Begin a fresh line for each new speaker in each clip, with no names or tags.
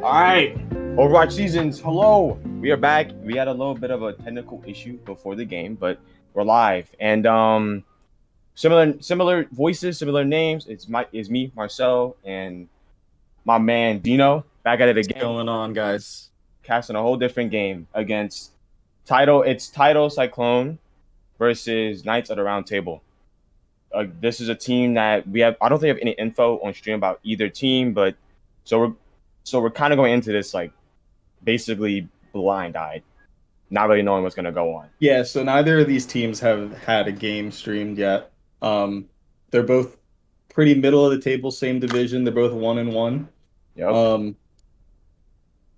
Alright, Overwatch Seasons, hello! We are back. We had a little bit of a technical issue before the game, but we're live. And similar voices, similar names. It's me, Marcel, and my man Dino, back at it again.
What's going on, guys?
Casting a whole different game against Tidal. It's Tidal Cyclone versus Knights of the Round Table. This is a team that I don't think we have any info on stream about either team, but so we're kind of going into this like basically blind-eyed, not really knowing what's going to go on.
Yeah, so neither of these teams have had a game streamed yet. They're both pretty middle of the table, same division. They're both 1-1.
Yep.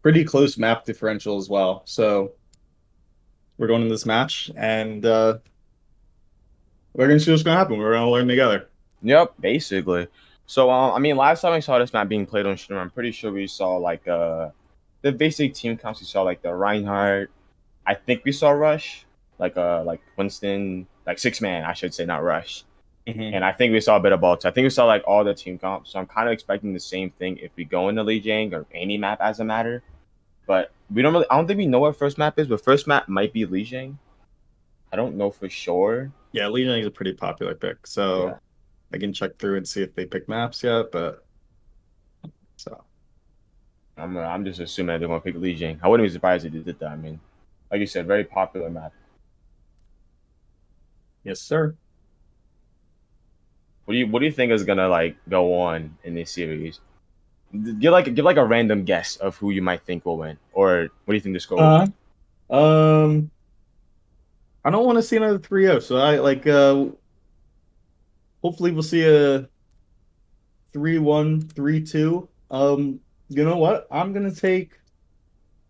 Pretty close map differential as well. So we're going in this match, and we're gonna see what's gonna happen. We're gonna learn together.
Yep, basically. So last time I saw this map being played on stream, I'm pretty sure we saw like the basic team counts. We saw like the Reinhardt. I think we saw Rush, like Winston, like 6-man, I should say, not Rush.
Mm-hmm.
And I think we saw a bit of both. So I think we saw like all the team comps. So I'm kind of expecting the same thing if we go into Lijiang or any map as a matter. But I don't think we know what first map is, but first map might be Lijiang. I don't know for sure.
Yeah, Lijiang is a pretty popular pick. So
yeah.
I can check through and see if they pick maps yet, but so
I'm just assuming that they're gonna pick Lijiang. I wouldn't be surprised if they did that. I mean, like you said, very popular map.
Yes, sir.
What do you think is gonna like go on in this series? Give like a random guess of who you might think will win, or what do you think the score will be?
I don't want to see another 3-0, so I like hopefully we'll see a 3-1, 3-2. You know what? I'm gonna take.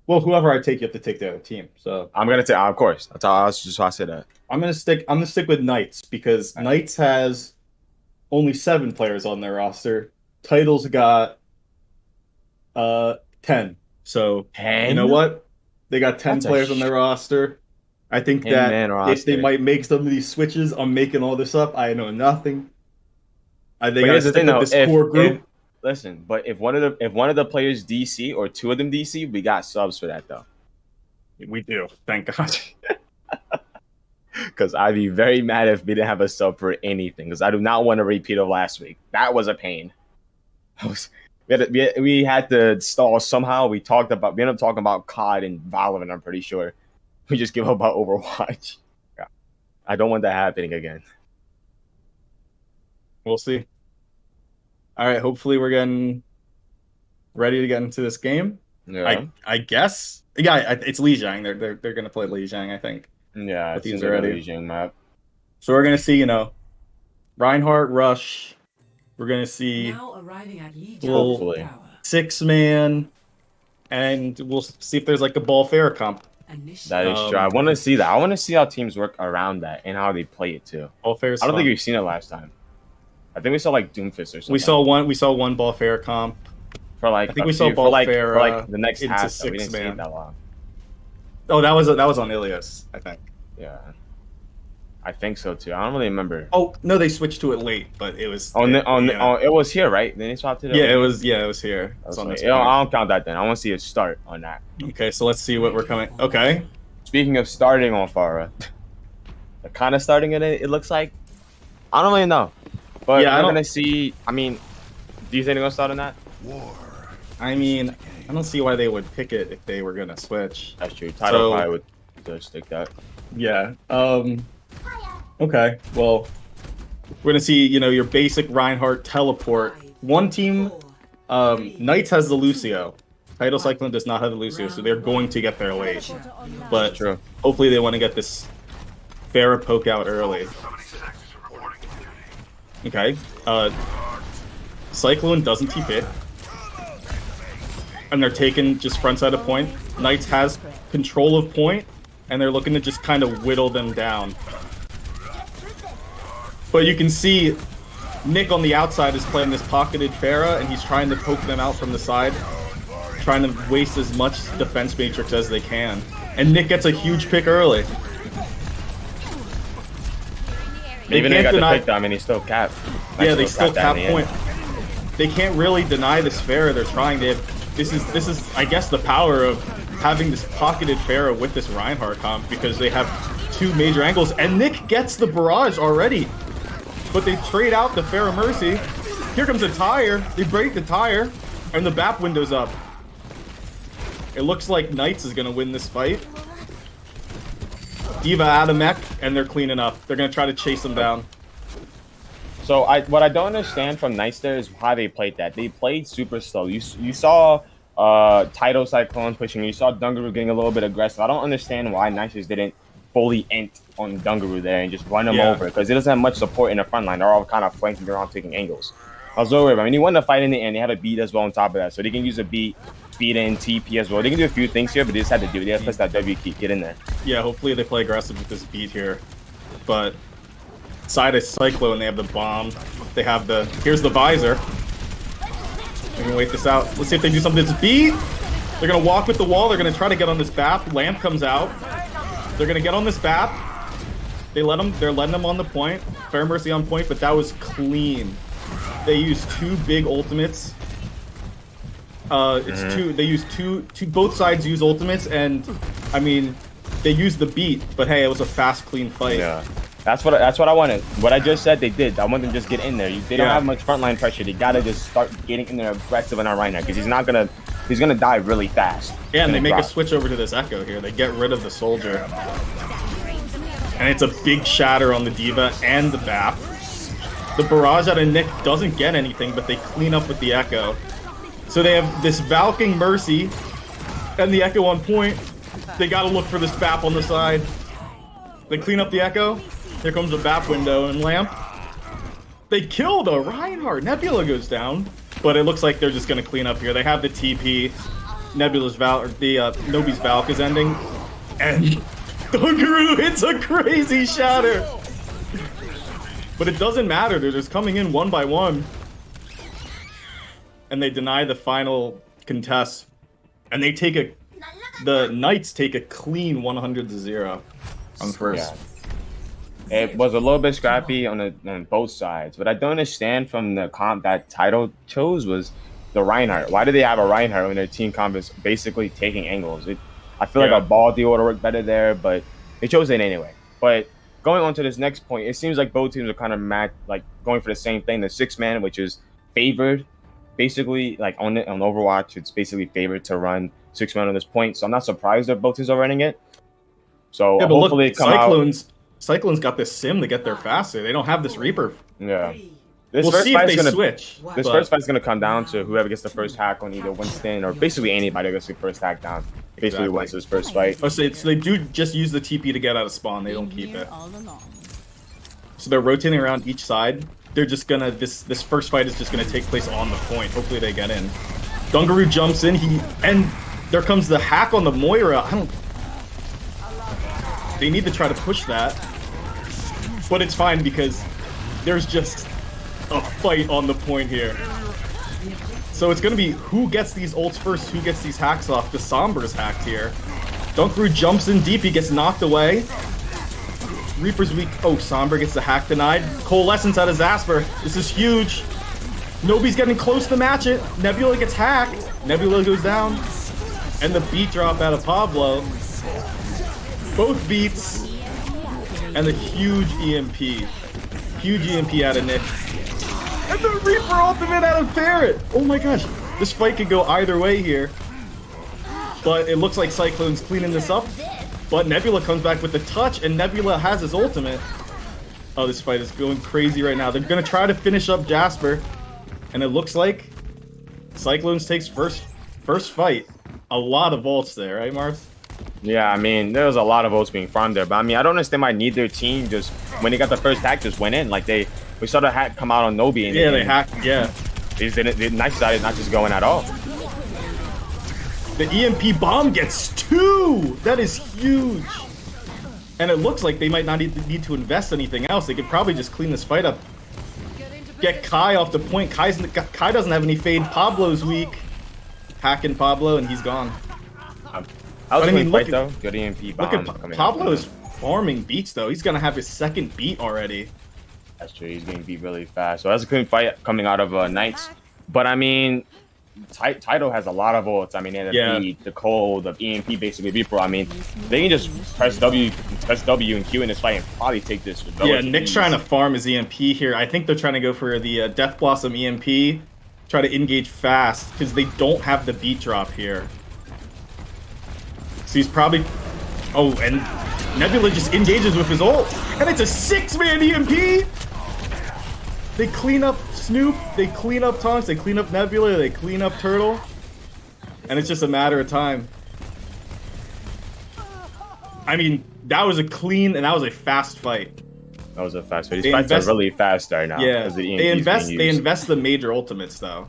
Well, whoever I take, you have to take the other team. So
I'm gonna take, of course. That's how I say that.
I'm gonna stick with Knights because Knights has only 7 players on their roster. Tidal's got 10. So
10?
You know what? They got 10 players on their roster. I think that if they might make some of these switches, I'm making all this up. I know nothing. I think I stick with this core group.
Listen, but if one of the players DC or 2 of them DC, we got subs for that though.
We do, thank God.
Because I'd be very mad if we didn't have a sub for anything. Because I do not want a repeat of last week. That was a pain. We had to stall somehow. We ended up talking about COD and Valorant. I'm pretty sure we just give up about Overwatch. Yeah. I don't want that happening again.
We'll see. All right, hopefully we're getting ready to get into this game.
Yeah,
I guess. Yeah, it's Lijiang. They're gonna play Lijiang, I think.
Yeah, it's already Lijiang map.
So we're gonna see, Reinhardt, Rush. We're gonna see
hopefully
6-man, and we'll see if there's like a ball fair comp.
That is true. I want to see that. I want to see how teams work around that and how they play it too.
Ball fair.
I don't think we've seen it last time. I think we saw like Doomfist or something.
We saw one ball fair comp
for like.
I think we saw ball fair
for like the next half.
6-man.
We didn't see it that long.
Oh, that was on Ilias, I think.
Yeah, I think so too. I don't really remember.
Oh no, they switched to it late, but it was.
It was here, right? Then they swapped it.
Yeah, it was here.
I don't count that then. I want to see a start on that.
Okay, so let's see what we're coming. Okay.
Speaking of starting on Farah, they're kind of starting it looks like. I don't really know. But yeah, I'm going to see... I mean, do you think they're going to start on that?
I mean, I don't see why they would pick it if they were going to switch.
That's true. Tidal probably would stick that.
Yeah. Okay. Well, we're going to see, your basic Reinhardt teleport. One team, Knights has the Lucio. Tidal Cyclone does not have the Lucio, so they're going to get there late. But hopefully they want to get this Pharah poke out early. Okay, Cyclone doesn't TP it. And they're taking just front side of point. Knights has control of point, and they're looking to just kind of whittle them down. But you can see Nick on the outside is playing this pocketed Pharah, and he's trying to poke them out from the side, trying to waste as much defense matrix as they can. And Nick gets a huge pick early.
Even they got the pick down, he still capped.
Yeah, they still cap point. They can't really deny this Pharah. They're trying. They have this is I guess the power of having this pocketed Pharaoh with this Reinhardt comp, because they have two major angles, and Nick gets the barrage already, but they trade out the Pharaoh Mercy. Here comes a tire. They break the tire, and the BAP window's up. It looks like Knights is gonna win this fight. D.Va out of mech, and they're cleaning up. They're gonna try to chase them down.
So what I don't understand from Knights there is how they played that. They played super slow. You saw Tidal Cyclone pushing. You saw Dungaroo getting a little bit aggressive. I don't understand why Knights just didn't fully int on Dungaroo there and just run him over, because it doesn't have much support in the front line. They're all kind of flanking around, taking angles. I was worried. I mean, he won the fight in the end. They have a beat as well on top of that, so they can use a beat in TP as well. They can do a few things here, but they just had to do it. They have to press that W key, get in there.
Yeah, hopefully they play aggressive with this beat here. But side is Cyclone, they have the bomb. They have the... Here's the visor. We can wait this out. Let's see if they do something. This beat! They're going to walk with the wall. They're going to try to get on this BAP. Lamp comes out. They're going to get on this BAP. They're letting them on the point. Fair Mercy on point, but that was clean. They used two big ultimates. They use two, both sides use ultimates, and I mean, they used the beat, but hey, it was a fast, clean fight.
Yeah, that's what I wanted. What I just said, they did. I want them to just get in there. They don't have much frontline pressure. They gotta just start getting in there aggressive on our right now, because he's gonna die really fast.
Yeah, and they make a switch over to this Echo here. They get rid of the soldier, and it's a big shatter on the D.Va and the BAP. The barrage out of Nick doesn't get anything, but they clean up with the Echo. So they have this Valking Mercy and the Echo on point. They gotta look for this BAP on the side. They clean up the Echo. Here comes a BAP window and Lamp. They kill the Reinhardt. Nebula goes down, but it looks like they're just gonna clean up here. They have the TP. Nebula's Nobi's Valk is ending, and Dungaroo hits a crazy shatter. But it doesn't matter. They're just coming in one by one. And they deny the final contest. And they take the Knights take a clean 100-0 on first.
Yeah. It was a little bit scrappy on both sides. But I don't understand from the comp that Tidal chose was the Reinhardt. Why do they have a Reinhardt when their team comp is basically taking angles? I feel like a ball deal would have worked better there, but they chose it anyway. But going on to this next point, it seems like both teams are kind of going for the same thing. The 6-man, which is favored, basically, like on Overwatch, it's basically favored to run 6-man on this point. So I'm not surprised that both teams are running it. So
yeah, but
hopefully
look, Cyclone's got this sim to get there faster. They don't have this Reaper.
Yeah.
We'll see if they switch.
This first fight's gonna come down to whoever gets the first hack on either Winston or basically anybody that gets the first hack down. Basically wins this first fight.
Oh, so they do just use the TP to get out of spawn. They don't keep it. So they're rotating around each side. They're just gonna this first fight is just gonna take place on the point. Hopefully they get in. Dungaroo jumps in. And there comes the hack on the Moira. They need to try to push that, but it's fine because there's just a fight on the point here. So it's gonna be who gets these ults first, who gets these hacks off. The Sombra's hacked here. Dungaroo jumps in deep. He gets knocked away. Reaper's weak. Oh, Sombra gets the hack denied. Coalescence out of Zasper. This is huge. Nobody's getting close to match it. Nebula gets hacked. Nebula goes down. And the beat drop out of Pablo. Both beats. And the huge EMP. Huge EMP out of Nick. And the Reaper ultimate out of Ferret. Oh my gosh. This fight could go either way here. But it looks like Cyclone's cleaning this up. But Nebula comes back with the touch, and Nebula has his ultimate. Oh, this fight is going crazy right now. They're going to try to finish up Jasper. And it looks like Cyclones takes first fight. A lot of ults there, right, Mars?
Yeah, I mean, there was a lot of ults being farmed there. But, I mean, I don't understand why neither team just, when they got the first hack, just went in. Like, we saw the hack come out on Nobi. And
they hacked, yeah.
The Knights decided not just going at all.
The EMP bomb gets 2! That is huge! And it looks like they might not need to invest anything else. They could probably just clean this fight up. Get Kai off the point. Kai doesn't have any fade. Pablo's weak. Hacking Pablo, and he's gone.
I mean, fight, though. Good EMP bomb.
Look at Pablo is farming beats, though. He's going to have his second beat already.
That's true. He's getting beat really fast. So that's a clean fight coming out of Knights. But, I mean, Tidal has a lot of ults. I mean, they have the beat, the cold, the EMP, basically Reaper. I mean, they can just press W and Q in this fight and probably take this. With
yeah, Nick's trying to farm his EMP here. I think they're trying to go for the Death Blossom EMP, try to engage fast because they don't have the beat drop here. So he's probably. Oh, and Nebula just engages with his ult, and it's a 6-man EMP. They clean up Snoop, they clean up Tonks, they clean up Nebula, they clean up Turtle. And it's just a matter of time. I mean, that was a clean and that was a fast fight.
That was a fast fight. These fights are really fast right now.
Yeah, they invest the major ultimates though.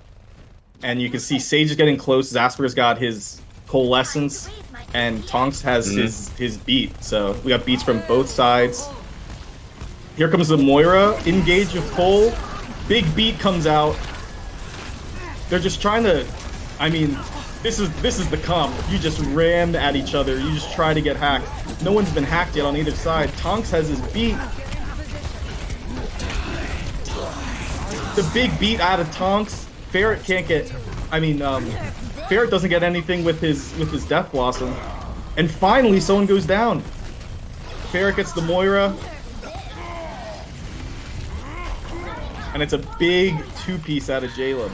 And you can see Sage is getting close, Zasper's got his Coalescence, and Tonks has his beat. So we got beats from both sides. Here comes the Moira, engage with Cole. Big beat comes out. They're just trying to, I mean, this is the comp. You just ram at each other. You just try to get hacked. No one's been hacked yet on either side. Tonks has his beat. The big beat out of Tonks. Ferret can't get, I mean, Ferret doesn't get anything with his Death Blossom. And finally, someone goes down. Ferret gets the Moira. And it's a big 2-piece out of Jaleb.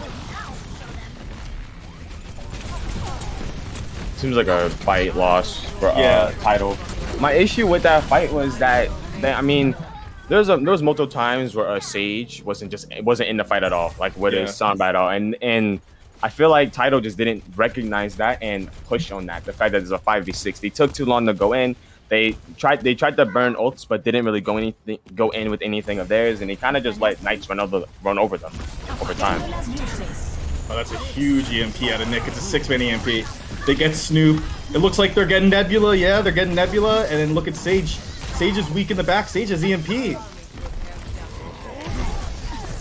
Seems like a fight loss for Tidal. My issue with that fight was that I mean, there was multiple times where Sage wasn't in the fight at all, like with his Sombra at all, and I feel like Tidal just didn't recognize that and push on that. The fact that there's a 5v6, they took too long to go in. They tried to burn ults, but didn't really go in with anything of theirs, and they kind of just let Knights run over them over time.
Oh, that's a huge EMP out of Nick. It's a 6-man EMP. They get Snoop. It looks like they're getting Nebula. Yeah, they're getting Nebula, and then look at Sage. Sage is weak in the back. Sage has EMP.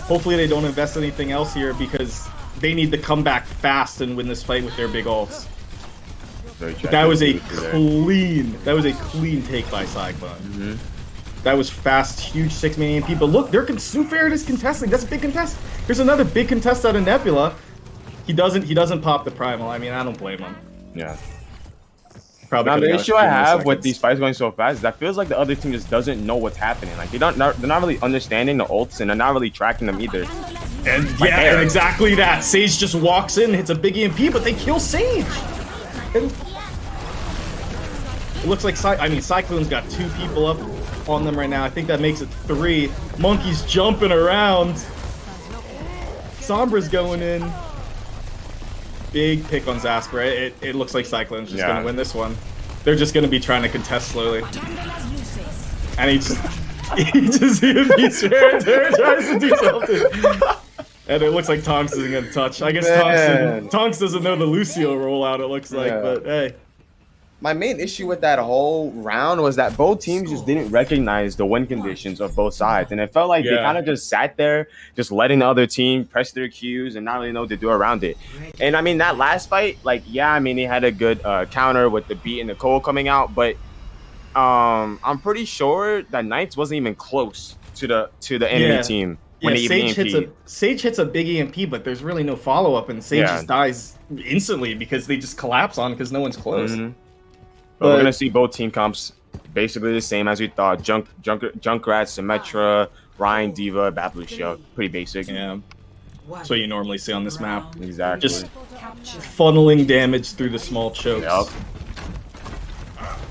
Hopefully they don't invest anything else here because they need to come back fast and win this fight with their big ults. That was a clean take by Cyclone. That was fast, huge 6-man EMP. But look, Snoop Ferret is contesting. That's a big contest. Here's another big contest out of Nebula. He doesn't pop the primal. I mean, I don't blame him.
Yeah.
Probably.
Now the issue I have with these fights going so fast is that feels like the other team just doesn't know what's happening. Like they're not really understanding the ults and they're not really tracking them either.
And and exactly that. Sage just walks in, hits a big EMP, but they kill Sage. And it looks like Cyclone's got 2 people up on them right now. I think that makes it 3. Monkey's jumping around. Sombra's going in. Big pick on Zasper. It looks like Cyclone's just going to win this one. They're just going to be trying to contest slowly. And he just tries to do something. And it looks like Tonks isn't going to touch. I guess Tonks doesn't know the Lucio rollout, it looks like, but hey.
My main issue with that whole round was that both teams just didn't recognize the win conditions of both sides. And it felt like they kind of just sat there, just letting the other team press their cues and not really know what to do around it. And I mean, that last fight, like, I mean, they had a good counter with the beat and the Cole coming out. But I'm pretty sure that Knights wasn't even close to the enemy team. When
Sage hits a big EMP, but there's really no follow-up. And Sage just dies instantly because they just collapse on because no one's close.
But we're gonna see both team comps basically the same as we thought. Junkrat, Symmetra, Ryan, D.Va, Bad Lucio. Pretty basic.
Yeah. That's what you normally see on this map.
Exactly.
Just funneling damage through the small chokes.
Yep.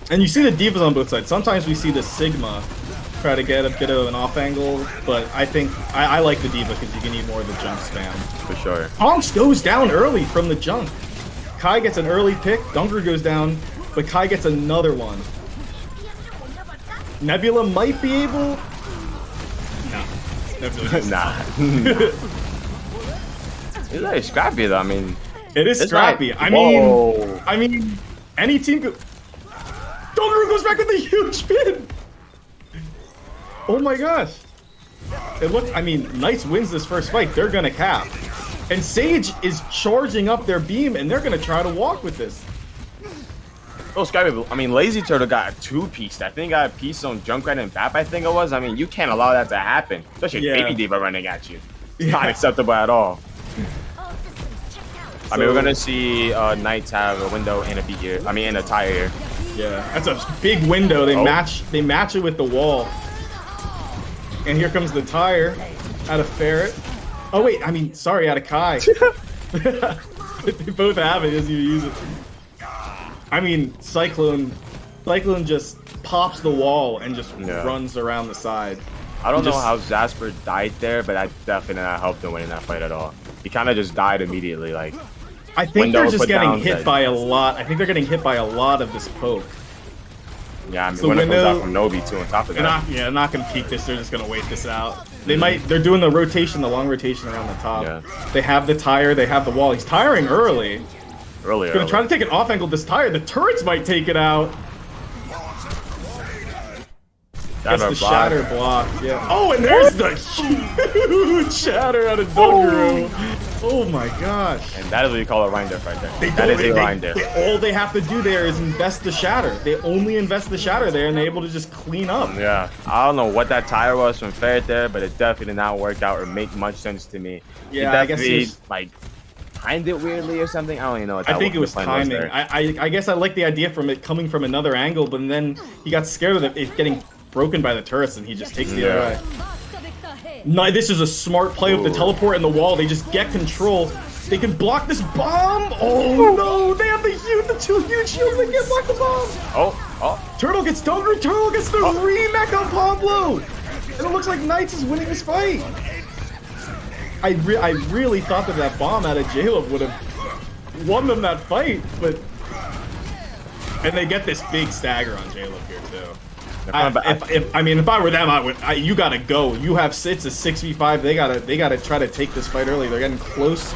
And you see the D.Vas on both sides. Sometimes we see the Sigma try to get a bit of an off angle, but I think I like the D.Va because you can eat more of the junk spam.
For sure.
Tonks goes down early from the junk. Kai gets an early pick. Dunker goes down. But Kai gets another one. Nebula might be able... No. Nebula
It's very scrappy though, I mean...
It is scrappy. I mean, any team could... Dunker goes back with a huge spin! Oh my gosh. I mean, Knights wins this first fight. They're gonna cap. And Sage is charging up their beam, and they're gonna try to walk with this.
Oh, Skype, I mean, Lazy Turtle got a 2-piece. I think got a piece on Junkrat and Bap, I think it was. I mean, you can't allow that to happen. Especially Baby D.Va running at you. It's not acceptable at all. I mean, we're gonna see Knights have a window and a beat here. I mean, and a tire here.
Yeah, that's a big window. They match it with the wall. And here comes the tire out of Ferret. Oh wait, I mean, sorry, out of Kai. They both have it. He doesn't even use it. I mean, Cyclone just pops the wall and just runs around the side.
I don't know how Zasper died there, but that definitely did not help him winning that fight at all. He kind of just died immediately. Like,
I think they're just getting hit by a lot. I think they're getting hit by a lot of this poke.
Yeah, I mean, when it comes out from Nobi too on top of that.
They're not gonna peek this. They're just gonna wait this out. They might. They're doing the rotation, the long rotation around the top.
Yeah.
They have the tire. They have the wall. He's tiring early.
Earlier.
Gonna try to take an off angle this tire. The turrets might take it out. Gets the shatter block. Yeah. Oh, and there's the huge shatter out of Dunguru. Oh my gosh.
And that is what you call a Rein Def right there. That is a Rein Def.
All they have to do there is invest the shatter. They only invest the shatter there, and they're able to just clean up.
Yeah. I don't know what that tire was from Ferret there, but it definitely did not work out or make much sense to me.
Yeah, I guess
he like timed it weirdly or something. I don't even know what that was.
I think it was timing. I guess I like the idea from it coming from another angle, but then he got scared of it getting broken by the turrets, and he just takes the other way. No, this is a smart play with the teleport and the wall. They just get control. They can block this bomb. Oh no, they have the two huge shields. They can't block the bomb.
Oh.
Turtle gets Dunguru. Turtle gets the remake on Pablo. And it looks like Knights is winning this fight. I really thought that bomb out of Jaleb would have won them that fight, but and they get this big stagger on Jaleb here too. If I were them, you gotta go. You have it's a 6v5. They gotta try to take this fight early. They're getting close.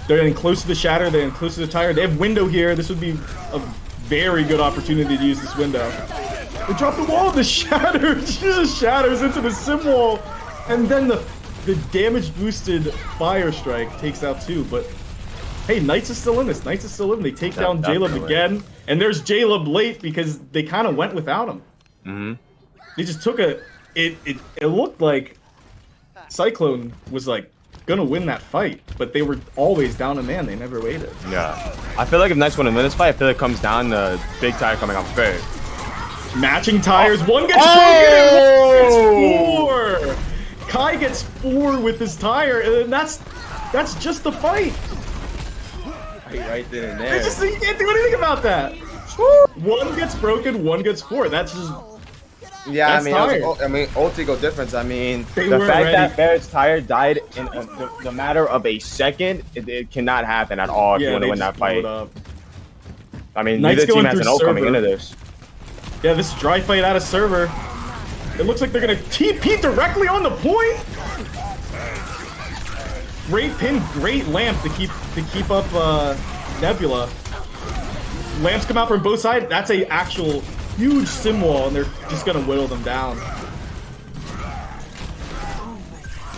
They're getting close to the shatter. They're getting close to the tire. They have window here. This would be a very good opportunity to use this window. They drop the wall. The shatter just shatters into the sim wall, and then the damage boosted fire strike takes out two. But hey, Knights is still in this. Knights is still in. They take down Jaleb again, and there's Jaleb late because they kind of went without him. They just took it looked like Cyclone was like gonna win that fight, but they were always down a man. They never waited.
Yeah, I feel like if Knights want to win this fight, I feel like it comes down to big tire coming off Ferret.
Matching tires. One gets broken. One gets 4. Kai gets 4 with his tire, and that's just the fight.
Right then and there.
You can't do anything about that. One gets broken. One gets 4. That's just.
Yeah, I mean, ultra difference. I mean, the fact that Ferret's tire died in the matter of a second, it cannot happen at all if you want to win that fight. I mean, neither team has an ult coming into this.
Yeah, this dry fight out of server. It looks like they're gonna TP directly on the point. Great pin, great lamp to keep up Nebula. Lamps come out from both sides. That's a actual huge sim wall, and they're just gonna whittle them down.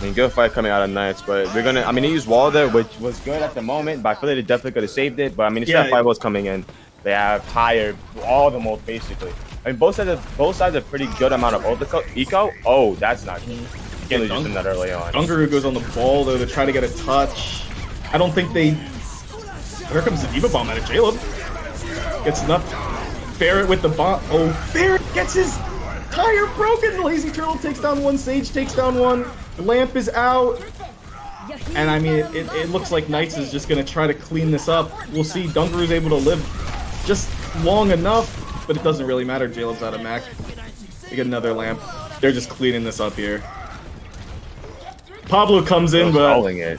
I mean, good fight coming out of Knights, but we're gonna. I mean, they used wall there, which was good at the moment, but I feel like they definitely could have saved it. But I mean, it's that fight was coming in. They have tire all the ult basically. I mean, both sides have a pretty good amount of ult eco. Oh, that's not good. You can't lose that early on.
Dunguru goes on the ball though to try to get a touch. I don't think they. Here comes the Diva Bomb out of Jaleb. Gets enough. Ferret with the bomb. Oh, Ferret gets his tire broken. The Lazy Turtle takes down one. Sage takes down one. The lamp is out. And I mean, it looks like Knights is just going to try to clean this up. We'll see. Dunguru's able to live just long enough, but it doesn't really matter. Jaleb's out of Mac. They get another lamp. They're just cleaning this up here. Pablo comes in, but...
it.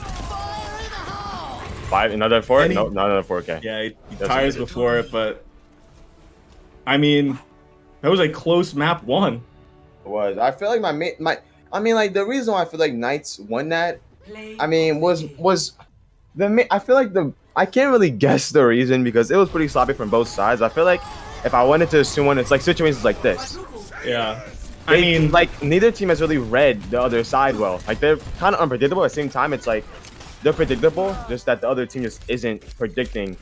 5, another 4? No, not another 4K.
Yeah, he tires before it, but... I mean, that was a close map 1.
It was. I feel like I mean, like, the reason why I feel like Knights won that, I mean, was I feel like I can't really guess the reason because it was pretty sloppy from both sides. I feel like if I wanted to assume one, it's like situations like this.
Yeah. I mean,
like, neither team has really read the other side well. Like, they're kind of unpredictable. At the same time, it's like they're predictable, just that the other team just isn't predicting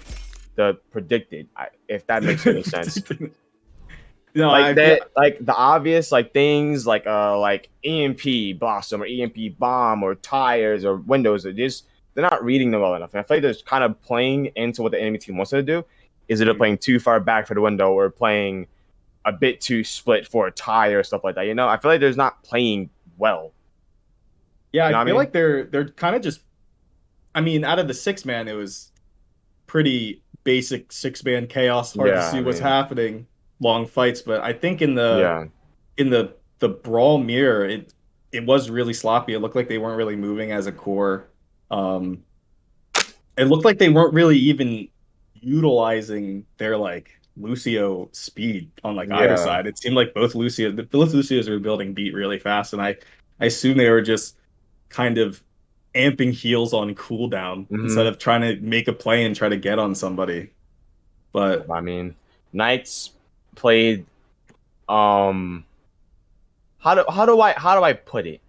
the predicted. If that makes any sense.
No,
like the obvious like things like EMP Blossom or EMP Bomb or tires or windows. It just they're not reading them well enough. And I feel like they're kind of playing into what the enemy team wants them to do. Is it playing too far back for the window or playing a bit too split for a tie or stuff like that? You know, I feel like there's not playing well.
Yeah,
You
I
know what I
feel
mean?
like they're kind of just. I mean, out of the 6-man, it was pretty basic 6-man chaos. Hard to
Yeah,
see
I
what's
mean,
happening. Long fights, but I think in the
yeah.
in the the brawl mirror, it was really sloppy. It looked like they weren't really moving as a core. Um, it looked like they weren't really even utilizing their like Lucio speed on like either
Yeah.
side. It seemed like both Lucios were building beat really fast, and I assume they were just kind of amping heals on cooldown instead
Hmm.
of trying to make a play and try to get on somebody. But
I mean, Knights played how do I put it?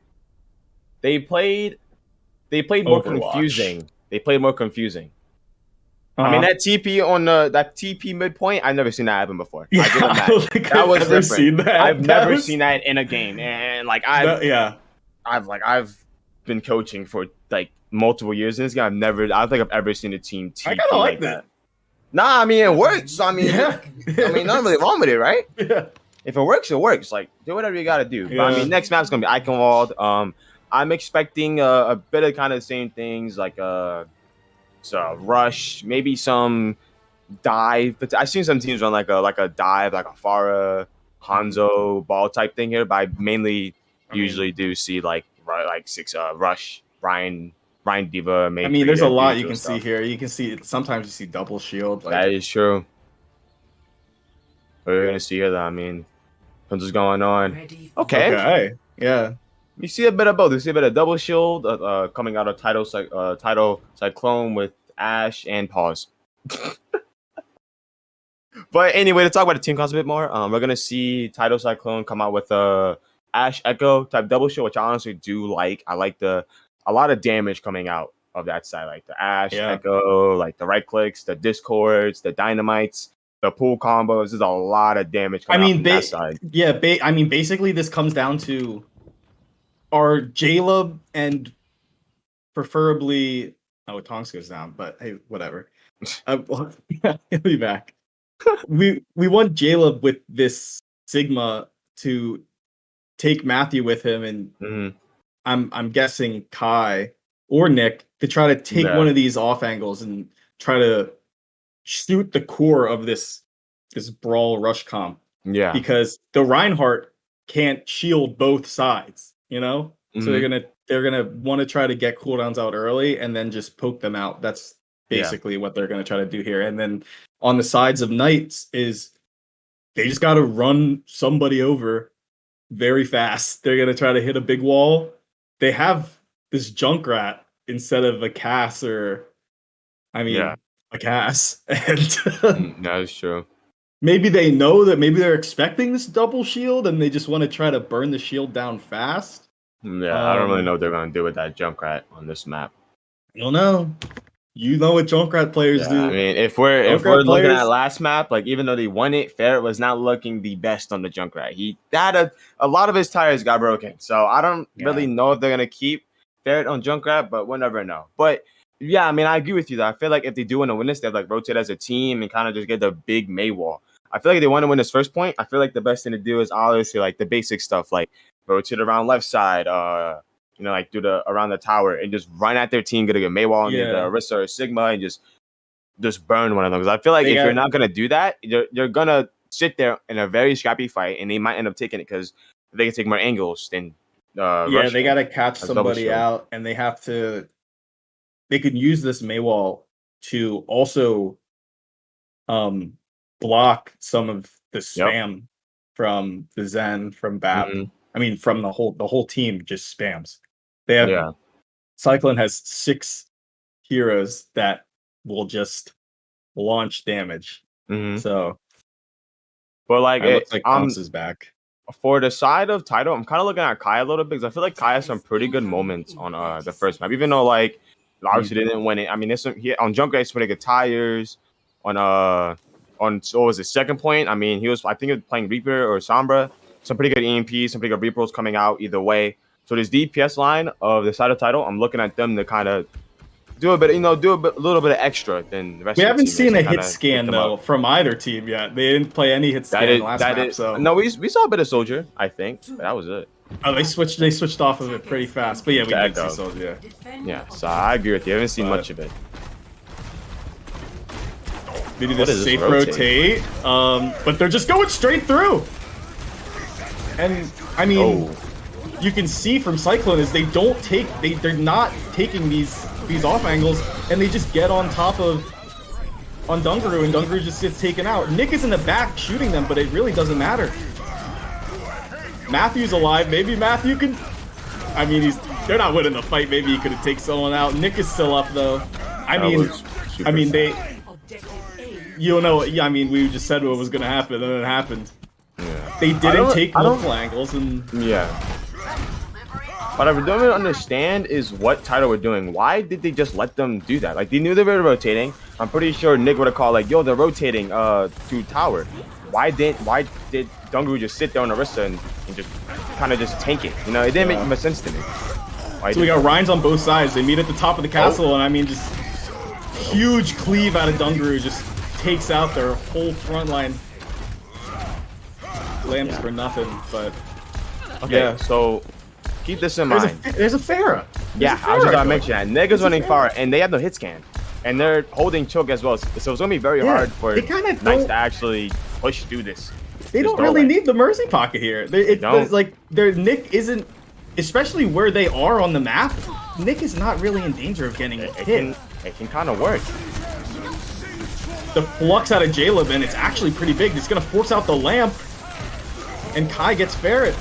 They played they played more
Overwatch.
confusing. They played more confusing. I mean
Uh-huh.
that TP that TP midpoint, I've never seen that happen before.
Yeah,
I give them
I
that.
don't think
That
I've
was
ever
different.
seen
I've
that. That
never
was
seen that in a game. And like
yeah.
I've been coaching for like multiple years in this game. I don't think I've ever seen a team
I kind of
TP like
liked
that.
it.
Nah, I mean it works. I mean
Yeah. It
nothing really
was,
wrong with it, right?
yeah.
If it works, it works. Like do whatever you gotta do. But I
Yeah.
mean, next map's gonna be Iconwald. I'm expecting a bit of kind of the same things like so rush, maybe some dive. But I've seen some teams run like a dive, like a Farah, Hanzo ball type thing here. But I mainly
I mean,
usually do see like six Rush, Ryan Diva,
I
Main
mean, there's a
Creator, do
lot you
usual
can see
stuff.
here. You can see sometimes you see double shield.
That
Like,
is true. What are we gonna see here though? I mean, what's going on? Okay.
okay, yeah.
You see a bit of both. You see a bit of double shield coming out of title cyclone with Ash and pause. But anyway, to talk about the team cost a bit more, we're gonna see title cyclone come out with a Ash Echo type double shield, which I honestly do like. I like a lot of damage coming out of that side, like the Ash
Yeah.
Echo, like the right clicks, the discords, the dynamites, the pool combos. There's a lot of damage
I
coming out
mean,
from that side.
I mean, basically, this comes down to are Jaleb and preferably Tonks goes down, but hey, whatever. Well, he'll be back. We want Jaleb with this Sigma to take Matthew with him, and
Hmm.
I'm guessing Kai or Nick to try to take one
Yeah,
of these off angles and try to shoot the core of this brawl rush comp
yeah,
because the Reinhardt can't shield both sides, you know? So
hmm,
they're gonna want to try to get cooldowns out early and then just poke them out. That's
yeah,
basically what they're gonna try to do here. And then on the sides of Knights is they just gotta run somebody over very fast. They're gonna try to hit a big wall. They have this Junkrat instead of a Cass or I
yeah.
mean a Cass. And
That is true.
maybe they know that maybe they're expecting this double shield and they just want to try to burn the shield down fast.
Yeah, I don't really know
Um,
what they're gonna do with that Junkrat on this map.
I don't know. You know what Junkrat players
Yeah, I
do.
mean, if we're
Junkrat
looking at
players,
last map, like even though they won it, Ferret was not looking the best on the Junkrat. He had a lot of his tires got broken, so I don't really
yeah,
know if they're gonna keep Ferret on Junkrat, but we'll never know. But yeah, I mean, I agree with you though. I feel like if they do want to win this, they have like rotate as a team and kind of just get the big May wall. I feel like if they want to win this first point, I feel like the best thing to do is obviously like the basic stuff, like rotate around left side, like do the around the tower and just run at their team, get a good Maywall on either
yeah.
Arista or Sigma, and just burn one of them. Because I feel like
They
if you're
got
not gonna do that, you're gonna sit there in a very scrappy fight, and they might end up taking it because they can take more angles than
yeah,
Rush
they
can
got to catch
as double
somebody
shield.
out, and they have to. They could use this Maywall to also um block some of the
Yep.
spam from the Zen from BAP.
Hmm.
I mean, from the whole team just spams. They have
Yeah.
Cyclone has 6 heroes that will just launch damage.
Hmm.
So
But like
it looks
it,
like
I'm
Tonks is back.
for the side of title, I'm kind of looking at Kai a little bit because I feel like Kai has some pretty good moments on the first map, even though like
Mhm.
obviously they didn't win it. I mean, there's some he on Junkrat, he's pretty good tires on what was his second point. I mean, I think he was playing Reaper or Sombra, some pretty good EMP, some pretty good Reapers coming out either way. So this DPS line of the side of title, I'm looking at them to kind of do a bit, do a little bit of extra than the rest
We
of the
haven't
teammates
seen a
to
hit
kinda
scan
pick them
though
up.
from either team yet. They didn't play any hit scan last map, so
No, we saw a bit of Soldier, I think, but that was it.
oh, they switched off of it pretty fast. But yeah, we
To
did see
Echo.
Soldier.
Yeah, so I agree with you. I haven't seen
But-
much of it.
They did
What
a
is this
safe
rotate?
rotate, but they're just going straight through. And I mean, you can see from Cyclone is they don't take they're not taking these off angles, and they just get on top of Dungaroo, and Dungaroo just gets taken out. Nick is in the back shooting them, but it really doesn't matter. Matthew's alive. Maybe Matthew can. I mean, they're not winning the fight. Maybe he could have taken someone out. Nick is still up though. I mean, they. You know, yeah. I mean, we just said what was gonna happen, and it happened.
Yeah.
They didn't take multiple angles, and
yeah. What I don't really understand is what Tidal were doing. Why did they just let them do that? Like, they knew they were rotating. I'm pretty sure Nick would have called, like, yo, they're rotating to tower. Why did Dungaroo just sit there on Orisa and just kind of just tank it? You know, it didn't make much sense to me.
So we got Rhines on both sides. They meet at the top of the castle, and I mean, just huge cleave out of Dungaroo just takes out their whole front line. Lamps for nothing, but
okay, yeah. So keep this in mind.
There's a Pharah.
Yeah, I was just gonna mention that. Niggas running far, and they have no hit scan, and they're holding choke as well. So it's gonna be very hard for Knights to actually push through this.
They don't really need the Mercy Pocket here. It's like their Nick isn't, especially where they are on the map. Nick is not really in danger of getting hit.
It can kind of work.
The flux out of Jaleb, and it's actually pretty big. It's gonna force out the lamp, and Kai gets Ferret.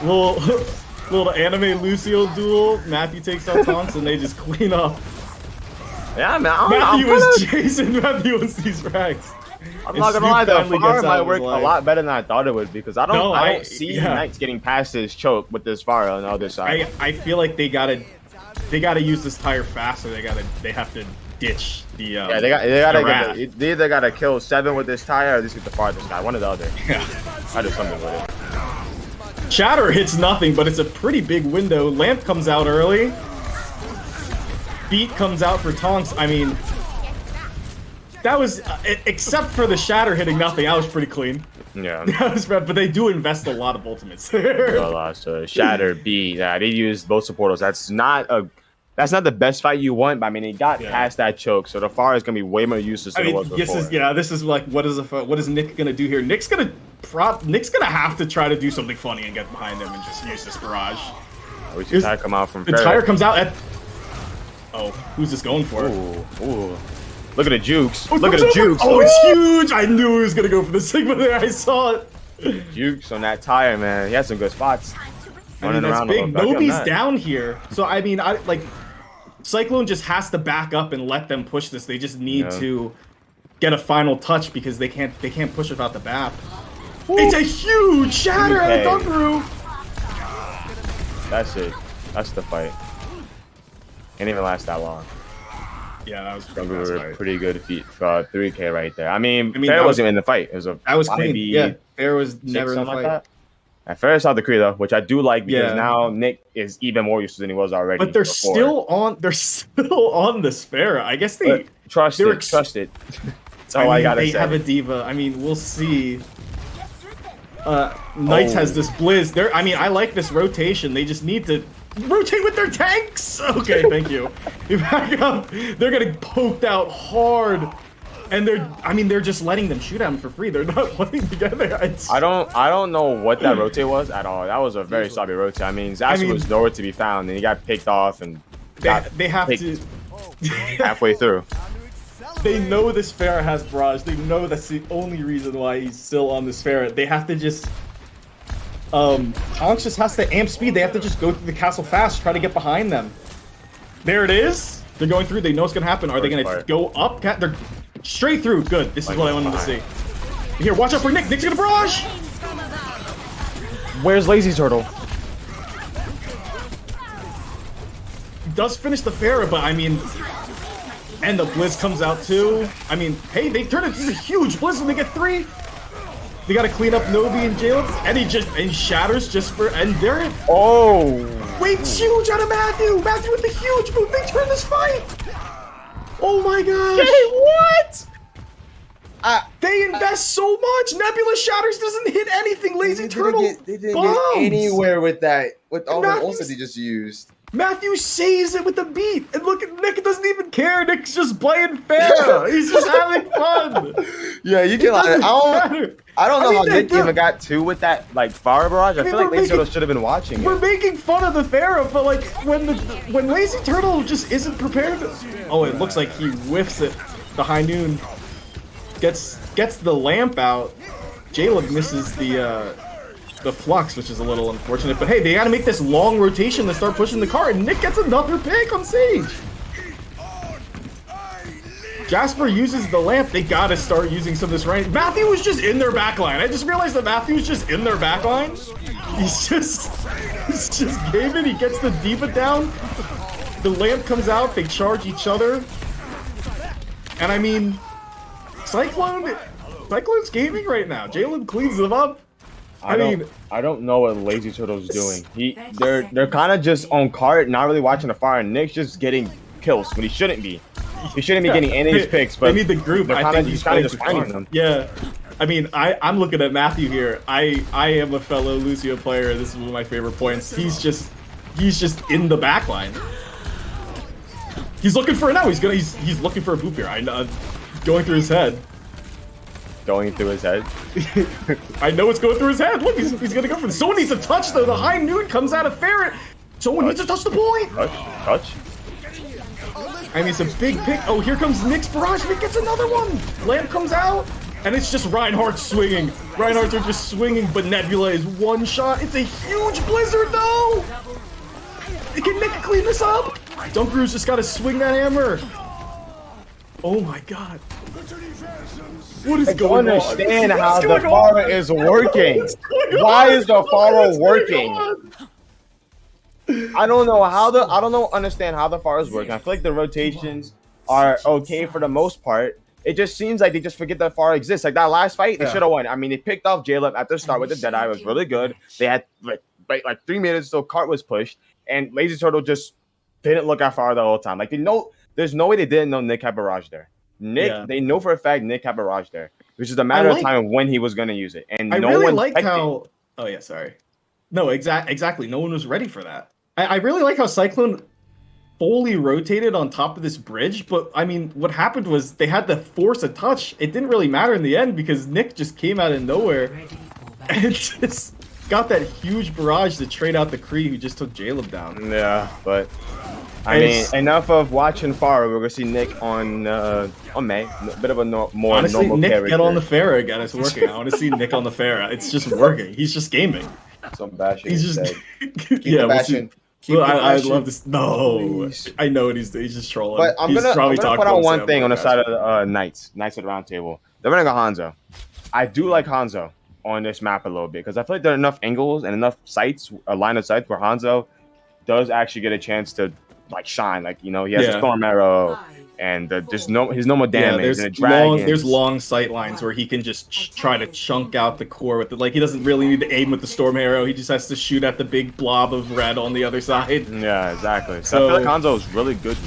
Little anime Lucio duel. Matthew takes out Tonks, and they just clean up.
Yeah, man.
Matthew was Jason. Matthew was these rags.
I'm not gonna lie though, Fire might work a lot better than I thought it would, because I don't see Knights getting past his choke with this Fire on the other side.
I feel like they gotta use this tire faster. They have to ditch the
yeah, they either gotta kill 7 with this tire or just get the farthest guy. One or the other.
Yeah.
I do something with it.
Shatter hits nothing, but it's a pretty big window. Lamp comes out early. Beat comes out for Tonks. I mean, that was except for the Shatter hitting nothing. That was pretty clean.
Yeah,
that was bad, but they do invest a lot of ultimates there.
A lot. So Shatter, Beat. Yeah, they used both supporters. That's not the best fight you want, but I mean, he got past that choke, so the Far is gonna be way more useless than it was before.
This is like, what is Nick gonna do here? Nick's gonna have to try to do something funny and get behind him and just use this barrage.
We see tire come out from
the tire comes out at. Oh, who's this going for?
Ooh. Look at the jukes. Look at the jukes.
Oh, it's huge! I knew he was gonna go for the Sigma there. I saw it.
Jukes on that tire, man. He has some good spots.
That's big. Nobody's down here, so I mean, Cyclone just has to back up and let them push this. They just need to get a final touch because they can't push without the BAP. Ooh. It's a huge shatter out of Dungaroo.
That's it. That's the fight. Can't even last that long.
Yeah, that was
pretty good feat for 3K right there. I mean Fair wasn't in the fight. It was
that was clean. Yeah, Fair was never in the fight.
Like at first, saw the Kree though, which I do like because now Nick is even more useful than he was already.
But they're still on. They're still on this Pharah. I guess they
trust it. That's all I gotta say.
They have a diva. I mean, we'll see. Knights has this Blizz. I mean, I like this rotation. They just need to rotate with their tanks. Okay, thank you. You back up. They're getting poked out hard. And they're just letting them shoot at him for free. They're not playing together.
I don't know what that rotate was at all. That was a very sloppy rotate. I mean, Zaxxon was nowhere to be found, and he got picked off, and
they have to
halfway through.
They know this Pharah has barrage. They know that's the only reason why he's still on this Pharah. They have to just Tonks just has to amp speed. They have to just go through the castle fast, try to get behind them. There it is. They're going through. They know what's gonna happen. Are they gonna go up? They're straight through. Good. This is what I wanted to see. Here, watch out for Nick. Nick's gonna barrage.
Where's Lazy Turtle?
Does finish the Pharah, but I mean, and the Blizz comes out too. I mean, hey, they turn it. This is a huge Blizz when they get 3. They gotta clean up Nobi and Jalen, and he shatters just for, and they're
Oh!
wait, huge out of Matthew! Matthew with the huge move, they turn this fight! Oh my gosh!
Hey, what?
They invest so much! Nebula shatters doesn't hit anything, Lazy Turtle
They didn't
bombs!
get anywhere with that, with all the
Matthew's-
ults that he just used.
Matthew saves it with the beat, and look at Nick doesn't even care. Nick's just playing fair. He's just having fun.
Yeah, you
It
can.
doesn't
I
matter.
I don't know how Nick
bro,
even got two with that like fire barrage. I
mean,
feel like
we're
Lazy Turtle
making-
should have been watching
We're
it.
making fun of the Pharaoh, but like when Lazy Turtle just isn't prepared. Oh, it looks like he whiffs it. The high noon gets the lamp out. Jaleb misses the flux, which is a little unfortunate. But hey, they gotta make this long rotation to start pushing the car, and Nick gets another pick on Sage. Jasper uses the lamp. They gotta start using some of this right. Matthew was just in their backline. I just realized that Matthew was just in their backline. He's just gaming. He gets the diva down. The lamp comes out. They charge each other. And I mean, Cyclone's gaming right now. Jalen cleans them up. I
don't know what Lazy Turtle's doing. They're kind of just on cart, not really watching the fire. And Nick's just getting kills when he shouldn't be. He shouldn't be getting any of these picks. But
they need the group.
they're
I
kinda,
think
he's kind of just finding them.
Yeah. I mean, I'm looking at Matthew here. I am a fellow Lucio player. This is one of my favorite points. He's just in the backline. He's looking for it now. He's looking for a boop here. I know, going through his head.
Going through his head.
I know it's going through his head. Look, he's gonna go for it. Someone needs to touch though. The high noon comes out of Ferret. Someone needs to touch the point.
Touch.
I mean, it's a big pick. Oh, here comes Nick's barrage. Nick gets another one. Lamp comes out, and it's just Reinhardt swinging. Reinhardt's are just swinging, but Nebula is one shot. It's a huge blizzard though. Can Nick clean this up? Dunkaroo's just gotta swing that hammer. Oh my god. What is
I
going
don't
on?
understand
What
how
is
the
going
Faro
on?
is working.
What's going
Why
on?
is the Faro
What is going
working?
on?
I don't understand how the Faro is working. I feel like the rotations are okay for the most part. It just seems like they just forget that Faro exists. Like that last fight, they should have won. I mean, they picked off Jaleb at the start with the Deadeye. It was really good. They had like 3 minutes till cart was pushed, and Lazy Turtle just didn't look at Faro the whole time. Like there's no way they didn't know Nick had barrage there. They know for a fact Nick had barrage there. It was just a matter of time when he was going to use it. And
I
no
really
one
liked
picked
how.
it.
Oh yeah, sorry. No, exactly. No one was ready for that. I really like how Cyclone fully rotated on top of this bridge, but I mean, what happened was they had to force a touch. It didn't really matter in the end because Nick just came out of nowhere and just got that huge barrage to trade out the Kree who just took Jaleb down.
Yeah, but I mean, enough of watching Faro. We're gonna see Nick on May. A bit of a more
Honestly,
normal
Nick,
character.
get on the Pharah again. It's working. I want to see Nick on the Pharah. It's just working. He's just gaming.
Some bashing.
He's just
Keep
yeah.
the
We'll
passion.
see.
Keep
Well,
the
I'd
passion.
love this. No,
Please.
I know what he's doing. He's just trolling.
But I'm
He's
gonna
probably
put
talking
out
about
one
Sam
thing on the
Burgess.
side of the Knights at the round table. They're running a Hanzo. I do like Hanzo on this map a little bit because I feel like there are enough angles and enough sights, a line of sight where Hanzo does actually get a chance to like shine. Like, you know, he has a storm arrow and his normal damage and the dragons.
There's long sight lines where he can just try to chunk out the core with it. Like, he doesn't really need to aim with the storm arrow. He just has to shoot at the big blob of red on the other side.
Yeah, exactly. So I feel like Hanzo is really good.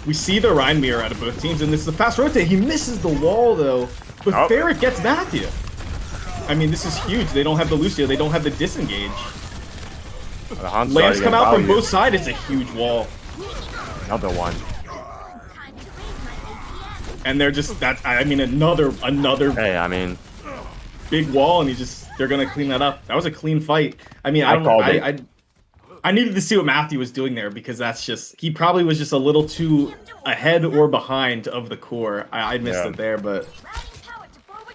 We see the Rhine mirror out of both teams, and this is a fast rotate. He misses the wall though, but Ferret gets Matthew. I mean, this is huge. They don't have the Lucio. They don't have the disengage. Lamps come out from both sides. It's a huge wall.
Another one.
And they're just I mean another
Hey, I mean,
big wall, and they're gonna clean that up. That was a clean fight. I mean, I needed to see what Matthew was doing there because he probably was just a little too ahead or behind of the core. I missed it there, but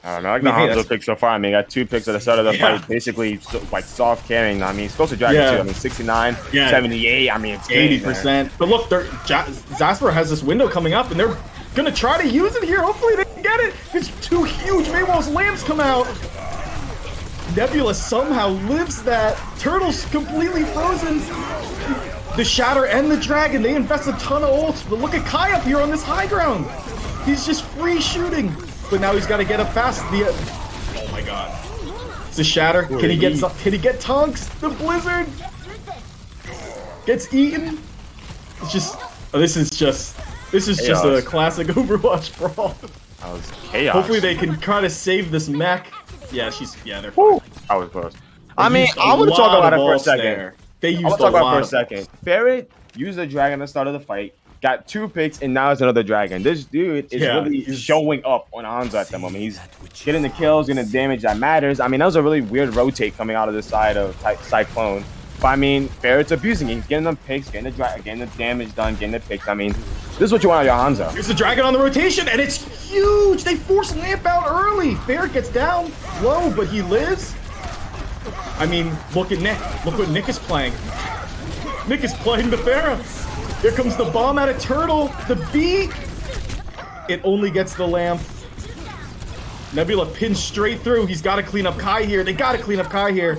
I don't know. I like the Hanzo pick so far. I mean, I got 2 picks at the start of the fight, basically like soft carrying. I mean, he's supposed to drag it too. I mean, 69, 78. I mean, it's
80%. But look, Zasper has this window coming up, and they're gonna try to use it here. Hopefully they can get it. It's too huge. Maywell's lamps come out. Nebula somehow lives that. Turtle's completely frozen. The Shatter and the Dragon, they invest a ton of ults. But look at Kai up here on this high ground. He's just free shooting. But now he's got to get up fast. Oh my It's a shatter. Can he get some, can he get Tonks? The blizzard gets eaten. It's just this is just a classic Overwatch brawl.
That was chaos.
Hopefully they can try to save this mech. Yeah, they're fine.
I was close.
They
I mean,
used
I want to talk
lot
about it
of
for a
balls
second.
there. They
I
used
want
a
to talk about it
lot
for a
of
second. Ferret used a dragon at the start of the fight, got 2 picks, and now it's another dragon. This dude is really showing up on Hanzo at the moment. He's getting the kills, getting the damage that matters. I mean, that was a really weird rotate coming out of the side of Cyclone. But I mean, Ferret's abusing it. He's getting them picks, getting the damage done, getting the picks. I mean, this is what you want out of your Hanzo.
Here's the dragon on the rotation, and it's huge! They force Lamp out early! Ferret gets down low, but he lives. I mean, look at Nick. Look what Nick is playing. Nick is playing the Pharah. Here comes the bomb out of Turtle. The B. It only gets the Lamp. Nebula pins straight through. He's got to clean up Kai here. They got to clean up Kai here.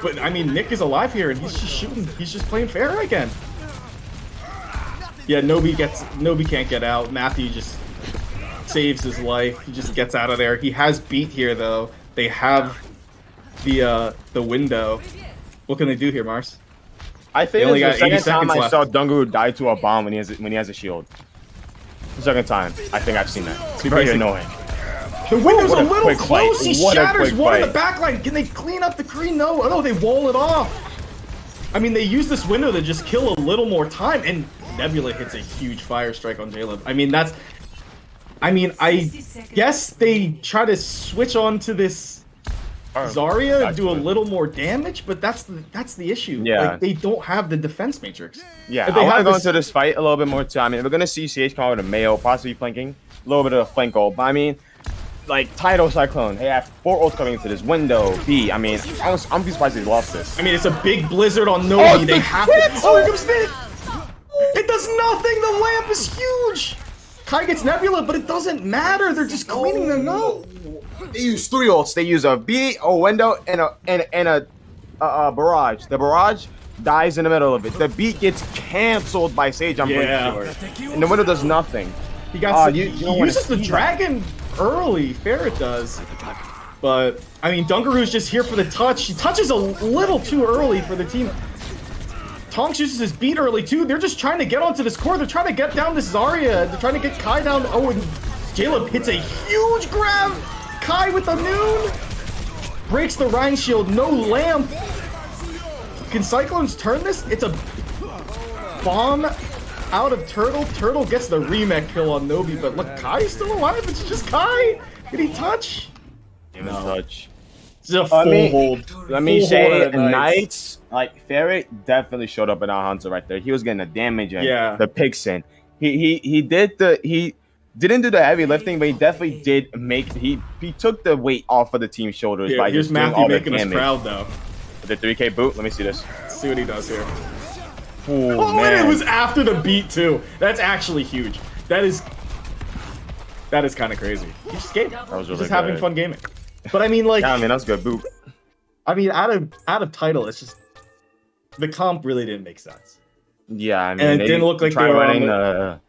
But, I mean, Nick is alive here, and he's just shooting. He's just playing Pharah again. Yeah, Nobi can't get out. Matthew just saves his life. He just gets out of there. He has beat here, though. They have the window. What can they do here, Mars?
I think
only
it's the
got 80
second time
seconds
I
left.
saw Dungu die to a bomb when he has a shield. The second time I think I've seen that. It's very
basic.
annoying.
The window's
What
a
a
little
quick
close.
fight.
He
What a
shatters
quick
one in the
fight.
back line. Can they clean up the green? No. Oh, no, they wall it off. I mean, they use this window to just kill a little more time, and Nebula hits a huge fire strike on Jaleb. I mean, I guess they try to switch on to this Zarya and do a little more damage, but that's the issue.
Yeah.
Like, they don't have the defense matrix.
Yeah,
If they
I want to
have
go
this-
into this fight a little bit more too. I mean, we're gonna see CH come out with a Mayo, possibly flanking, a little bit of a flank ult. But I mean, like Tidal Cyclone, they have 4 ults coming into this window. B, I mean, I'm surprised they lost this.
I mean, it's a big blizzard on Nobi. They have to. Oh, here comes Nick! It does nothing. The lamp is huge. Kai gets Nebula, but it doesn't matter. They're just cleaning them up.
They use 3 ults. They use a B, a window, and a barrage. The barrage dies in the middle of it. The beat gets canceled by Sage. I'm pretty sure, and the window does nothing.
He got.
you
He
don't wanna
uses the
see
dragon early. Ferret does. But I mean, Dungaroo's just here for the touch. He touches a little too early for the team. Tonks uses his beat early too. They're just trying to get onto this core. They're trying to get down this Zarya. They're trying to get Kai down. Oh, and Jaleb hits a huge grab. Kai with the noon. Breaks the Rhine shield. No lamp. Can Cyclones turn this? It's a bomb out of Turtle. Turtle gets the remake kill on Nobi, but look, Kai's still alive. It's just Kai. Did he touch?
Even touch.
It's a full hold.
Let me
Full
say,
hold at Knights.
Knights, like Ferret definitely showed up in our Hanzo right there. He was getting the damage and the picks in. He didn't do the heavy lifting, but he definitely did make he took the weight off of the team's shoulders by
Here's
just doing
Matthew
all the
making us
damage.
proud though.
The 3K boot. Let me see this.
Let's see what he does here.
Oh,
Oh,
man.
and it was after the beat too. That's actually huge. That is kind of crazy. He just game.
That was really
Just having
good.
fun gaming. But I mean, like,
Yeah, I mean that's good boot.
I mean, out of Tidal, it's just the comp really didn't make sense.
Yeah, I mean
And it
they
didn't look like
tried
they were on
running
the-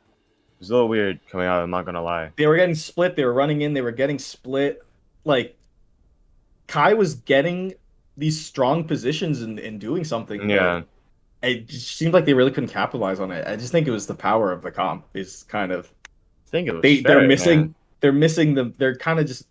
it was a little weird coming out. I'm not gonna lie.
They were getting split. They were running in. They were getting split. Like, Kai was getting these strong positions and doing something.
Yeah.
but it just seemed like they really couldn't capitalize on it. I just think it was the power of the comp is kind of
I think it was
they're
Ferret,
missing.
man.
They're missing the. They're kind of just.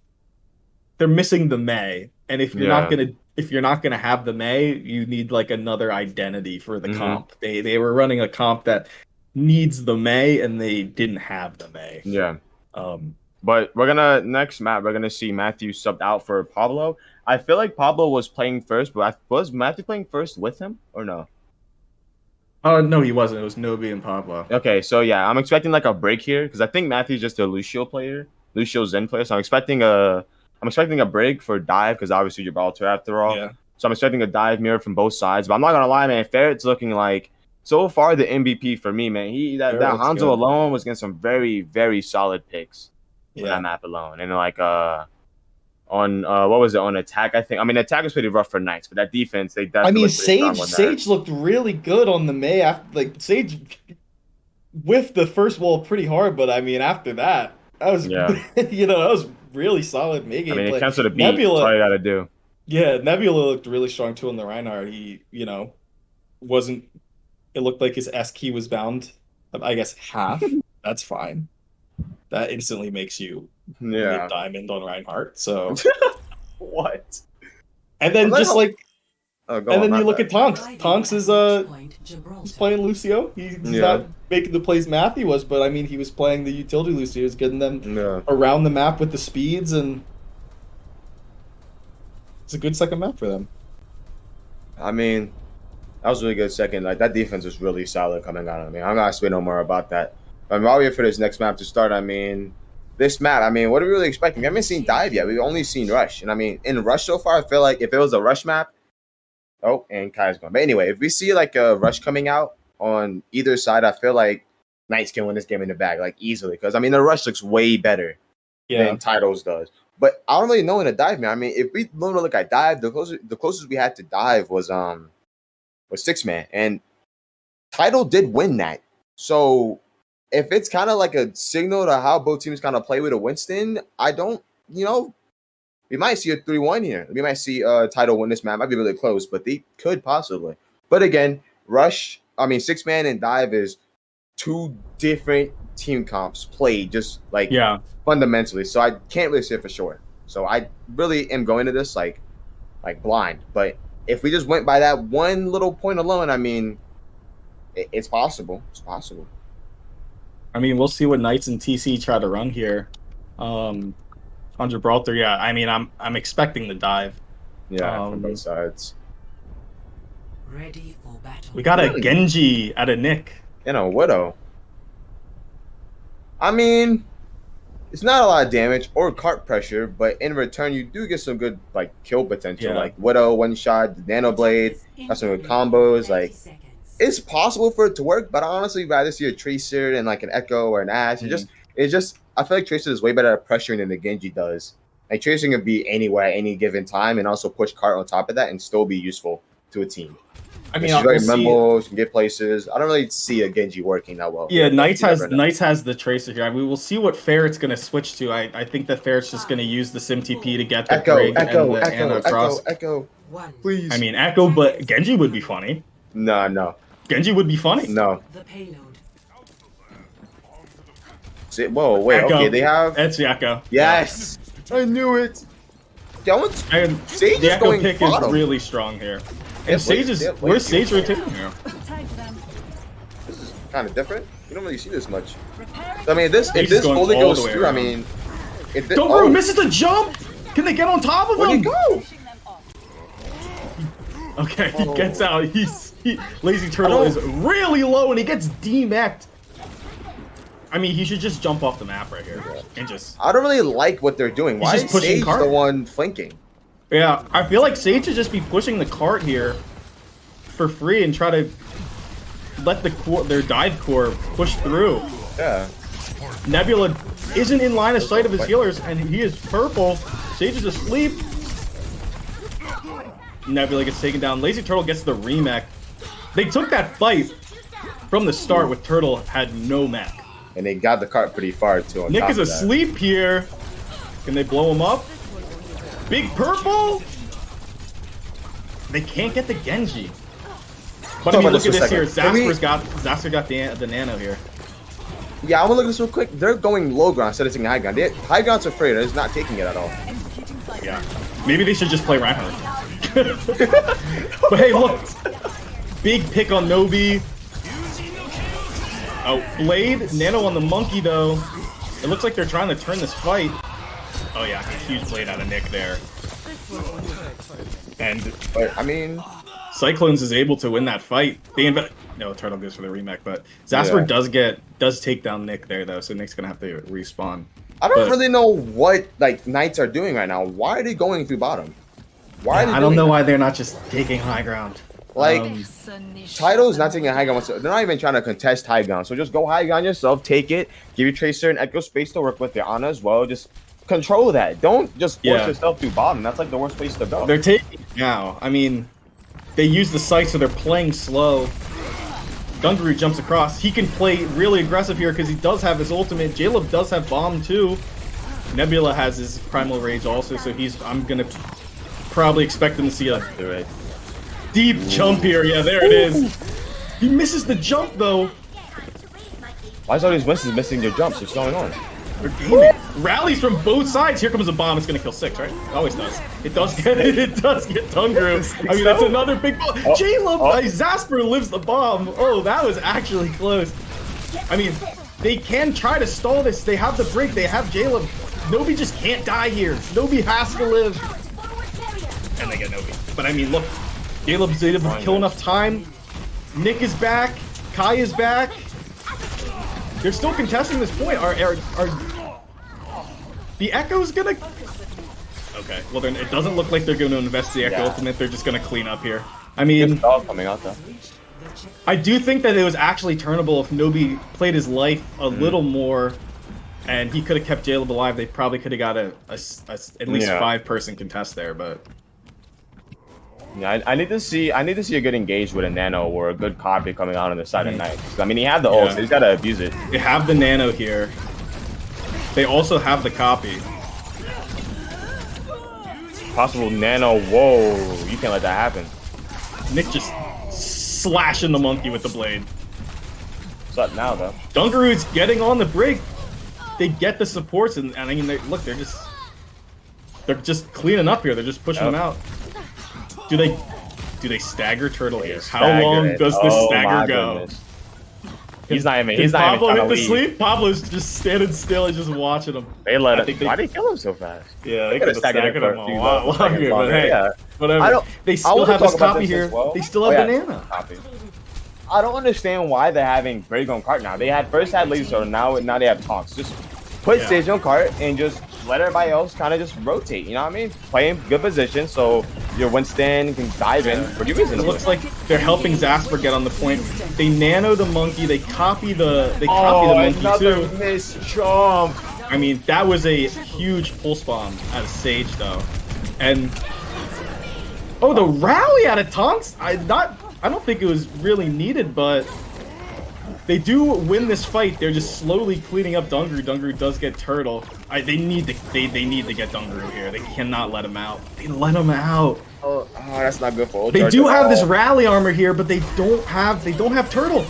They're missing the May, and if you're not gonna have the May, you need like another identity for the comp. They were running a comp that needs the May, and they didn't have the May.
Yeah.
Um.
But we're gonna next map. We're gonna see Matthew subbed out for Pablo. I feel like Pablo was playing first, but was Matthew playing first with him or no?
No, he wasn't. It was Nobi and Pablo.
Okay, so yeah, I'm expecting like a break here because I think Matthew's just a Lucio player, Lucio Zen player. So I'm expecting a break for dive because obviously Gibraltar after all.
Yeah.
So I'm expecting a dive mirror from both sides. But I'm not gonna lie, man. Ferret's looking like so far the MVP for me, man. That
Ferret looks
Hanzo
good.
alone was getting some very very solid picks. For
Yeah.
that map alone. And like on what was it on attack? I think attack was pretty rough for Knights, but that defense they definitely.
I mean,
looked pretty strong on that.
Sage looked really good on the May. After, like Sage whiffed the first wall pretty hard, but I mean, after that was
Yeah.
that was really solid mid
I
game
mean, it
play.
counts to the beat. That's all you gotta do.
Yeah, Nebula looked really strong too on the Reinhardt. He, wasn't. It looked like his S key was bound. I guess half. That's fine. That instantly makes you mid
Yeah.
diamond on Reinhardt. So,
What?
and then just like,
Oh, go
and
on,
then you
my
look
bad.
at Tonks. Tonks is he's playing Lucio. He's not making the plays Matthew was, but I mean he was playing the utility Lucio. He was getting them around the map with the speeds, and it's a good second map for them.
I mean, that was a really good second. Like, that defense was really solid coming out. I mean, I'm not going to say no more about that. But while we wait for this next map to start, I mean, this map, I mean, what are we really expecting? We haven't seen Dive yet. We've only seen Rush. And I mean, in Rush so far, I feel like if it was a Rush map, oh, and Kai's gone. But anyway, if we see like a Rush coming out on either side, I feel like Knights can win this game in the bag, like easily. Because I mean, the Rush looks way better than Titles does. But I don't really know in a Dive, man. I mean, if we look at Dive, the closest we had to Dive was 6-man, and Tidal did win that. So if it's kind of like a signal to how both teams kind of play with a Winston, I don't, we might see a 3-1 here. We might see Tidal win this map. Might be really close, but they could possibly. But again, 6-man and Dive is two different team comps played just like fundamentally. So I can't really say for sure. So I really am going to this like blind. But if we just went by that one little point alone, I mean, it's possible. It's possible.
I mean, we'll see what Knights and TC try to run here. On Gibraltar, yeah. I mean, I'm expecting the dive.
Yeah, from both sides.
Ready for battle.
We got a Genji at a Nick.
And a Widow. I mean, it's not a lot of damage or cart pressure, but in return, you do get some good like kill potential.
Yeah.
Like Widow, one shot, the Nano Blade, got some good combos. Like, it's possible for it to work, but I honestly rather see a Tracer and like an Echo or an Ashe. It's just I feel like Tracer is way better at pressuring than the Genji does. Like, Tracer can be anywhere at any given time and also push cart on top of that and still be useful to a team.
I mean,
she's very memorable. She can get places. I don't really see a Genji working that well.
Yeah, Knights has the Tracer here. We will see what Ferret's going to switch to. I think that Ferret's just going to use the Sim TP to get the
Echo, please.
I mean, Echo, but Genji would be funny.
No.
Genji would be funny.
No.
The payload.
Whoa, wait.
Echo.
Okay, they have.
That's the Echo.
Yes, I knew it. Sage
the
is
Echo
going
pick
bottom.
is really strong here. And Sage is where's Sage rotating here?
This is kind of different. You don't really see this much. So, I mean, if this fully goes through,
around.
I mean, if this,
Don't misses the jump. Can they get on top of him?
Where'd he go?
Okay, he gets out. Lazy Turtle is really low and he gets demeched. I mean, he should just jump off the map right here and just.
I don't really like what they're doing. Why is Sage the one flanking?
Yeah, I feel like Sage should just be pushing the cart here for free and try to let their dive core push through.
Yeah.
Nebula isn't in line of sight of his healers, and he is purple. Sage is asleep. Nebula gets taken down. Lazy Turtle gets the remech. They took that fight from the start with Turtle had no mech.
And they got the cart pretty far too.
Nick is asleep here. Can they blow him up? Big purple. They can't get the Genji. But I mean, look at this here. Zasper got the nano here.
Yeah, I want to look at this real quick. They're going low ground instead of taking high ground. High ground's afraid. They're just not taking it at all.
Yeah. Maybe they should just play Reinhardt. But hey, look. Big pick on Nobi. Oh, Blade. Nano on the Monkey, though. It looks like they're trying to turn this fight. Oh, yeah. Huge Blade out of Nick there.
But, I mean...
Cyclones is able to win that fight. No, Turtle goes for the remake, but Zasper does take down Nick there, though, so Nick's going to have to respawn.
I don't really know what Knights are doing right now. Why are they going through bottom?
I don't know why they're not just taking high ground.
Tidal's not taking a high ground. They're not even trying to contest high ground. So just go high ground yourself, take it, give your Tracer and Echo space to work with your Ana as well. Just control that. Don't just force yourself through bottom. That's like the worst place to go.
They're taking now. I mean, they use the site, so they're playing slow. Gundaroo jumps across. He can play really aggressive here because he does have his ultimate. Jaleb does have bomb too. Nebula has his Primal Rage also, so I'm gonna probably expect him to see a
Do it.
deep jump here. Yeah, there it is. He misses the jump though.
Why is all these Winston's missing their jumps? What's going on?
They're gaming. Rallies from both sides. Here comes a bomb. It's gonna kill 6, right? It always does. It does get Tungru. I mean, that's another big bomb. Zasper lives the bomb. Oh, that was actually close. I mean, they can try to stall this. They have the break. They have Jaleb. Nobi just can't die here. Nobi has to live. And they get Nobi. But I mean, look, Jaleb's able to kill enough time. Nick is back. Kai is back. They're still contesting this point. Are the Echo's gonna? Okay, well then it doesn't look like they're going to invest the Echo Ultimate. They're just gonna clean up here. I mean,
coming out though.
I do think that it was actually turnable if Nobi played his life a little more, and he could have kept Jaleb alive. They probably could have got at least 5-person contest there, but.
Yeah, I need to see a good engage with a Nano or a good copy coming out on the side of Knight. I mean, he had the ult, so he's got to abuse it.
They have the Nano here. They also have the copy.
Possible Nano. Whoa, you can't let that happen.
Nick just slashing the monkey with the blade.
What's up now, though?
Dungarood's getting on the break. They get the supports, and I mean, look, they're just cleaning up here. They're just pushing them out. Do they stagger Turtle here? How long does this stagger go?
Goodness. He's not even
Pablo
trying
hit
to
the
leave.
sleep? Pablo's just standing still and just watching him.
They let him. Why did they kill him so fast?
Yeah, they could have staggered him a
few
lot longer, but hey, whatever. They
I
still
wanna
have
talk
this
about
copy
this
here.
as well.
They still have Banana.
Copy. I don't understand why they're having Break on cart now. They first had Laser Sword, now they have Tonks. Just put Sage on cart and just let everybody else kind of just rotate. You know what I mean? Play in good position so your Winston can dive in pretty reasonably.
It looks like they're helping Zasper get on the point. They nano the monkey. They copy the monkey too.
Miss jump.
I mean, that was a huge pulse bomb out of Sage though, and the rally out of Tonks. I don't think it was really needed, but they do win this fight. They're just slowly cleaning up Dungaroo. Dungaroo does get Turtle. They need to get Dungaroo here. They cannot let him out. They let him out.
Oh, that's not good for.
They do have this rally armor here, but they don't have Turtle.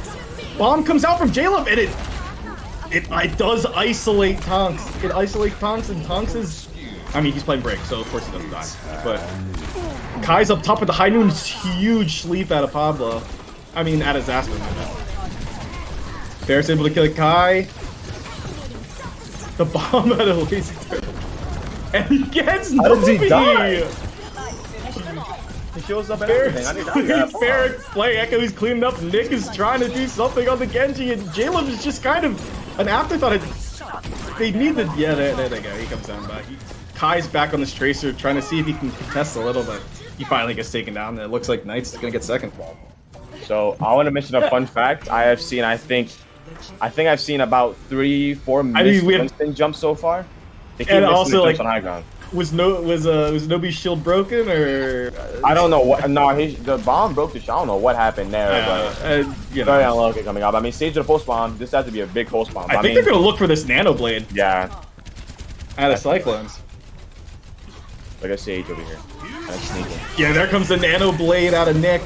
Bomb comes out from Jaleb, and it does isolate Tonks. It isolates Tonks, and Tonks is. I mean, he's playing break, so of course he doesn't die. But Kai's up top with the High Noon's huge sleep out of Pablo. I mean, out of Zasper. Bear's able to kill Kai. The bomb out of Lazy Turtle. And he gets
How does he die?
He shows up at everything. Bear playing Echo, he's cleaning up. Nick is trying to do something on the Genji, and Jaleb is just kind of an afterthought. They need the... Yeah, there they go. He comes down back. Kai's back on this Tracer, trying to see if he can contest a little, but he finally gets taken down. And it looks like Knight's going to get second.
So I want to mention a fun fact. I think I've seen about 3-4 missed Winston jumps so far. They keep
and
missing
also,
the
like,
jumps on high ground.
was Nobi's shield broken, or
I don't know what. No, the bomb broke the shield. I don't know what happened there, but very unlucky coming up. I mean, Sage to the post bomb. This has to be a big post bomb.
I think they're gonna look for this Nano Blade.
Yeah.
Out of Cyclones.
Like a Sage over here. That's sneaking.
Yeah, there comes the Nano Blade out of Nick.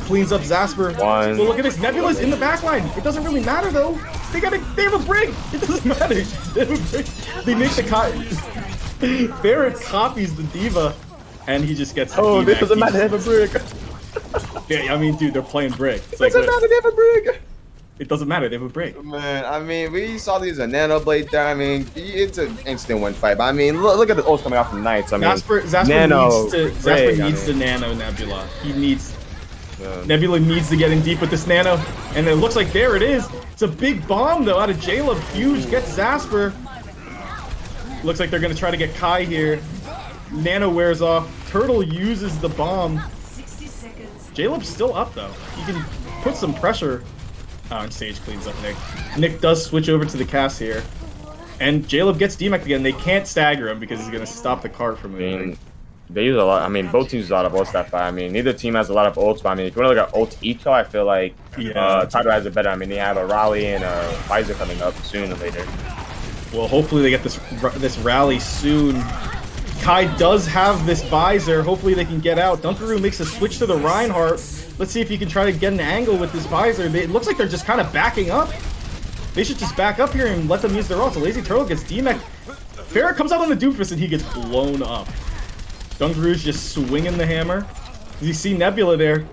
Cleans up Zasper.
One.
But look at this, Nebula's in the back line. It doesn't really matter though. They have a break. It doesn't matter. They have a break. They make the Barrett copies the diva, and he just gets.
Oh, this doesn't matter. They have a break.
Yeah, I mean, dude, they're playing break.
It doesn't matter. They have a break.
It doesn't matter. They have a break.
Man, I mean, we saw these Nano Blade there. I mean, it's an instant win fight. But I mean, look at the ults coming out from Knights. I mean,
Zasper needs to nano Nebula. He needs. Nebula needs to get in deep with this Nano, and it looks like there it is. It's a big bomb though out of Jaleb. Huge, gets Zasper. Looks like they're gonna try to get Kai here. Nano wears off. Turtle uses the bomb.
60 seconds.
Jaleb's still up though. He can put some pressure. Oh, and Sage cleans up Nick. Nick does switch over to the cast here, and Jaleb gets DMAC again. They can't stagger him because he's gonna stop the cart from moving.
They use a lot. I mean, both teams use a lot of ults that fight. I mean, neither team has a lot of ults, but I mean, if you want to look at ult eco, I feel like Tidal has it better. I mean, they have a Raleigh and a Pfizer coming up sooner or later.
Well, hopefully they get this rally soon. Kai does have this visor. Hopefully they can get out. Dunkaroo makes a switch to the Reinhardt. Let's see if he can try to get an angle with this visor. It looks like they're just kind of backing up. They should just back up here and let them use their ult. So Lazy Turtle gets DMAC. Farrah comes out on the Doofus and he gets blown up. Dunkaroo's just swinging the hammer. You see Nebula there.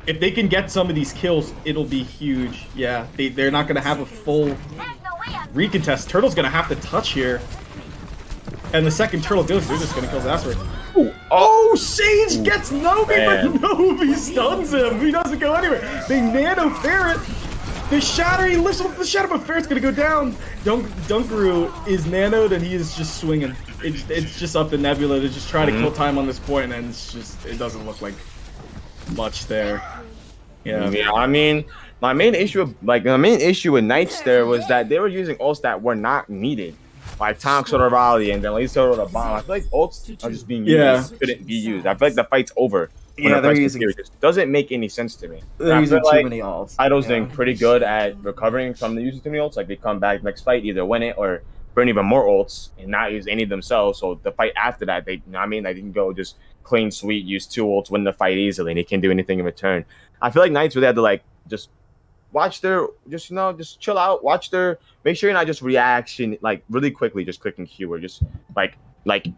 If they can get some of these kills, it'll be huge. Yeah, they're not going to have a full recontest. Turtle's going to have to touch here. And the second Turtle goes, they're just going to kill Zasper. Oh, Sage gets Nobi, but Nobi stuns him. He doesn't go anywhere. They nano Ferret. The shatter, he lifts up the shatter, but Ferret's going to go down. Dunkaroo is nanoed and he is just swinging. It's just up to Nebula to just try to kill time on this point, and it's just, it doesn't look like much there. Yeah,
I mean, my main issue with Knights there was that they were using ults that were not needed. Like Tonks or the Raleigh and then Laser or the Bomb. I feel like ults are just being used, shouldn't be used. I feel like the fight's over.
Yeah, they're using.
It just doesn't make any sense to me.
They're using too many ults.
Tidal's doing pretty good at recovering from the using too many ults. Like they come back next fight, either win it or burn even more ults and not use any of themselves. So the fight after that, they can go just clean sweep, use 2 ults, win the fight easily, and they can't do anything in return. I feel like Knights really had to like just watch their, just chill out, watch their, make sure you're not just reaction like really quickly, just clicking Q or just like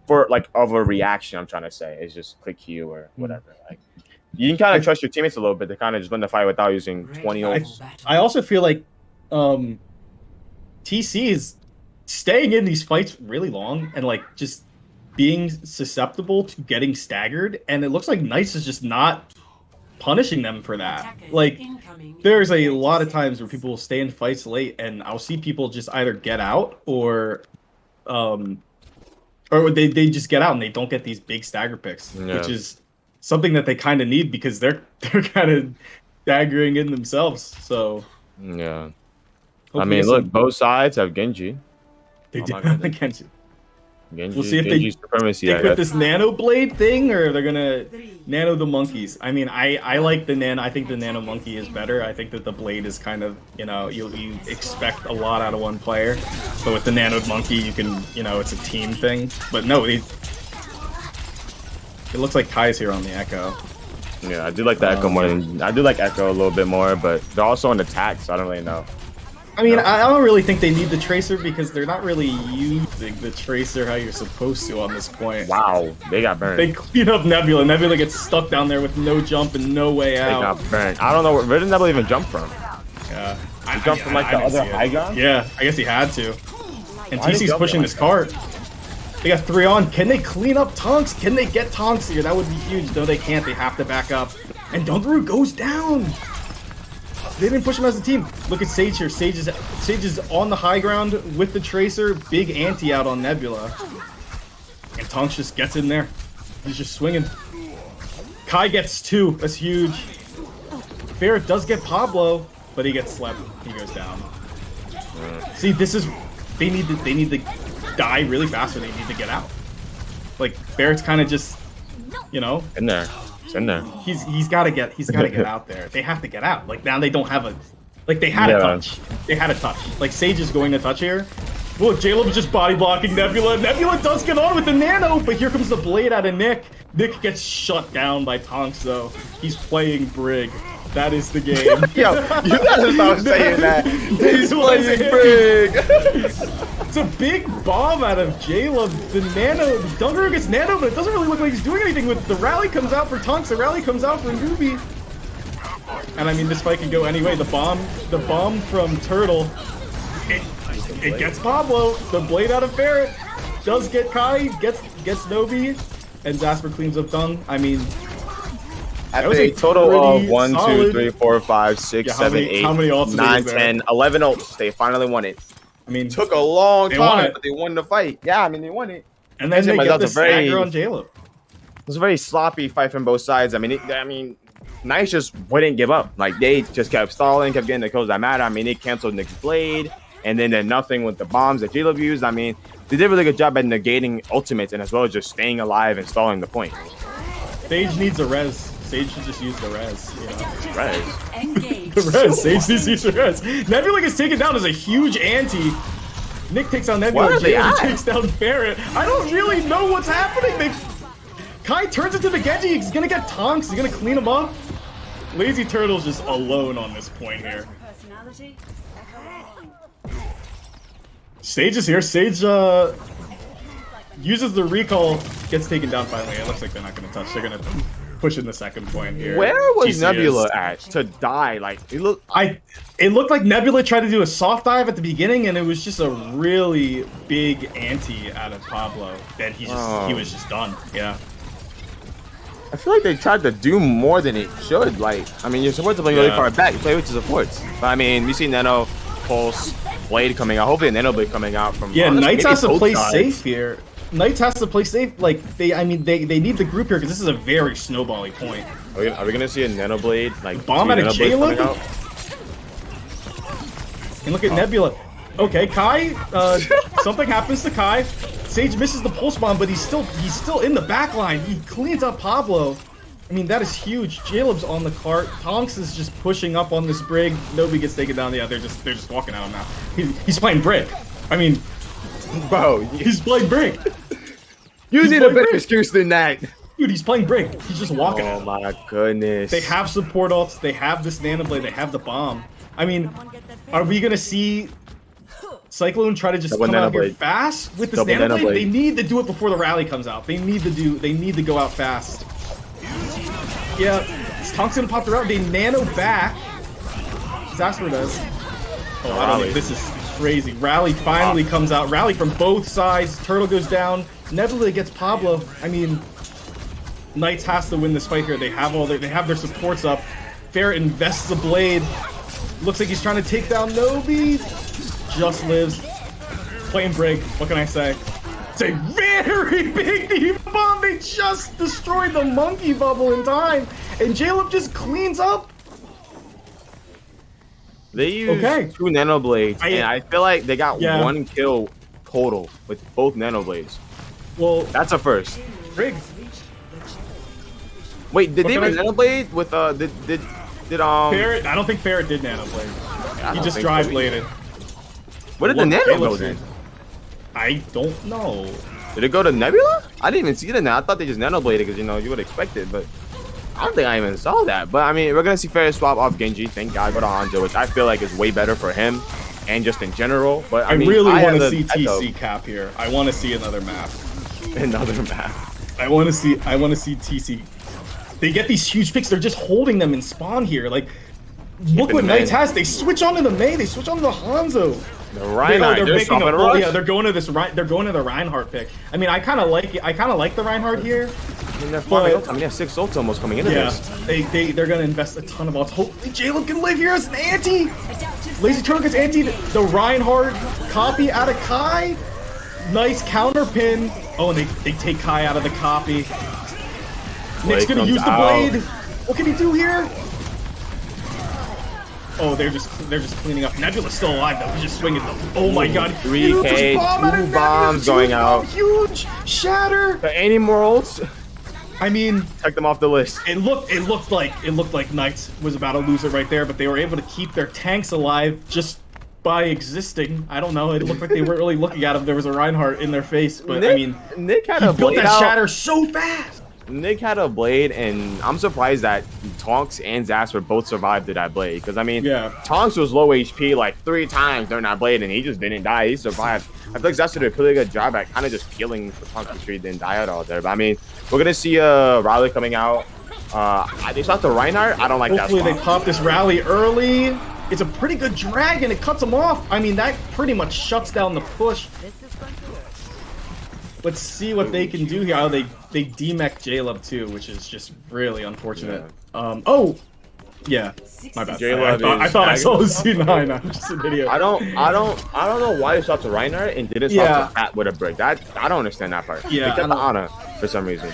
for like of a reaction. I'm trying to say is just click Q or whatever. Like you can kind of trust your teammates a little bit to kind of just win the fight without using 20 ults.
I also feel like TC is staying in these fights really long and like just being susceptible to getting staggered, and it looks like Knights is just not punishing them for that. Like there's a lot of times where people will stay in fights late and I'll see people just either get out or they just get out and they don't get these big stagger picks, which is something that they kind of need because they're kind of staggering in themselves. So
yeah, I mean, look, both sides have Genji.
They do have Genji.
Genji.
We'll see if they stick with this nano blade thing or they're gonna nano the monkeys. I mean, I like the nano. I think the nano monkey is better. I think that the blade is kind of, you expect a lot out of one player, but with the nanoed monkey, you can, it's a team thing. But no, it looks like Kai's here on the Echo.
Yeah, I do like the Echo more than I do like Echo a little bit more, but they're also on attack, so I don't really know.
I mean, I don't really think they need the Tracer because they're not really using the Tracer how you're supposed to on this point.
Wow, they got burned.
They clean up Nebula. Nebula gets stuck down there with no jump and no way out.
They got burned. I don't know where did Nebula even jump from?
Yeah,
He jumped from like the other high ground?
Yeah, I guess he had to. And TC's pushing this cart. They got 3 on. Can they clean up Tonks? Can they get Tonks here? That would be huge. No, they can't. They have to back up. And Dunkaroo goes down. They didn't push him as a team. Look at Sage here. Sage is on the high ground with the Tracer. Big anti out on Nebula. And Tonks just gets in there. He's just swinging. Kai gets 2. That's huge. Ferret does get Pablo, but he gets slept. He goes down. See, this is... They need to die really fast or they need to get out. Like, Barrett's kind of just, In
there. It's in there.
He's got to get out there. They have to get out. Like now they don't have a, like they had a touch. They had a touch. Like Sage is going to touch here. Look, Jaleb's just body blocking Nebula. Nebula does get on with the nano, but here comes the blade out of Nick. Nick gets shut down by Tonks though. He's playing Brig. That is the game.
Yo, you gotta stop saying that. He's playing Brig.
It's a big bomb out of Jaleb. The nano, Dunkaroo gets nano, but it doesn't really look like he's doing anything with the rally comes out for Tonks. The rally comes out for Newbie. And I mean, this fight can go anyway. The bomb from Turtle. It gets Pablo. The blade out of Ferret does get Kai. Gets Nobi, and Zasper cleans up Dung. I mean.
That was a total of 1, 2, 3, 4, 5, 6, 7, 8, 9, 10, 11 ults. They finally won it.
I mean,
it took a long time, but they won the fight. Yeah, I mean, they won it.
And then they get the stagger on Jaleb.
It was a very sloppy fight from both sides. I mean, Nice just wouldn't give up. Like, they just kept stalling, kept getting the kills that matter. I mean, they canceled Nick's blade, and then did nothing with the bombs that Jaleb used. I mean, they did a really good job at negating ultimates and as well as just staying alive and stalling the point.
Sage needs a res. Sage should just use the res,
Res.
The res. Sage needs to use the res. Nebula gets taken down as a huge anti. Nick takes down Nebula.
Where are they
Jalen
at?
takes down Barrett. I don't really know what's happening. Kai turns into the Genji. He's gonna get Tonks. He's gonna clean him up. Lazy Turtle's just alone on this point here. Sage is here. Sage uses the recall, gets taken down finally. It looks like they're not gonna touch. They're gonna push in the second point here.
Where was
TCS.
Nebula at to die? Like it looked.
It looked like Nebula tried to do a soft dive at the beginning, and it was just a really big anti out of Pablo. That he was just done. Yeah.
I feel like they tried to do more than it should. Like, I mean, your supports are playing really far back. You play with your supports. But I mean, we see Nano, Pulse, Blade coming out. Hopefully, a Nano Blade coming out from.
Yeah,
honestly,
Knights has to
both
play
sides.
safe here. Knights has to play safe. Like they need the group here because this is a very snowbally point.
Are we gonna see a Nano Blade? Like
Bomb
two
at a
Nano Blades coming
J-Lo?
out?
And look at Nebula. Okay, Kai. Something happens to Kai. Sage misses the pulse bomb, but he's still in the back line. He cleans up Pablo. I mean, that is huge. Jaleb's on the cart. Tonks is just pushing up on this Brig. Nobody gets taken down. Yeah, they're just walking at him now. He's playing Brig. I mean,
Bro,
he's playing Brig.
you
He's
need a
playing
better
Brig.
excuse than that.
Dude, he's playing Brig. He's just walking at
Oh
him.
my goodness.
They have support ults. They have this Nano Blade. They have the bomb. I mean, are we gonna see Cyclone try to just
Double
come
Nano
out here
Blade.
fast with this
Double
Nano
Nano
Blade?
Blade.
They need to do it before the rally comes out. They need to go out fast. Yeah, Tonk's gonna pop the rally. They nano back. Zasper does. Oh, I don't
Rally.
think this is crazy. Rally finally comes out. Rally from both sides. Turtle goes down. Nebula gets Pablo. I mean, Knights has to win this fight here. They have their supports up. Ferret invests the blade. Looks like he's trying to take down Nobi. Just lives. Playing Brig. What can I say? It's a very big Diva Bomb. They just destroyed the monkey bubble in time. And Jaleb just cleans up.
They used two Nano Blades, and I feel like they got one kill total with both Nano Blades.
Well,
that's a first.
Brig.
Wait, did they even Nano Blade with did
Ferret? I don't think Ferret did Nano Blade. He just drive bladed.
Where did the Nano go then?
I don't know.
Did it go to Nebula? I didn't even see it now. I thought they just Nano Bladed because you would expect it, but I don't think I even saw that. But I mean, we're gonna see Ferret swap off Genji. Thank God, go to Hanzo, which I feel like is way better for him and just in general. But I mean,
really want to
had
see
the Echo.
TC cap here. I want to see another map.
Another map.
I want to see TC. They get these huge picks. They're just holding them in spawn here. Like, look what Knights has. They switch onto the Mei. They switch onto the Hanzo.
The Reinhardt.
They're making a rush. Yeah, they're going to this. They're going to the Reinhardt pick. I mean, I kind of like it. I kind of like the Reinhardt here.
I mean, they have 6 ults almost coming into this.
They're gonna invest a ton of ults. Hopefully, Jaleb can live here as an anti. Lazy Turtle gets anti. The Reinhardt copy out of Kai. Nice counter pin. Oh, and they take Kai out of the copy. Nick's gonna use the blade. What can he do here? Oh, they're just cleaning up. Nebula's still alive though. He's just swinging them. Oh my God!
3K, two bombs going out.
Huge shatter.
Any more ults?
I mean,
take them off the list.
It looked like Knights was about to lose it right there, but they were able to keep their tanks alive just by existing. I don't know. It looked like they weren't really looking at him. There was a Reinhardt in their face, but I mean,
Nick had
he
a
built
blade
that
out.
shatter so fast.
Nick had a blade, and I'm surprised that Tonks and Zasper both survived to that blade. Because I mean, Tonks was low HP like 3 times during that blade, and he just didn't die. He survived. I feel like Zasper did a pretty good job at kind of just killing the Tonks before he didn't die at all there. But I mean, we're gonna see Riley coming out. They shot the Reinhardt. I don't like that.
Hopefully they pop this rally early. It's a pretty good drag, and it cuts them off. I mean, that pretty much shuts down the push. Let's see what they can do here. Oh, they demech Jaleb too, which is just really unfortunate. Oh, yeah, my bad. I thought I saw the C9. I'm just an idiot.
I don't know why they shot the Reinhardt and didn't shot the Pat with a brick. I don't understand that part.
Yeah,
they kept the Ana for some reason.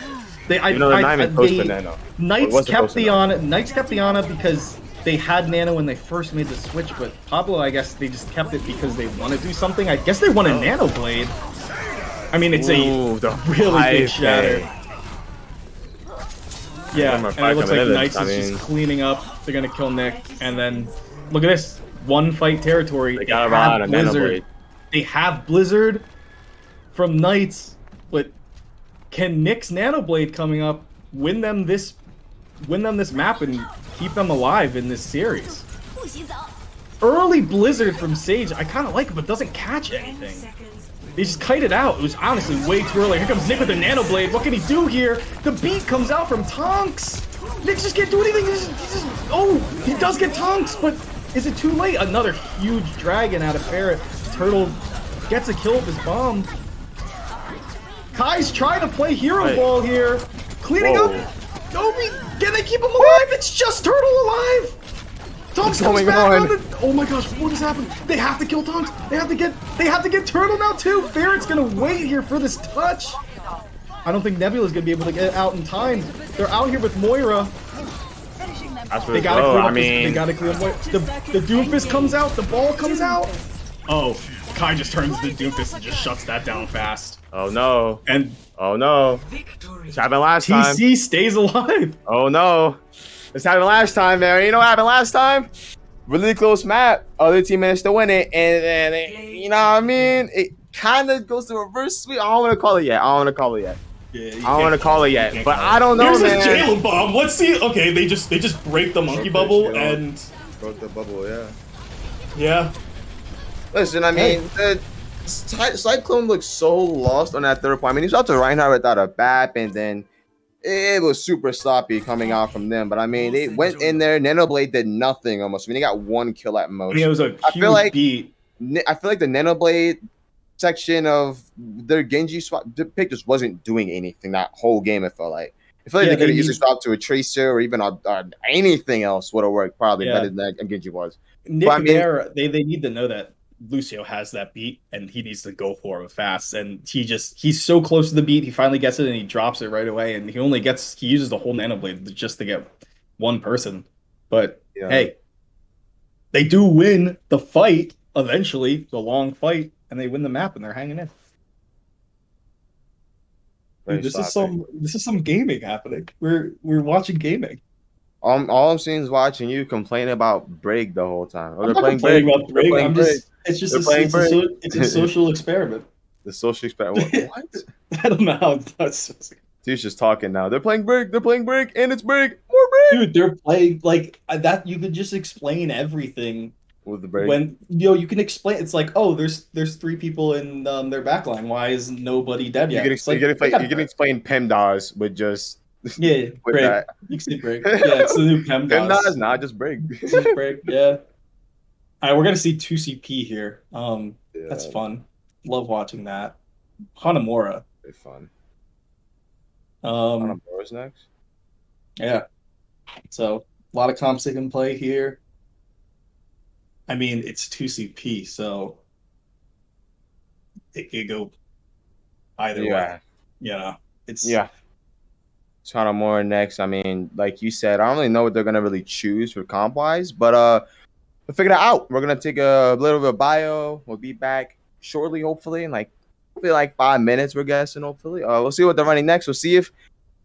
Knights kept the Ana because they had Nano when they first made the switch, but Pablo, I guess they just kept it because they want to do something. I guess they want a Nano Blade. I mean, it's a really big shatter. Yeah, and it looks like Knights is just cleaning up. They're gonna kill Nick, and then look at this. One fight territory.
They got a Nano Blade.
They have Blizzard from Knights, but can Nick's Nanoblade coming up win them this map and keep them alive in this series? Early Blizzard from Sage, I kind of like it, but doesn't catch anything. They just kite it out. It was honestly way too early. Here comes Nick with the Nanoblade. What can he do here? The beat comes out from Tonks. Nick just can't do anything. Oh, he does get Tonks, but is it too late? Another huge dragon out of Ferret. Turtle gets a kill with his bomb. Kai's trying to play hero ball here. Cleaning up. Nobi, can they keep him alive? It's just Turtle alive. Tonks comes back on the. Oh my gosh, what has happened? They have to kill Tonks. They have to get Turtle now too. Ferret's gonna wait here for this touch. I don't think Nebula's gonna be able to get out in time. They're out here with Moira. They gotta clear up. They gotta clear up. The Doomfist comes out. The ball comes out. Oh, Kai just turns the Doomfist and just shuts that down fast.
Oh no.
And
oh no. This happened last time.
TC stays alive.
Oh no. This happened last time, man. You know what happened last time? Really close map. Other team managed to win it, and you know what I mean? It kind of goes to reverse sweep. I don't want to call it yet. Yeah, I don't want to call it yet, but I don't know, man.
Here's his jail bomb. Let's see. Okay, they just break the monkey bubble and
broke the bubble. Yeah.
Yeah.
Listen, I mean, the Cyclone looks so lost on that third point. I mean, he's out to Reinhardt without a BAP, and then it was super sloppy coming out from them. But I mean, they went in there. Nanoblade did nothing almost. I mean, they got one kill at most.
I mean, it was a huge beat.
I feel like the Nanoblade section of their Genji swap, the pick just wasn't doing anything that whole game. It felt like. I feel like they could have easily swapped to a Tracer or even anything else would have worked probably better than Genji was.
Nick there, they need to know that Lucio has that beat and he needs to go for it fast, and he's so close to the beat, he finally gets it and he drops it right away, and he uses the whole Nanoblade just to get one person. But hey, they do win the fight eventually, the long fight, and they win the map and they're hanging in.
Dude, this is some gaming happening. We're watching gaming.
All I'm seeing is watching you complain about Brig the whole time.
I'm not complaining about Brig. It's a social experiment.
The social experiment. What?
I don't know how that's.
Dude's just talking now. They're playing Brig, and it's Brig. More Brig.
Dude, they're playing like that. You could just explain everything
with the Brig.
When you can explain. It's like, oh, there's 3 people in their backline. Why is nobody dead yet?
You can explain PEMDAS with just.
Yeah, Brig. That. You can say Brig. Yeah, it's the new PEMDAS.
PEMDAS, not just Brig.
Just Brig, yeah. All right, we're gonna see 2CP here. That's fun. Love watching that. Hanamura.
Very fun.
Hanamura's next. Yeah. So a lot of comps they can play here. I mean, it's 2CP, so it could go either way. You know, it's
Hanamura next. I mean, like you said, I don't really know what they're gonna really choose for comp wise, but we'll figure that out. We're gonna take a little bit of bio. We'll be back shortly, hopefully, in like 5 minutes. We're guessing, hopefully. We'll see what they're running next. We'll see if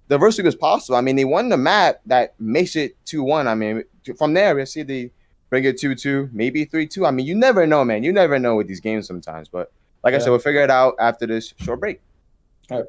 the reverse sweep is possible. I mean, they won the map that makes it 2-1. I mean, from there, we'll see they bring it 2-2, maybe 3-2. I mean, you never know, man. You never know with these games sometimes. But like I said, we'll figure it out after this short break.
All right.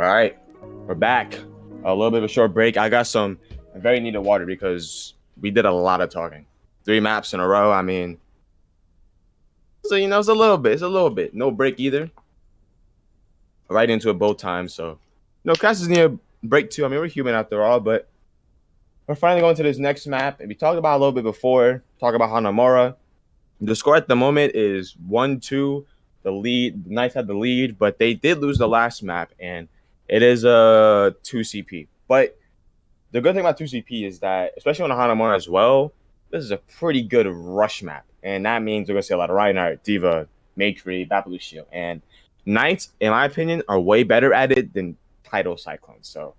All right, we're back. A little bit of a short break. I got some very needed water because we did a lot of talking. 3 maps in a row. I mean, so it's a little bit. It's a little bit. No break either. Right into it both times. So, Cass is near break too. I mean, we're human after all, but we're finally going to this next map. And we talked about it a little bit before. Talk about Hanamura. The score at the moment is 1-2. The Knights had the lead, but they did lose the last map, and it is a 2CP. But the good thing about 2CP is that, especially on Hanamura as well, this is a pretty good rush map. And that means we're going to see a lot of Reinhardt, Diva, Makery, Babalucio. And Knights, in my opinion, are way better at it than Tidal Cyclone. So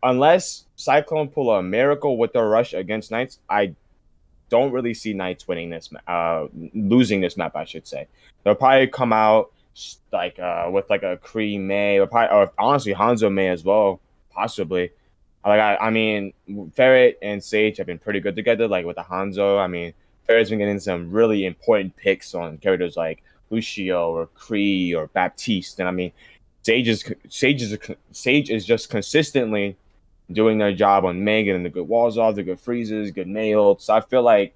unless Cyclone pull a miracle with their rush against Knights, I don't really see Knights winning losing this map, I should say. They'll probably come out with like a Kree May, or honestly Hanzo May as well, possibly. I mean, Ferret and Sage have been pretty good together. Like with the Hanzo, I mean, Ferret's been getting some really important picks on characters like Lucio or Kree or Baptiste, and I mean, Sage is just consistently doing their job on Megan and the good walls off, the good freezes, good nails. So I feel like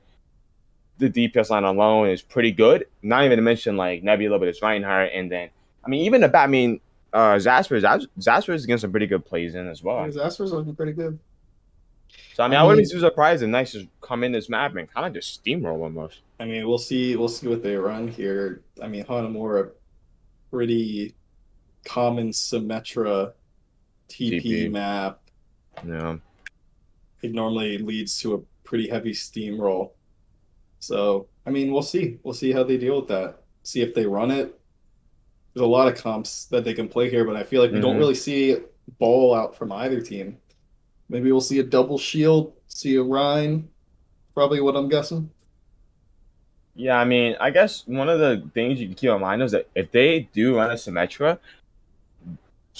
the DPS line alone is pretty good. Not even to mention like Nebula, but it's Reinhardt, and then I mean even Zasper is getting some pretty good plays in as well.
Zasper's looking pretty good.
So I mean, I wouldn't be too surprised if Knights just come in this map and kind of just steamroll almost.
I mean, we'll see what they run here. I mean, Hanamura, pretty common Symmetra TP map.
Yeah.
It normally leads to a pretty heavy steamroll. So, I mean, we'll see. We'll see how they deal with that. See if they run it. There's a lot of comps that they can play here, but I feel like we don't really see ball out from either team. Maybe we'll see a double shield, see a Rhine. Probably what I'm guessing.
Yeah, I mean, I guess one of the things you can keep in mind is that if they do run a Symmetra,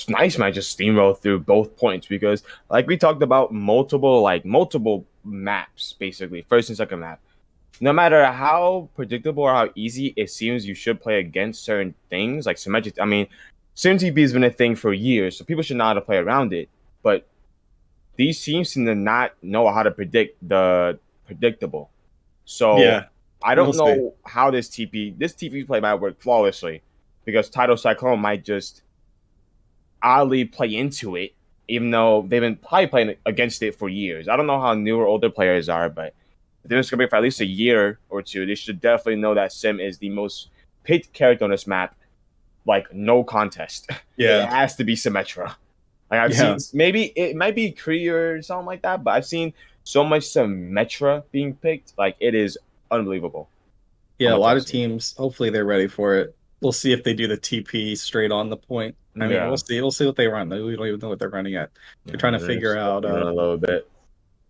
Knights might just steamroll through both points because, like we talked about, multiple maps, basically, first and second map. No matter how predictable or how easy it seems you should play against certain things, like Symmetric, I mean, SimTP has been a thing for years, so people should know how to play around it. But these teams seem to not know how to predict the predictable. So yeah, I don't know how this TP play might work flawlessly because Tidal Cyclone might just oddly play into it, even though they've been probably playing against it for years. I don't know how new or older players are, but if they're just going to be for at least a year or two, they should definitely know that Sim is the most picked character on this map, like no contest.
Yeah.
It has to be Symmetra. Like I've seen, maybe it might be Kree or something like that, but I've seen so much Symmetra being picked, like it is unbelievable.
Yeah, a lot of teams, hopefully they're ready for it. We'll see if they do the TP straight on the point. I mean, we'll see. We'll see what they run. We don't even know what they're running yet. They're trying to figure out
a little bit.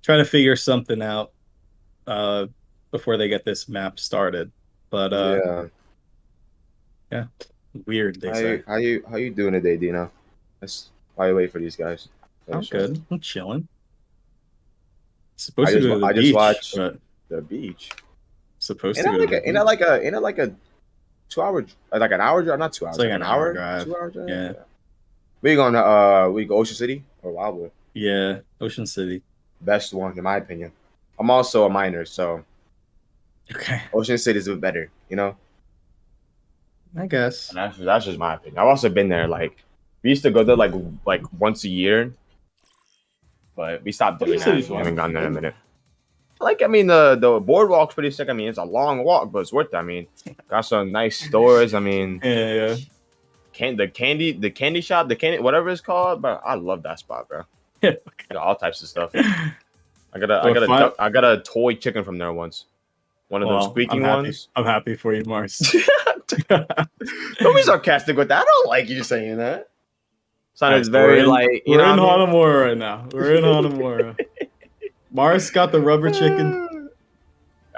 Trying to figure something out before they get this map started. But yeah, weird. They say.
How you doing today, Dino? Why you wait for these guys?
I'm good. I'm chilling. Supposed to go to the beach.
Just watched the beach.
Supposed to go to the beach.
Ain't it like a 2 hour, like an hour drive? Not 2 hours.
It's like an hour drive.
2 hour drive.
Yeah.
We going to we go Ocean City or Wildwood?
Yeah, Ocean City.
Best one in my opinion. I'm also a minor, so
okay.
Ocean City is a bit better, you know.
I guess.
And that's just my opinion. I've also been there. Like we used to go there like once a year, but we stopped doing that. We haven't gone there in a minute. Like I mean, the boardwalk's pretty sick. I mean, it's a long walk, but it's worth it. I mean, got some nice stores. I mean,
yeah.
The candy shop, whatever it's called. But I love that spot, bro.
Yeah,
got all types of stuff. I got a toy chicken from there once. One of those squeaking ones.
I'm happy for you, Mars.
Don't be sarcastic with that. I don't like you saying that. Sounded very like
we're in Hanamura right now. We're in Hanamura. Mars got the rubber chicken.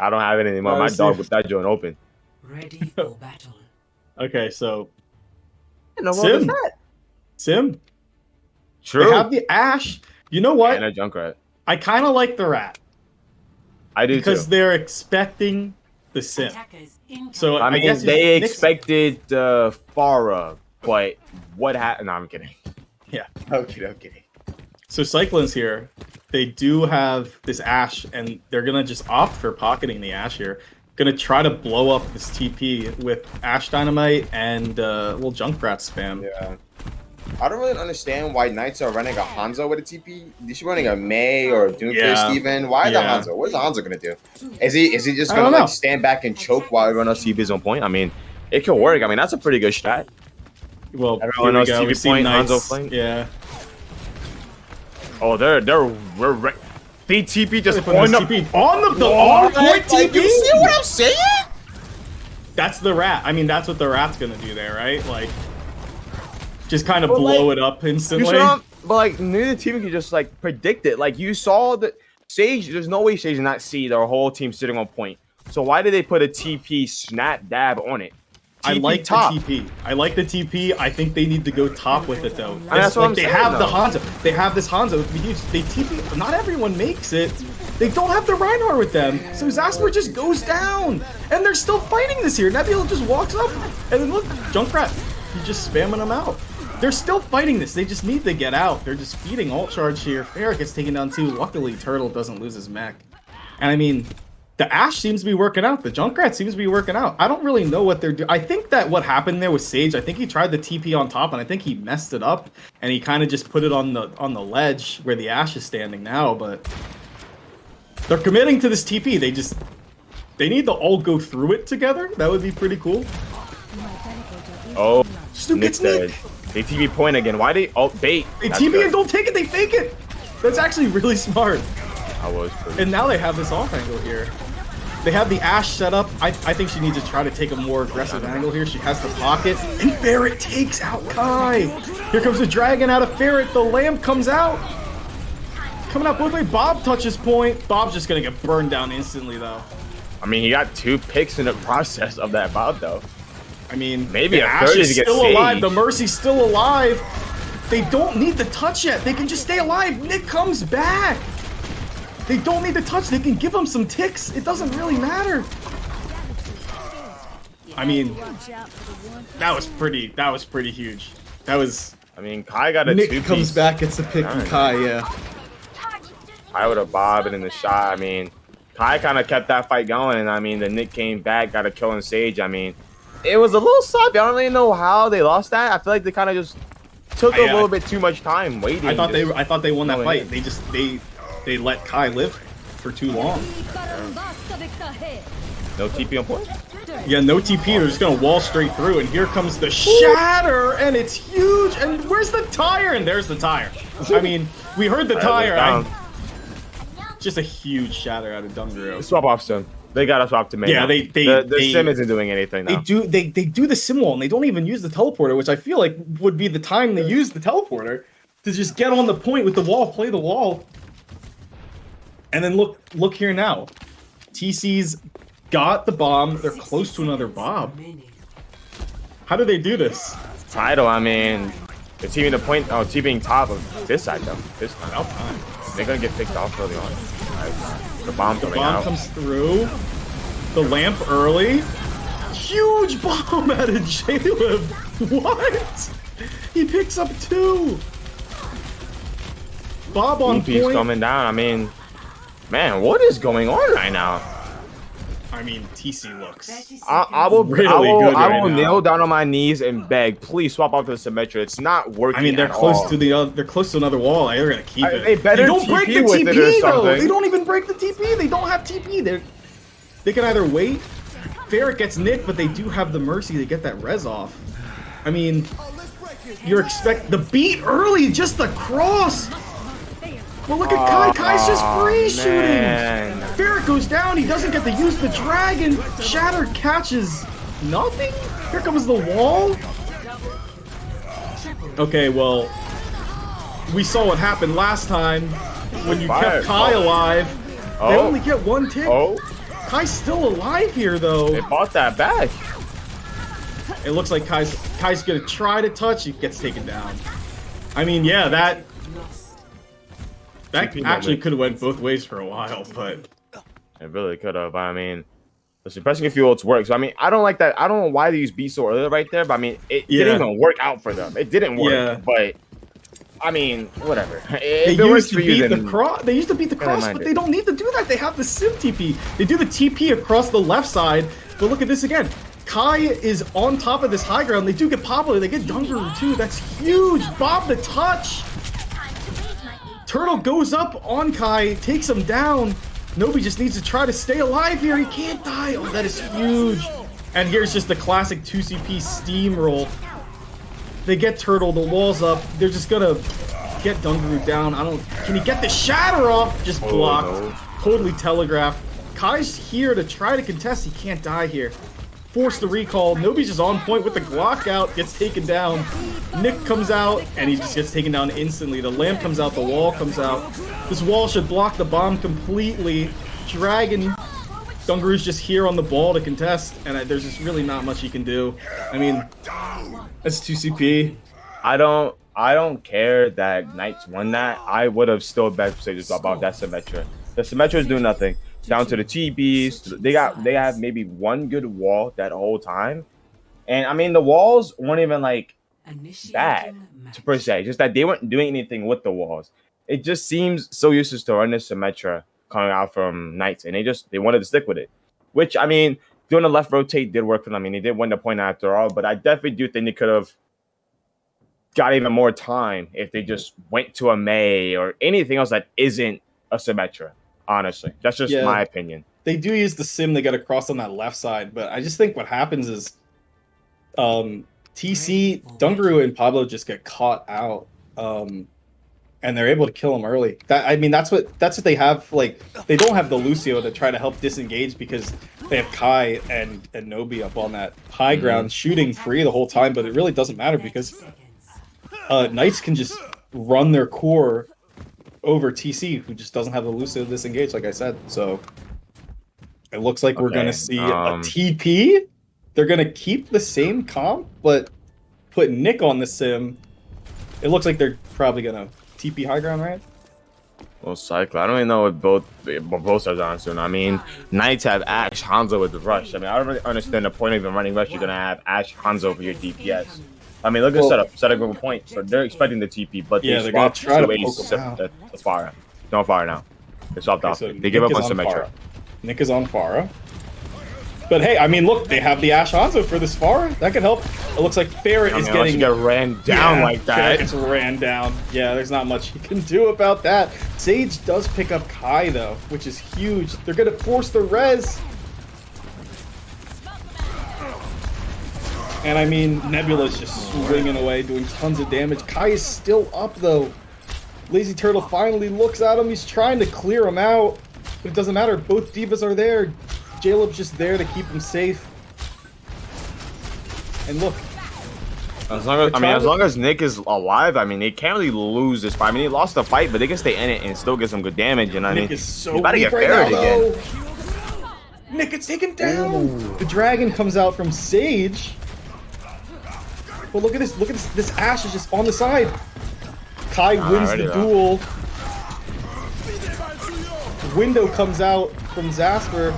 I don't have it anymore. My dog with that joint open.
Ready for battle.
Okay, so Sim.
True.
They have the Ash. You know what?
And a Junkrat.
I kind of like the Rat.
I do
because
too.
They're expecting the Sim. So
I mean, they expected Farah, but what happened? No, I'm kidding.
Yeah.
Okay.
So Cyclones here, they do have this Ashe, and they're gonna just opt for pocketing the Ashe here. Gonna try to blow up this TP with Ashe Dynamite and little Junkrat spam.
Yeah. I don't really understand why Knights are running a Hanzo with a TP. They should be running a Mei or a Doomfist
Yeah.
even. Why the
Yeah.
Hanzo? What is the Hanzo gonna do? Is he just
I
gonna
don't know.
like stand back and choke while everyone else TP's on point? I mean, it could work. I mean, that's a pretty good strat.
Well,
Everyone
here we
knows
go.
TP
We see
point,
Knights.
Hanzo flank.
Yeah.
Oh, we're they TP just
Put
on
this
the
TP on the on point TP.
You see what I'm saying?
That's the rat. I mean, that's what the rat's gonna do there, right? Like, just kind of
But,
blow
like,
it up
You
instantly.
saw, but like neither team can just like predict it. Like you saw that Sage, there's no way Sage did not see their whole team sitting on point. So why did they put a TP snap dab on it?
I
TP
like
top.
the TP. I like the TP. I think they need to go top with it though.
that's what I'm
they
saying,
have the
though.
Hanzo. They have this Hanzo. They TP. Not everyone makes it. They don't have the Reinhardt with them. So Zasper just goes down. And they're still fighting this here. Nebula just walks up. And then look, Junkrat. He's just spamming them out. They're still fighting this. They just need to get out. They're just feeding ult charge here. Ferric gets taken down too. Luckily, Turtle doesn't lose his mech. And I mean, the Ashe seems to be working out. The Junkrat seems to be working out. I don't really know what they're doing. I think that what happened there with Sage, I think he tried the TP on top, and I think he messed it up. And he kind of just put it on the ledge where the Ashe is standing now. But they're committing to this TP. They need to all go through it together. That would be pretty cool.
Oh,
Stu gets Nick.
They TP point again. Why they bait?
They
That's
TP
good.
and don't take it. They fake it. That's actually really smart.
I was pretty.
And now they have this off angle here. They have the Ashe set up. I think she needs to try to take a more aggressive angle here. She has the pocket. And Ferret takes out Kai. Here comes the dragon out of Ferret. The lamp comes out. Coming out both ways. Bob touches point. Bob's just going to get burned down instantly, though.
I mean, he got 2 picks in the process of that Bob, though.
I mean,
Maybe
the
a
Ashe
third
is
to get
still alive.
Sage.
The Mercy's still alive. They don't need the touch yet. They can just stay alive. Nick comes back. They don't need the touch. They can give him some ticks. It doesn't really matter. I mean, that was pretty huge. That was.
I mean, Kai got a
Nick
2-piece.
comes back, gets a pick from Kai, yeah.
Kai with a bob and in the shot. I mean, Kai kind of kept that fight going, and I mean, the Nick came back, got a kill on Sage. I mean, it was a little sloppy. I don't really know how they lost that. I feel like they kind of just took a little bit too much time waiting.
I thought they won that
going
fight.
in.
They let Kai live for too long.
No TP on point.
Yeah, no TP. They're just gonna wall straight through, and here comes the shatter, and it's huge. And where's the tire? And there's the tire. I mean, we heard the tire. Just a huge shatter out of Dungrio.
Swap off Sim. They got to swap to main.
Yeah,
now.
they
the Sim isn't doing anything now.
They do the sim wall, and they don't even use the teleporter, which I feel like would be the time to use the teleporter to just get on the point with the wall, play the wall, and then look here now. TC's got the bomb. They're close to another bomb. How do they do this?
Tidal, I mean, they're TPing the point. Oh, TPing top of this side though. This time. They're gonna get picked off early on. Right. The bomb coming
Bomb
out.
comes through. The lamp early. Huge bomb out of Jaleb. What? He picks up 2. Bob on
TP's
point.
coming down. I mean, man, what is going on right now?
I mean, TC looks.
I will
Really good
I
right
will
now.
kneel down on my knees and beg, please swap out to the Symmetra. It's not working.
I mean, they're
at
close
all.
to the they're close to another wall. They're gonna keep it.
They better
don't break the
TP with
TP
it or
though.
something.
They don't even break the TP. They don't have TP. They can either wait. Ferret gets nicked, but they do have the Mercy to get that res off. I mean, you're expect the beat early, just the cross. Well, look at Kai. Kai's just free shooting. Ferret goes down. He doesn't get to use the dragon. Shatter catches nothing. Here comes the wall. Okay, well, we saw what happened last time when you kept Kai alive. They only get 1 tick. Kai's still alive here, though.
They bought that back.
It looks like Kai's gonna try to touch. He gets taken down. I mean, yeah, that actually could have went both ways for a while, but
it really could have. I mean, the suppressing a few ults works. So, I mean, I don't like that. I don't know why they use B so early right there, but I mean, it didn't even work out for them. It didn't work, but I mean, whatever.
They
If it works
used to
for you,
beat the
then
cross. They used to beat the cross,
mind
but
it.
they don't need to do that. They have the sim TP. They do the TP across the left side. But look at this again. Kai is on top of this high ground. They do get Pablo. They get Dunguru too. That's huge. Bob the touch. Turtle goes up on Kai, takes him down. Nobi just needs to try to stay alive here. He can't die. Oh, that is huge. And here's just the classic 2CP steamroll. They get Turtle, the wall's up. They're just gonna get Dunguru down. Can he get the shatter off? Just blocked.
no.
Totally telegraphed. Kai's here to try to contest. He can't die here. Force the recall. Nobi's just on point with the Glock out. Gets taken down. Nick comes out, and he just gets taken down instantly. The lamp comes out. The wall comes out. This wall should block the bomb completely. Dragon. Dunguru's just here on the ball to contest, and there's just really not much he can do. I mean, that's 2CP.
I don't care that Knights won that. I would have still bet just about that Symmetra. The Symmetra is doing nothing. Down to the TBs. They have maybe one good wall that whole time. And I mean the walls weren't even like bad per se. Just that they weren't doing anything with the walls. It just seems so useless to run this Symmetra coming out from Knights, and they wanted to stick with it. Which I mean, doing the left rotate did work for them. I mean, they did win the point after all, but I definitely do think they could have got even more time if they just went to a May or anything else that isn't a Symmetra. Honestly, that's just my opinion.
They do use the sim to get across on that left side, but I just think what happens is TC, Dunguru, and Pablo just get caught out, and they're able to kill him early. That's what they have. Like, they don't have the Lucio to try to help disengage because they have Kai and Nobi up on that high ground shooting free the whole time, but it really doesn't matter because Knights can just run their core over TC, who just doesn't have the Lucio to disengage, like I said. So it looks like we're going to see a TP. They're going to keep the same comp, but put Nick on the sim. It looks like they're probably going to TP high ground, right?
Well, cycle. I don't even know what both sides are on soon. I mean, Knights have Ash Hanzo with the rush. I mean, I don't really understand the point of even running rush. You're gonna have Ash Hanzo for your DPS. I mean, look at the setup with a point. So they're expecting the TP, but
they're gonna try to poke him out.
The Pharah. No Pharah now. They swapped off.
So
they give up on Symmetra.
Nick is on Pharah. But hey, I mean, look, they have the Ash Hanzo for this Pharah. That could help. It looks like Ferret is getting
get ran down like that.
Ferret gets ran down. Yeah, there's not much you can do about that. Sage does pick up Kai though, which is huge. They're gonna force the res. And I mean, Nebula's just swinging away, doing tons of damage. Kai is still up though. Lazy Turtle finally looks at him. He's trying to clear him out, but it doesn't matter. Both divas are there. Jaleb's just there to keep him safe. And look.
As long as Nick is alive, I mean, they can't really lose this fight. I mean, he lost the fight, but they can stay in it and still get some good damage. And I mean,
Nick is so
you gotta
weak
get
right
Ferret
now,
again.
though. Nick gets taken down. The dragon comes out from Sage. But look at this. Look at this. This Ash is just on the side. Kai wins the duel. Window comes out from Zasper.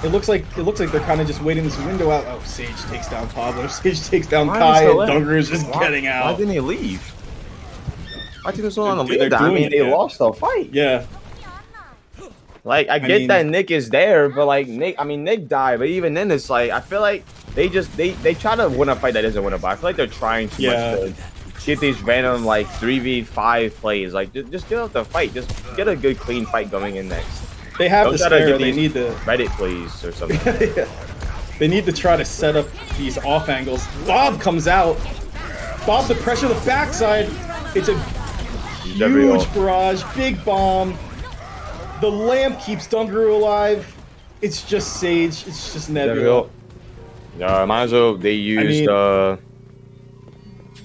It looks like they're kind of just waiting this window out. Oh, Sage takes down Pablo. Sage takes down Kai, and Dunguru is just getting out.
Why didn't he leave? Why didn't he on the lead? I mean, they lost the fight.
Yeah.
Like, I get that Nick is there, but like Nick died. But even then, it's like I feel like they try to win a fight that isn't winnable. I feel like they're trying too much to get these random like 3v5 plays. Like, just get out the fight. Just get a good clean fight going in next.
They have the spare. They need to
Reddit plays or something.
They need to try to set up these off angles. Bob comes out. Bob, the pressure, the backside. It's a huge barrage, big bomb. The lamp keeps Dunguru alive. It's just Sage. It's just Nebula.
Yeah, might as well. They used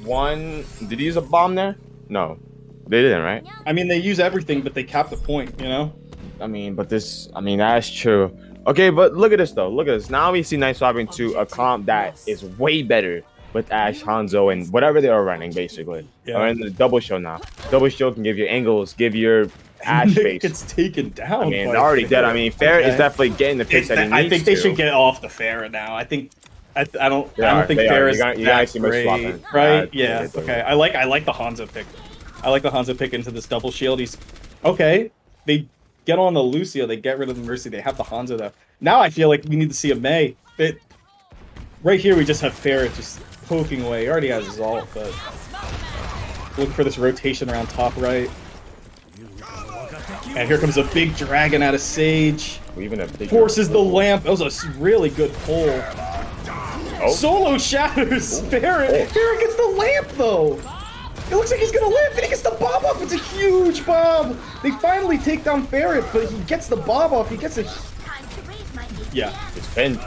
one. Did he use a bomb there? No, they didn't, right?
I mean, they use everything, but they cap the point. You know.
I mean, that's true. Okay, but look at this though. Look at this. Now we see Night swapping to a comp that is way better with Ash, Hanzo, and whatever they are running, basically.
Yeah.
Or in the double show now. Double show can give you angles, give your Ash face.
Gets taken down.
I mean, they're already dead. I mean, Ferret is definitely getting the picks that he needs
I think they should get off the Ferret now. I don't think Ferret's that great, right? Yeah. Okay. I like the Hanzo pick. I like the Hanzo pick into this double shield. He's okay. They get on the Lucio. They get rid of the Mercy. They have the Hanzo though. Now I feel like we need to see a Mei. Right here we just have Ferret just poking away. He already has his ult, but looking for this rotation around top right. And here comes a big dragon out of Sage.
Even a big
Forces the lamp. That was a really good pull.
Oh.
Solo shatters Ferret. Ferret gets the lamp though. It looks like he's gonna live, and he gets the bomb off. It's a huge bomb. They finally take down Ferret, but he gets the bomb off. He gets a yeah.
It's pinned.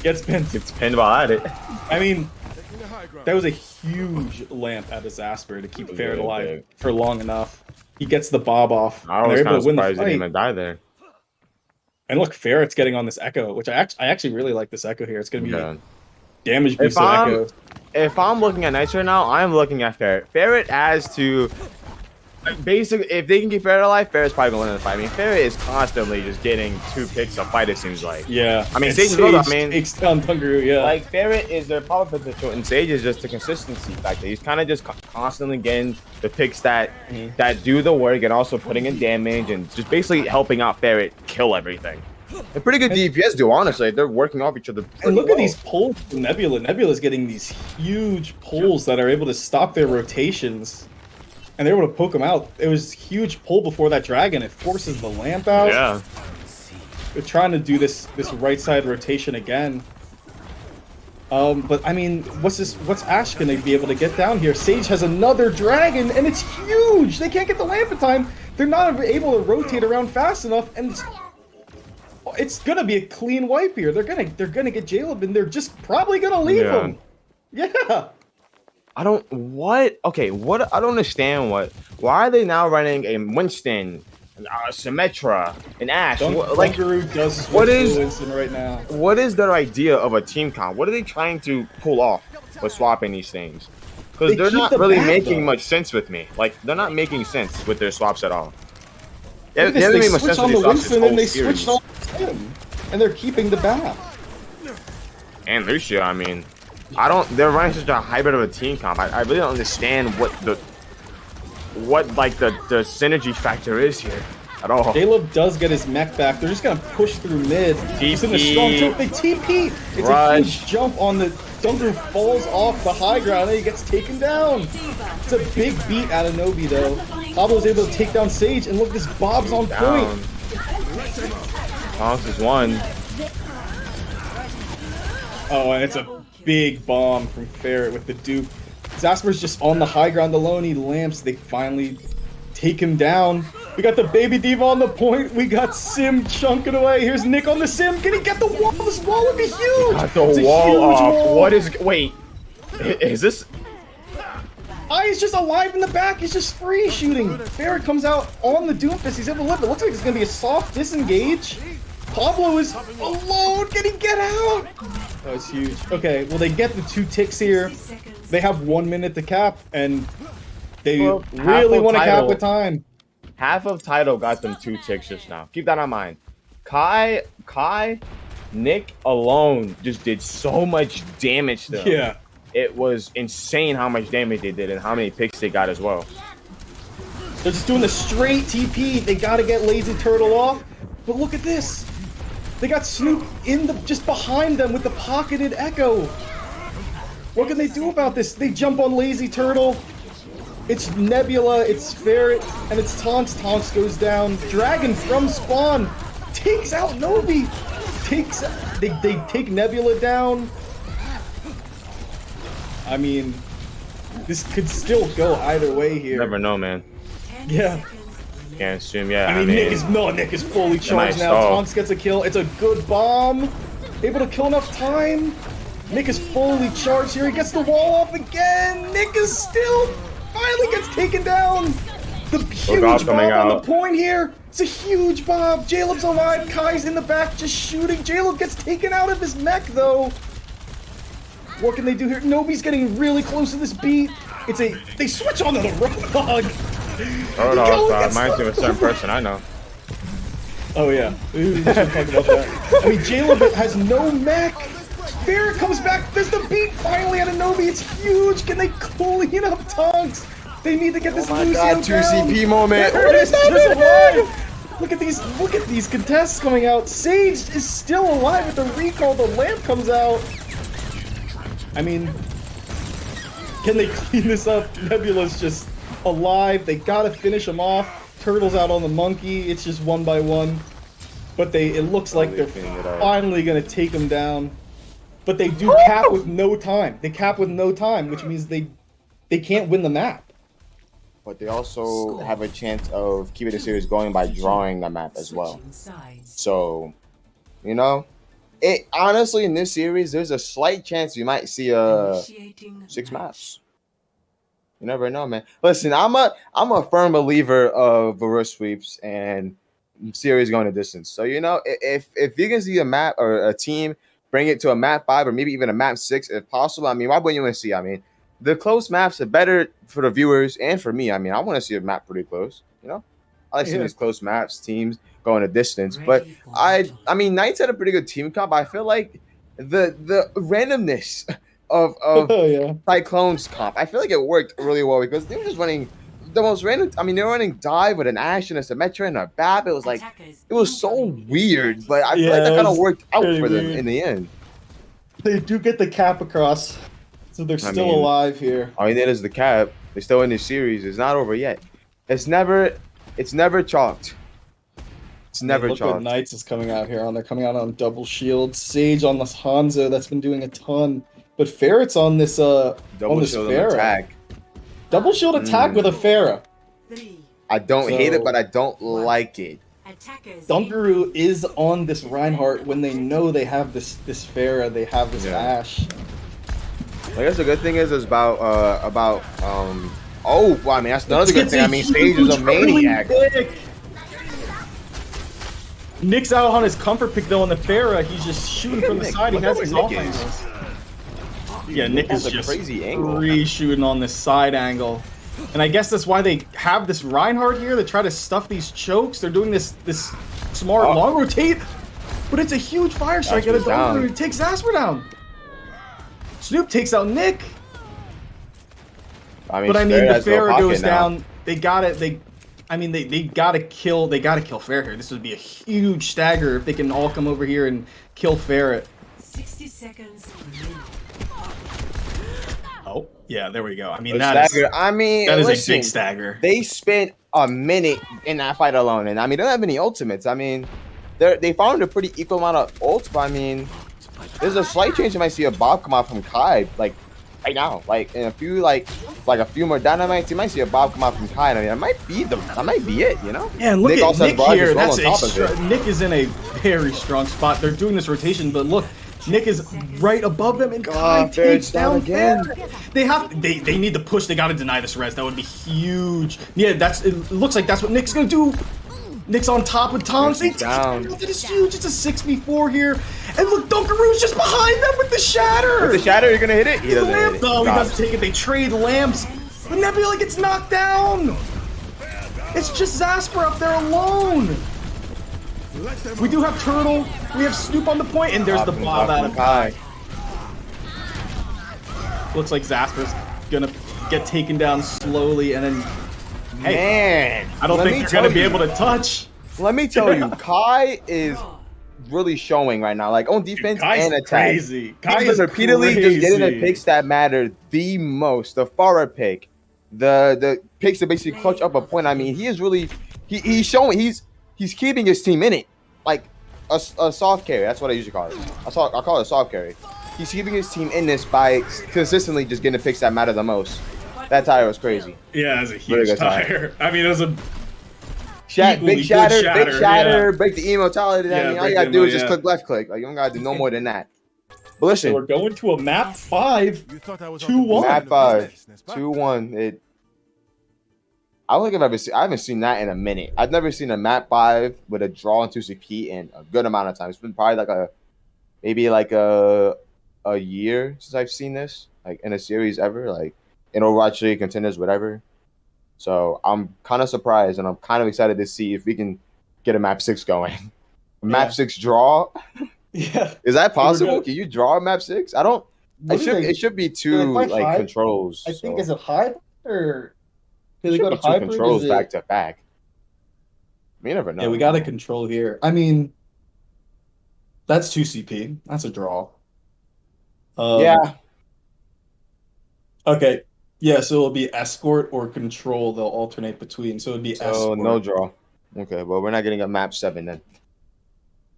Gets pinned.
It's pinned while at it.
I mean, that was a huge lamp at his Asper to keep Ferret alive for long enough. He gets the bob off.
I was kind of surprised he didn't even die there.
And look, Ferret's getting on this Echo, which I actually really like this Echo here. It's going to be damage boost Echo.
If I'm looking at Knights right now, I'm looking at Ferret. Ferret has to... Basically, if they can keep Ferret alive, Ferret's probably going to win the fight. I mean, Ferret is constantly just getting 2 picks a fight, it seems like.
Yeah.
I mean, Sage is good, I mean...
takes down Tungaroo, yeah.
Like, Ferret is their power potential, and Sage is just the consistency factor. He's kind of just constantly getting the picks that do the work and also putting in damage and just basically helping out Ferret kill everything. A pretty good DPS do, honestly. They're working off each other.
And look at these pulls from Nebula. Nebula's getting these huge pulls that are able to stop their rotations. And they're able to poke them out. It was huge pull before that dragon. It forces the lamp out.
Yeah.
They're trying to do this right side rotation again. But I mean, what's Ashe gonna be able to get down here? Sage has another dragon, and it's huge. They can't get the lamp in time. They're not able to rotate around fast enough, and it's gonna be a clean wipe here. They're gonna get Jaleb, and they're just probably gonna leave him. Yeah.
I don't understand why are they now running a Winston, Symmetra, an Ashe?
What is Winston right now?
What is their idea of a team comp? What are they trying to pull off with swapping these things? Because they're not really making much sense with me. Like, they're not making sense with their swaps at all.
They switched on the Winston and they switched on him, and they're keeping the back.
And Lucio, I mean, they're running such a hybrid of a team comp. I really don't understand what the synergy factor is here at all.
Jaleb does get his mech back. They're just gonna push through mid. He's in the strong jump. They TP. It's a huge jump on the Dunker, falls off the high ground and he gets taken down. It's a big beat out of Nobi though. Pablo's able to take down Sage, and look, this Bob's on point.
Tonks is one.
Oh, and it's a big bomb from Ferret with the dupe. Zasper's just on the high ground alone. He lamps. They finally take him down. We got the baby diva on the point. We got Sim chunking away. Here's Nick on the Sim. Can he get the wall? This wall would be huge.
Got the wall off. What is? Wait, is this?
He's just alive in the back. He's just free shooting. Ferret comes out on the Doomfist. He's able to live. It looks like it's gonna be a soft disengage. Pablo is alone. Can he get out? That was huge. Okay, well, they get the 2 ticks here. They have 1 minute to cap, and they really want to cap with time.
Half of Tidal got them 2 ticks just now. Keep that in mind. Kai, Nick alone just did so much damage to them.
Yeah.
It was insane how much damage they did and how many picks they got as well.
They're just doing the straight TP. They got to get Lazy Turtle off. But look at this. They got Snoop just behind them with the pocketed Echo. What can they do about this? They jump on Lazy Turtle. It's Nebula, it's Ferret, and it's Tonks. Tonks goes down. Dragon from spawn takes out Nobi. They take Nebula down. I mean, this could still go either way here.
Never know, man.
Yeah.
Can't assume, yeah.
I mean, Nick is fully charged now. Tonks gets a kill. It's a good bomb. Able to kill enough time. Nick is fully charged here. He gets the wall off again. Nick is still finally gets taken down. The huge bomb on the point here. It's a huge bomb. Jaleb's alive. Kai's in the back just shooting. Jaleb gets taken out of his mech though. What can they do here? Nobi's getting really close to this beat. They switch onto the Roadhog.
Roadhog reminds me of a certain person I know.
Oh yeah. We should talk about that. I mean, Jaleb has no mech. Ferret comes back. There's the beat finally out of Nobi. It's huge. Can they clean up Tonks?
They need to get this
Oh my
Lucio
god,
down.
2CP moment.
There
What
it
is
is, just
happening?
alive. Look at these contests coming out. Sage is still alive with the recall. The lamp comes out. I mean, can they clean this up? Nebula's just alive. They gotta finish him off. Turtle's out on the monkey. It's just one by one. But it looks like they're finally gonna take him down. But they do cap with no time. They cap with no time, which means they can't win the map.
But they also have a chance of keeping the series going by drawing the map as well. So, you know, it honestly in this series, there's a slight chance you might see 6 maps. You never know, man. Listen, I'm a firm believer of reverse sweeps and series going the distance. So you know, if you can see a map or a team bring it to a map 5 or maybe even a map 6 if possible, I mean, why wouldn't you want to see? I mean, the close maps are better for the viewers and for me. I mean, I want to see a map pretty close. You know, I like seeing these close maps, teams going a distance. But I mean, Knights had a pretty good team comp. I feel like the randomness of Cyclone's comp, I feel like it worked really well because they were just running the most random. I mean, they were running dive with an Ashen, a Symmetra, and a Bab. It was like it was so weird, but I feel like that kind of worked out for them in the end.
They do get the cap across, so they're still alive here.
All you need is the cap. They're still in this series. It's not over yet. It's never chalked. It's never
look
chalked.
what Knights is coming out here on. They're coming out on double shield. Sage on this Hanzo that's been doing a ton. But Ferret's on this
Double shield attack.
Double shield attack with a Pharah.
I don't hate it, but I don't like it.
Dunkaroo is on this Reinhardt when they know they have this Pharah, they have this Ashe.
I guess the good thing is about oh well, I mean that's another good thing. I mean Sage is a maniac.
Nick's out on his comfort pick though on the Pharah. He's just shooting from the side. He has his offense. Yeah, Nick is just shooting on this side angle. And I guess that's why they have this Reinhardt here. They try to stuff these chokes. They're doing this smart long rotate. But it's a huge fire strike at a double. It takes Asper down. Snoop takes out Nick.
I mean,
the Pharah goes down. They got it. They gotta kill Pharah here. This would be a huge stagger if they can all come over here and kill Pharah.
60 seconds.
Oh, yeah, there we go. I mean, that is a big stagger.
They spent a minute in that fight alone, and I mean, they don't have any ultimates. I mean, they found a pretty equal amount of ults, but I mean, there's a slight chance you might see a Bob come out from Kai, like right now. Like in a few, like a few more dynamites, you might see a Bob come out from Kai. I mean, that might be it, you know?
Yeah, and look at Nick here. Nick is in a very strong spot. They're doing this rotation, but look. Nick is right above them, and Kai takes down again. They need to push. They gotta deny this res. That would be huge. Yeah, it looks like that's what Nick's gonna do. Nick's on top with Tom. That is huge. It's a 6v4 here, and look, Dunkaroo's just behind them with the shatter.
With the shatter, you're gonna hit it. He doesn't hit it.
No, he doesn't take it. They trade lamps, but Nebula gets knocked down. It's just Zasper up there alone. We do have Turtle, we have Snoop on the point, and there's the Bob out of Kai. Looks like Zasper's gonna get taken down slowly, and then
man,
I don't think they're gonna be able to touch.
Let me tell you, Kai is really showing right now, like on defense and attack.
Crazy.
Kai is repeatedly just getting the picks that matter the most. The Farah pick, the picks that basically clutch up a point. I mean, he is really he's showing he's keeping his team in it, like a soft carry. That's what I usually call it. I call it a soft carry. He's keeping his team in this by consistently just getting the picks that matter the most. That tire was crazy.
Yeah, it was a huge tire. I mean, it was a
big shatter, break the immortality. Yeah, I mean, all you gotta do is just click left click. Like you don't gotta do no more than that. But listen,
so we're going to a map 5, 2-1.
Map 5, 2-1. I don't think I haven't seen that in a minute. I've never seen a map 5 with a draw into CP in a good amount of time. It's been probably maybe a year since I've seen this, like in a series ever, like in Overwatch League, contenders, whatever. So I'm kind of surprised, and I'm kind of excited to see if we can get a map 6 going. Map 6 draw.
Yeah.
Is that possible? Can you draw a map 6? I don't. It should be 2 controls.
I think is it high or Can they
Should
go
be
to
two
hybrid?
controls
Is
back
it...
to back. You never know.
Yeah, we got a control here. I mean, that's 2 CP. That's a draw.
Yeah.
Okay. Yeah, so it'll be escort or control. They'll alternate between. So it'd be
So no
escort.
draw. Okay, well we're not getting a map 7 then.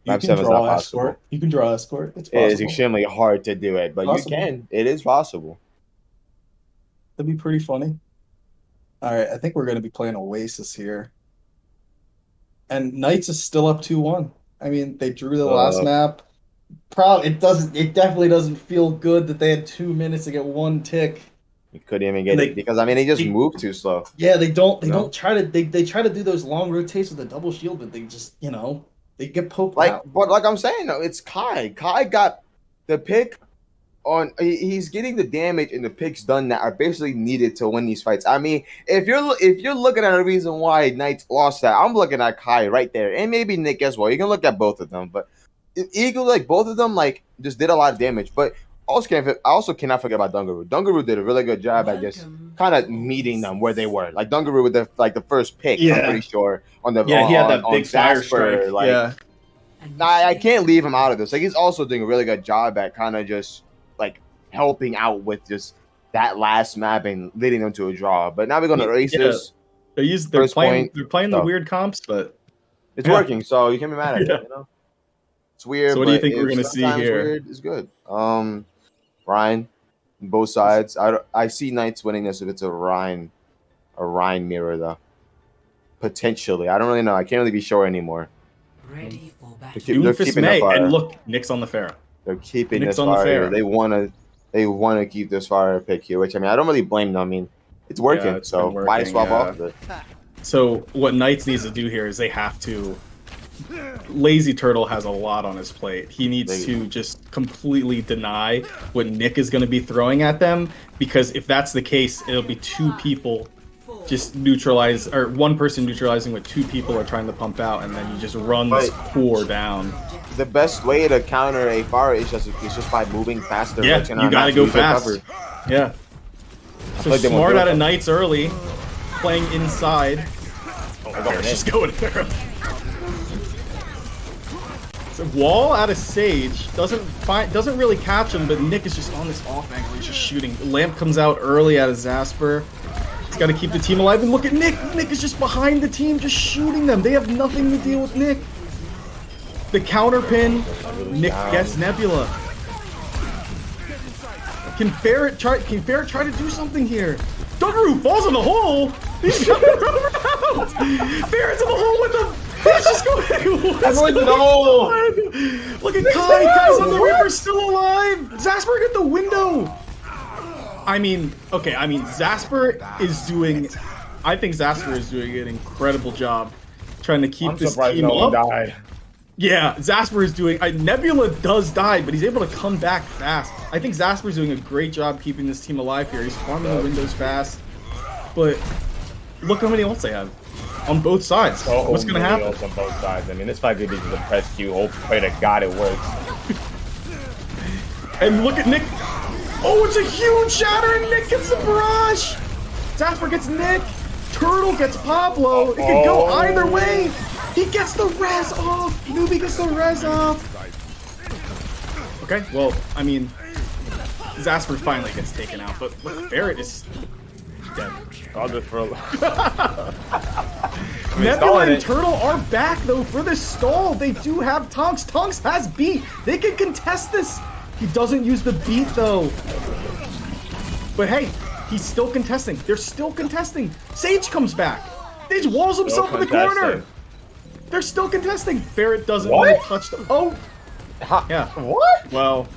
You
Map
can
7 is not
draw
possible.
escort. You can draw escort. It's
It is
possible.
extremely hard to do it, but you
Possible.
can. It is possible.
That'd be pretty funny. All right, I think we're going to be playing Oasis here. And Knights is still up 2-1. I mean, they drew the last map. It definitely doesn't feel good that they had 2 minutes to get 1 tick.
You couldn't even get it because I mean they just moved too slow.
Yeah, they don't try to they try to do those long rotates with a double shield, but they just, they get poked out.
But like I'm saying though, it's Kai. Kai got the pick on. He's getting the damage and the picks done that are basically needed to win these fights. I mean, if you're looking at a reason why Knights lost that, I'm looking at Kai right there, and maybe Nick as well. You can look at both of them, but Eagle, like both of them, like just did a lot of damage. But I also cannot forget about Dungaroo. Dungaroo did a really good job at just kind of meeting them where they were. Like Dungaroo with the first pick, I'm pretty sure on the
he had that big fire
Zasper,
strike.
like,
Yeah.
I can't leave him out of this. Like he's also doing a really good job at kind of just like helping out with just that last map and leading them to a draw. But now we're going to Racers.
They're playing the weird comps, but
it's working, so you can't be mad at it. You know? It's weird.
So what do you think we're going to see here?
Weird is good. Ryan, both sides. I see Knights winning this if it's a Ryan mirror though. Potentially, I don't really know. I can't really be sure anymore.
Ready for battle.
They're keeping the fire.
And look, Nick's on the Pharaoh.
They're keeping
Nick's
this
on the
fire.
Pharaoh.
They want to keep this fire pick here, which I mean I don't really blame them. I mean it's working,
Yeah, it's
so
been
why
working,
swap
yeah.
off of it?
So what Knights needs to do here is they have to. Lazy Turtle has a lot on his plate. He needs to just completely deny what Nick is going to be throwing at them, because if that's the case, it'll be 2 people just neutralize, or 1 person neutralizing what 2 people are trying to pump out, and then you just run this core down.
The best way to counter a fire is just by moving faster.
Yeah, you got to go fast. Yeah. So
like
smart out of Knights early, playing inside. Just going there. So Wall out of Sage doesn't really catch him, but Nick is just on this off angle. He's just shooting. Lamp comes out early out of Zasper. He's got to keep the team alive. And look at Nick. Nick is just behind the team, just shooting them. They have nothing to deal with Nick. The counter pin. Nick gets Nebula. Can Ferret try to do something here? Dungaroo falls in the hole. He's coming around. Ferret's in the hole with him. He's just going.
No!
Look at Kai. Kai's on the Reaper, still alive. Zasper at the window. I mean, Zasper is doing. I think Zasper is doing an incredible job trying to keep this team up.
Died.
Yeah, Zasper is doing. Nebula does die, but he's able to come back fast. I think Zasper is doing a great job keeping this team alive here. He's farming the windows fast, but look how many ults they have on both sides.
So
what's gonna happen?
On both sides. I mean, this fight could be just a press queue. Oh, pray to God it works.
And look at Nick. Oh, it's a huge shatter, and Nick gets the barrage. Zasper gets Nick. Turtle gets Pablo. It could go either way. He gets the res off. Newbie gets the res off. Okay, well, I mean, Zasper finally gets taken out, but look, Ferret is dead.
I'll just throw.
Nebula and Turtle are back, though, for this stall. They do have Tonks. Tonks has beat. They can contest this. He doesn't use the beat, though. But hey, he's still contesting. They're still contesting. Sage comes back. He just walls himself in the corner. They're still contesting. Ferret doesn't want to touch them. Oh, yeah.
What?
Well,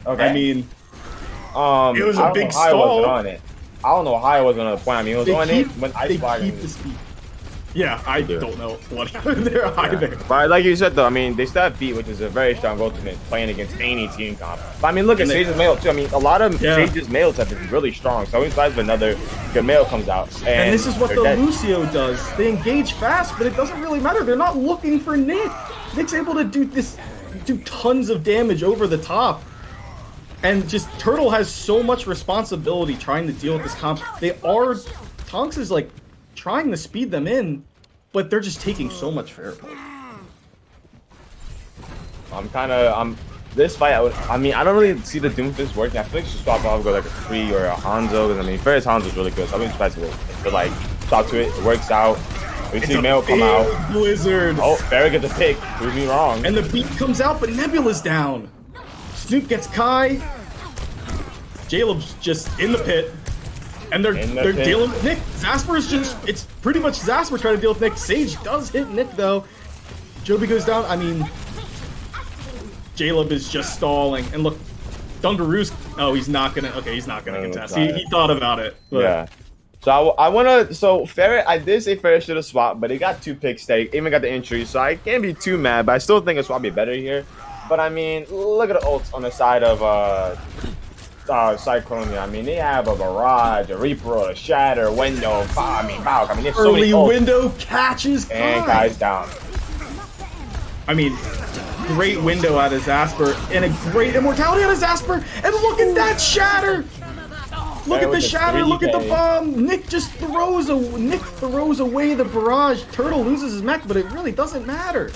Okay.
I mean,
it
was a big stall.
I wasn't on it. I don't know how I wasn't on the point. I mean, it was on it when I
keep the speed. Yeah, I don't know what happened there either.
But like you said, though, I mean, they still have beat, which is a very strong ultimate playing against any team comp. But I mean, look at Sage's mail, too. I mean, a lot of Sage's mails have been really strong. So inside of another good mail comes out.
And this is what the Lucio does. They engage fast, but it doesn't really matter. They're not looking for Nick. Nick's able to do tons of damage over the top. And just Turtle has so much responsibility trying to deal with this comp. They are
Tonks is like trying to speed them in, but they're just taking so much fair play.
This fight, I mean, I don't really see the Doomfist working. I feel like she swap off, go like a Free or a Hanzo, because I mean, Ferris Hanzo's really good, so I've been surprised if it like swap to it works out. We see Mail come out.
Blizzard.
Oh, Ferris gets a pick. Prove me wrong.
And the beat comes out, but Nebula's down. Snoop gets Kai. Jaleb's just in the pit. And they're dealing with Nick. Zasper is just, it's pretty much Zasper trying to deal with Nick. Sage does hit Nick though. Joby goes down. I mean, Jaleb is just stalling. And look, Dungaroo's, oh, he's not gonna contest. He thought about it. But.
Yeah. So Ferret, I did say Ferret should have swapped, but he got 2 picks. They even got the entry, so I can't be too mad. But I still think a swap be better here. But I mean, look at the ults on the side of Cyclonia. I mean, they have a Barrage, a Reaper, a Shatter, Window, Balk. I mean, there's so many ults.
Window catches Kai.
And Kai's down.
I mean, great window out of Zasper and a great immortality out of Zasper. And look at that Shatter. Look at the Shatter, look at the bomb. Nick throws away the Barrage. Turtle loses his mech, but it really doesn't matter.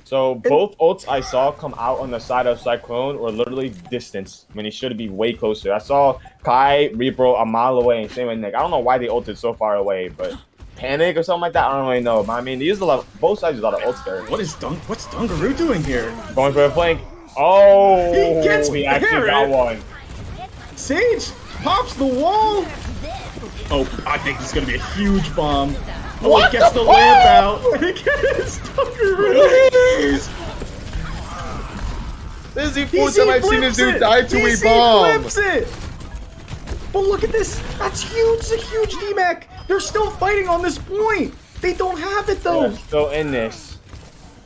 So both ults I saw come out on the side of Cyclone were literally distance when he should be way closer. I saw Kai, Reaper a mile away, and same with Nick. I don't know why they ulted so far away, but panic or something like that, I don't really know. But I mean, they use both sides use a lot of ults there.
What's Dungaroo doing here?
Going for a flank. Oh,
he
actually got one.
Sage pops the wall. Oh, I think this is gonna be a huge bomb. Oh,
What
he gets the
the
lamp out. He gets Dungaroo.
This is the first time I've seen this dude die to a bomb.
Flips it. But look at this. That's huge. It's a huge DMAC. They're still fighting on this point. They don't have it though.
They're still in this.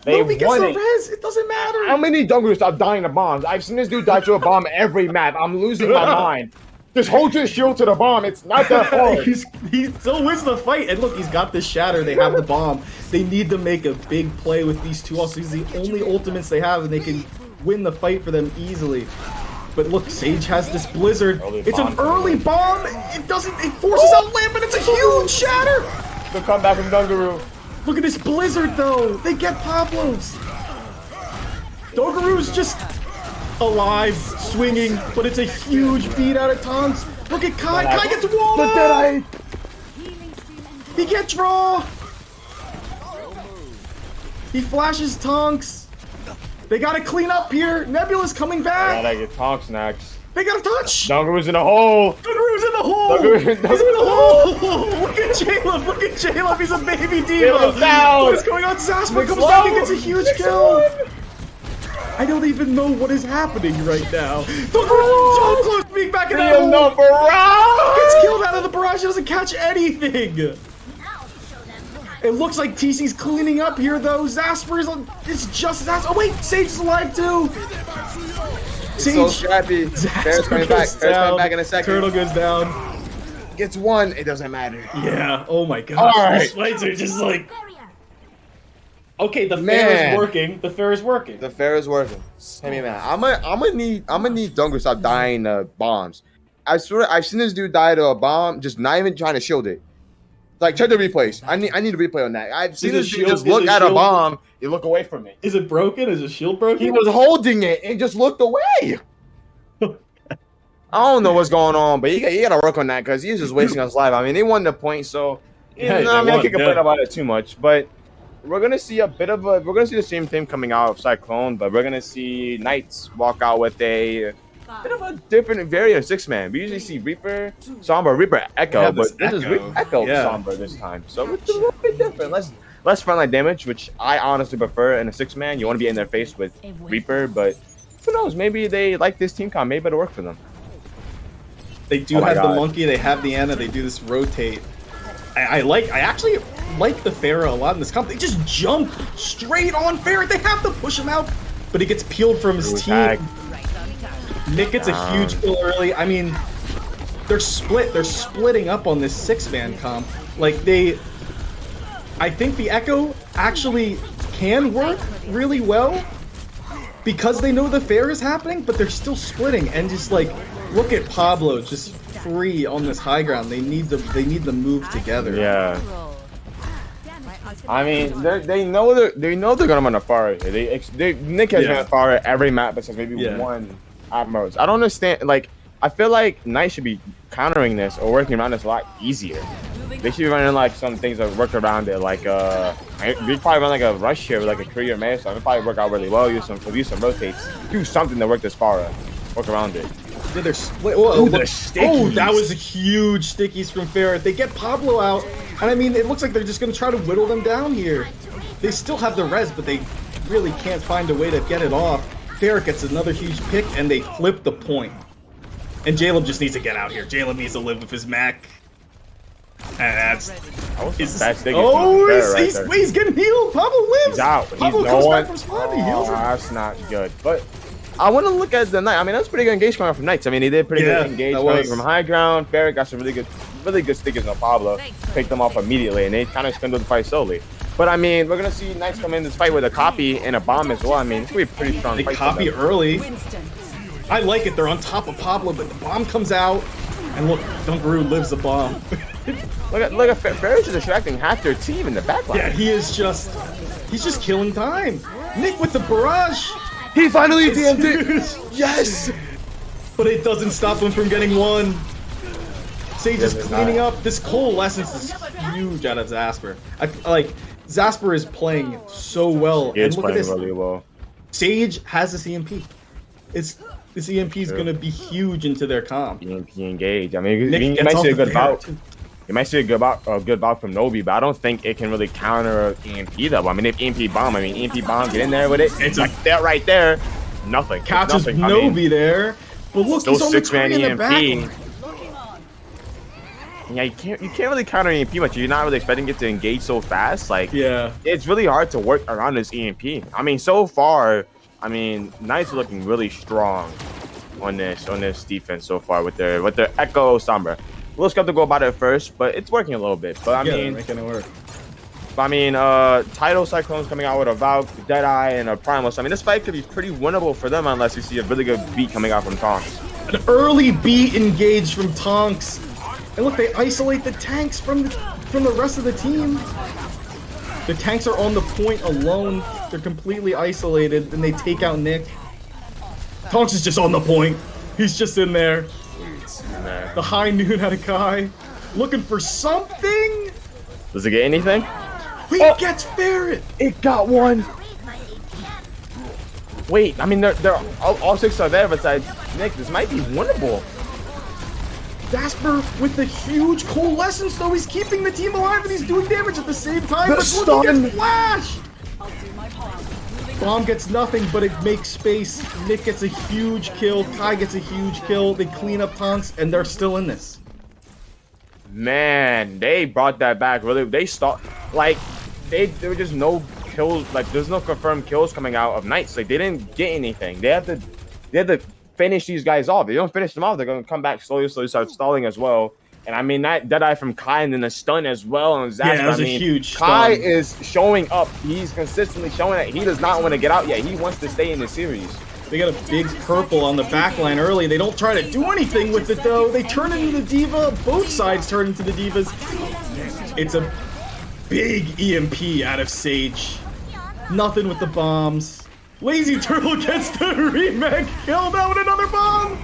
They
Nobody gets
won
the
it.
res. It doesn't matter.
How many Dungaroos stop dying to bombs? I've seen this dude die to a bomb every map. I'm losing my mind. Just hold your shield to the bomb. It's not that hard.
He still wins the fight. And look, he's got this Shatter. They have the bomb. They need to make a big play with these two. Also, he's the only ultimates they have, and they can win the fight for them easily. But look, Sage has this Blizzard. It's an early bomb. It forces out Lamp, and it's a huge Shatter.
The comeback from Dungaroo.
Look at this Blizzard, though. They get Pablos. Dungaroo's just alive, swinging, but it's a huge beat out of Tonks. Look at Kai. Kai gets walled up. He can't draw. He flashes Tonks. They gotta clean up here. Nebula's coming back.
Gotta get Tonks next.
They gotta touch.
Dungaroo's in a hole.
Dungaroo's in the hole.
Dungaroo's
He's in the hole. Look at Jaleb. Look at Jaleb. He's a baby diva. What is going on? Zasper comes back and gets a huge kill. I don't even know what is happening right now. Dungaroo's so close to being back in that hole.
No barrage.
Gets killed out of the barrage. He doesn't catch anything. It looks like TC's cleaning up here, though. Zasper is on. It's just Zasper. Oh, wait. Sage is alive, too. Sage.
So scrappy. Bear's coming back. Bear's coming back in a second.
Turtle goes down.
Gets one. It doesn't matter.
Yeah. Oh, my God.
All right.
These fights are just like. Okay, the fair is working. The fair is working.
The fair is working. Hey, man, I'm gonna need Dungar to stop dying to bombs. I swear, I've seen this dude die to a bomb, just not even trying to shield it. Like, check the replays. I need a replay on that. I've seen this dude just look at a bomb.
You look away from me.
Is it broken? Is the shield broken?
He was holding it and just looked away. I don't know what's going on, but you gotta work on that because he's just wasting us life. I mean, they won the point, so I can't complain about it too much. But we're gonna see the same thing coming out of Cyclone, but we're gonna see Knights walk out with a bit of a different variant 6-man. We usually see Reaper, Sombra, Reaper, Echo, but this is Echo Sombra this time. So it's a little bit different. Less frontline damage, which I honestly prefer in a 6-man. You want to be in their face with Reaper, but who knows? Maybe they like this team comp. Maybe it'll work for them.
They do have the monkey. They have the Ana. They do this rotate. I actually like the Pharah a lot in this comp. They just jump straight on Pharah. They have to push him out, but he gets peeled from his team. Nick gets a huge kill early. I mean, they're split. They're splitting up on this 6-man comp. Like I think the Echo actually can work really well because they know the fair is happening, but they're still splitting. And just like, look at Pablo just 3 on this high ground. They need to move together.
Yeah. I mean, they know they're gonna run a Pharah here. Nick has run a Pharah every map besides maybe one at most. I don't understand. Like, I feel like Knight should be countering this or working around this a lot easier. They should be running like some things that work around it. Like we probably run like a rush here with like a career man. So it probably work out really well. Use some rotates. Do something to work this Pharah. Work around it.
Yeah, they're split. Oh, that was a huge stickies from Ferret. They get Pablo out, and I mean, it looks like they're just gonna try to whittle them down here. They still have the res, but they really can't find a way to get it off. Ferret gets another huge pick, and they flip the point. And Jaleb just needs to get out here. Jaleb needs to live with his mech. And that's... he's getting healed. Pablo lives.
He's out.
Pablo comes back from spawn. He heals him.
That's not good. But I want to look at the Knight. I mean, that's pretty good engage coming from Knights. I mean, he did pretty good engage coming from high ground. Barrett got some really good stickers on Pablo. Picked them off immediately, and they kind of spindled the fight slowly. But I mean, we're gonna see Knights come in this fight with a copy and a bomb as well. I mean, it's gonna be a pretty strong fight.
They copy early. I like it. They're on top of Pablo, but the bomb comes out, and look, Dunkaroo lives the bomb.
look at Barrett's distracting half their team in the backline.
Yeah, he's just killing time. Nick with the barrage.
He finally DM'd it. Yes.
But it doesn't stop him from getting one. Sage is cleaning up. This coalescence is huge out of Zasper. Zasper is playing so well.
He's playing really well.
Sage has this EMP. This EMP is going to be huge into their comp.
EMP engage. I mean, you might see a good bout. You might see a good bout from Nobi, but I don't think it can really counter EMP though. I mean, if EMP bomb, get in there with it. It's like that right there. Nothing.
Catches Nobi there. But look, he's on the tree in the back.
Yeah, you can't really counter EMP much. You're not really expecting it to engage so fast. Like,
yeah,
it's really hard to work around this EMP. I mean, so far, Knights are looking really strong on this defense so far with their Echo Sombra. A little skeptical about it at first, but it's working a little bit. But I mean,
making it work.
But I mean, Tidal Cyclone's coming out with a Valk, Deadeye, and a Primus. I mean, this fight could be pretty winnable for them unless you see a really good beat coming out from Tonks.
An early beat engaged from Tonks. And look, they isolate the tanks from the rest of the team. The tanks are on the point alone. They're completely isolated, and they take out Nick. Tonks is just on the point. He's just in there. The high noon had a Kai. Looking for something.
Does it get anything?
He gets Ferret.
It got one. Wait, I mean, they're all 6 are there besides Nick. This might be winnable.
Jasper with the huge coalescence, though. He's keeping the team alive and he's doing damage at the same time.
The
but
stun
gets flashed. Bomb gets nothing, but it makes space. Nick gets a huge kill. Kai gets a huge kill. They clean up Tonks, and they're still in this.
Man, they brought that back. Really, they stopped. Like, there were just no kills. Like, there's no confirmed kills coming out of Knights. Like, they didn't get anything. They had to finish these guys off. If they don't finish them off, they're gonna come back slowly, start stalling as well. And I mean, that Deadeye from Kai and then the stun as well on Zasper.
Yeah, that was a huge
Kai
stun.
is showing up. He's consistently showing that he does not want to get out yet. He wants to stay in the series.
They got a big purple on the backline early. They don't try to do anything with it, though. They turn into the diva. Both sides turn into the divas. It's a big EMP out of Sage. Nothing with the bombs. Lazy Turtle gets the remake killed out with another bomb.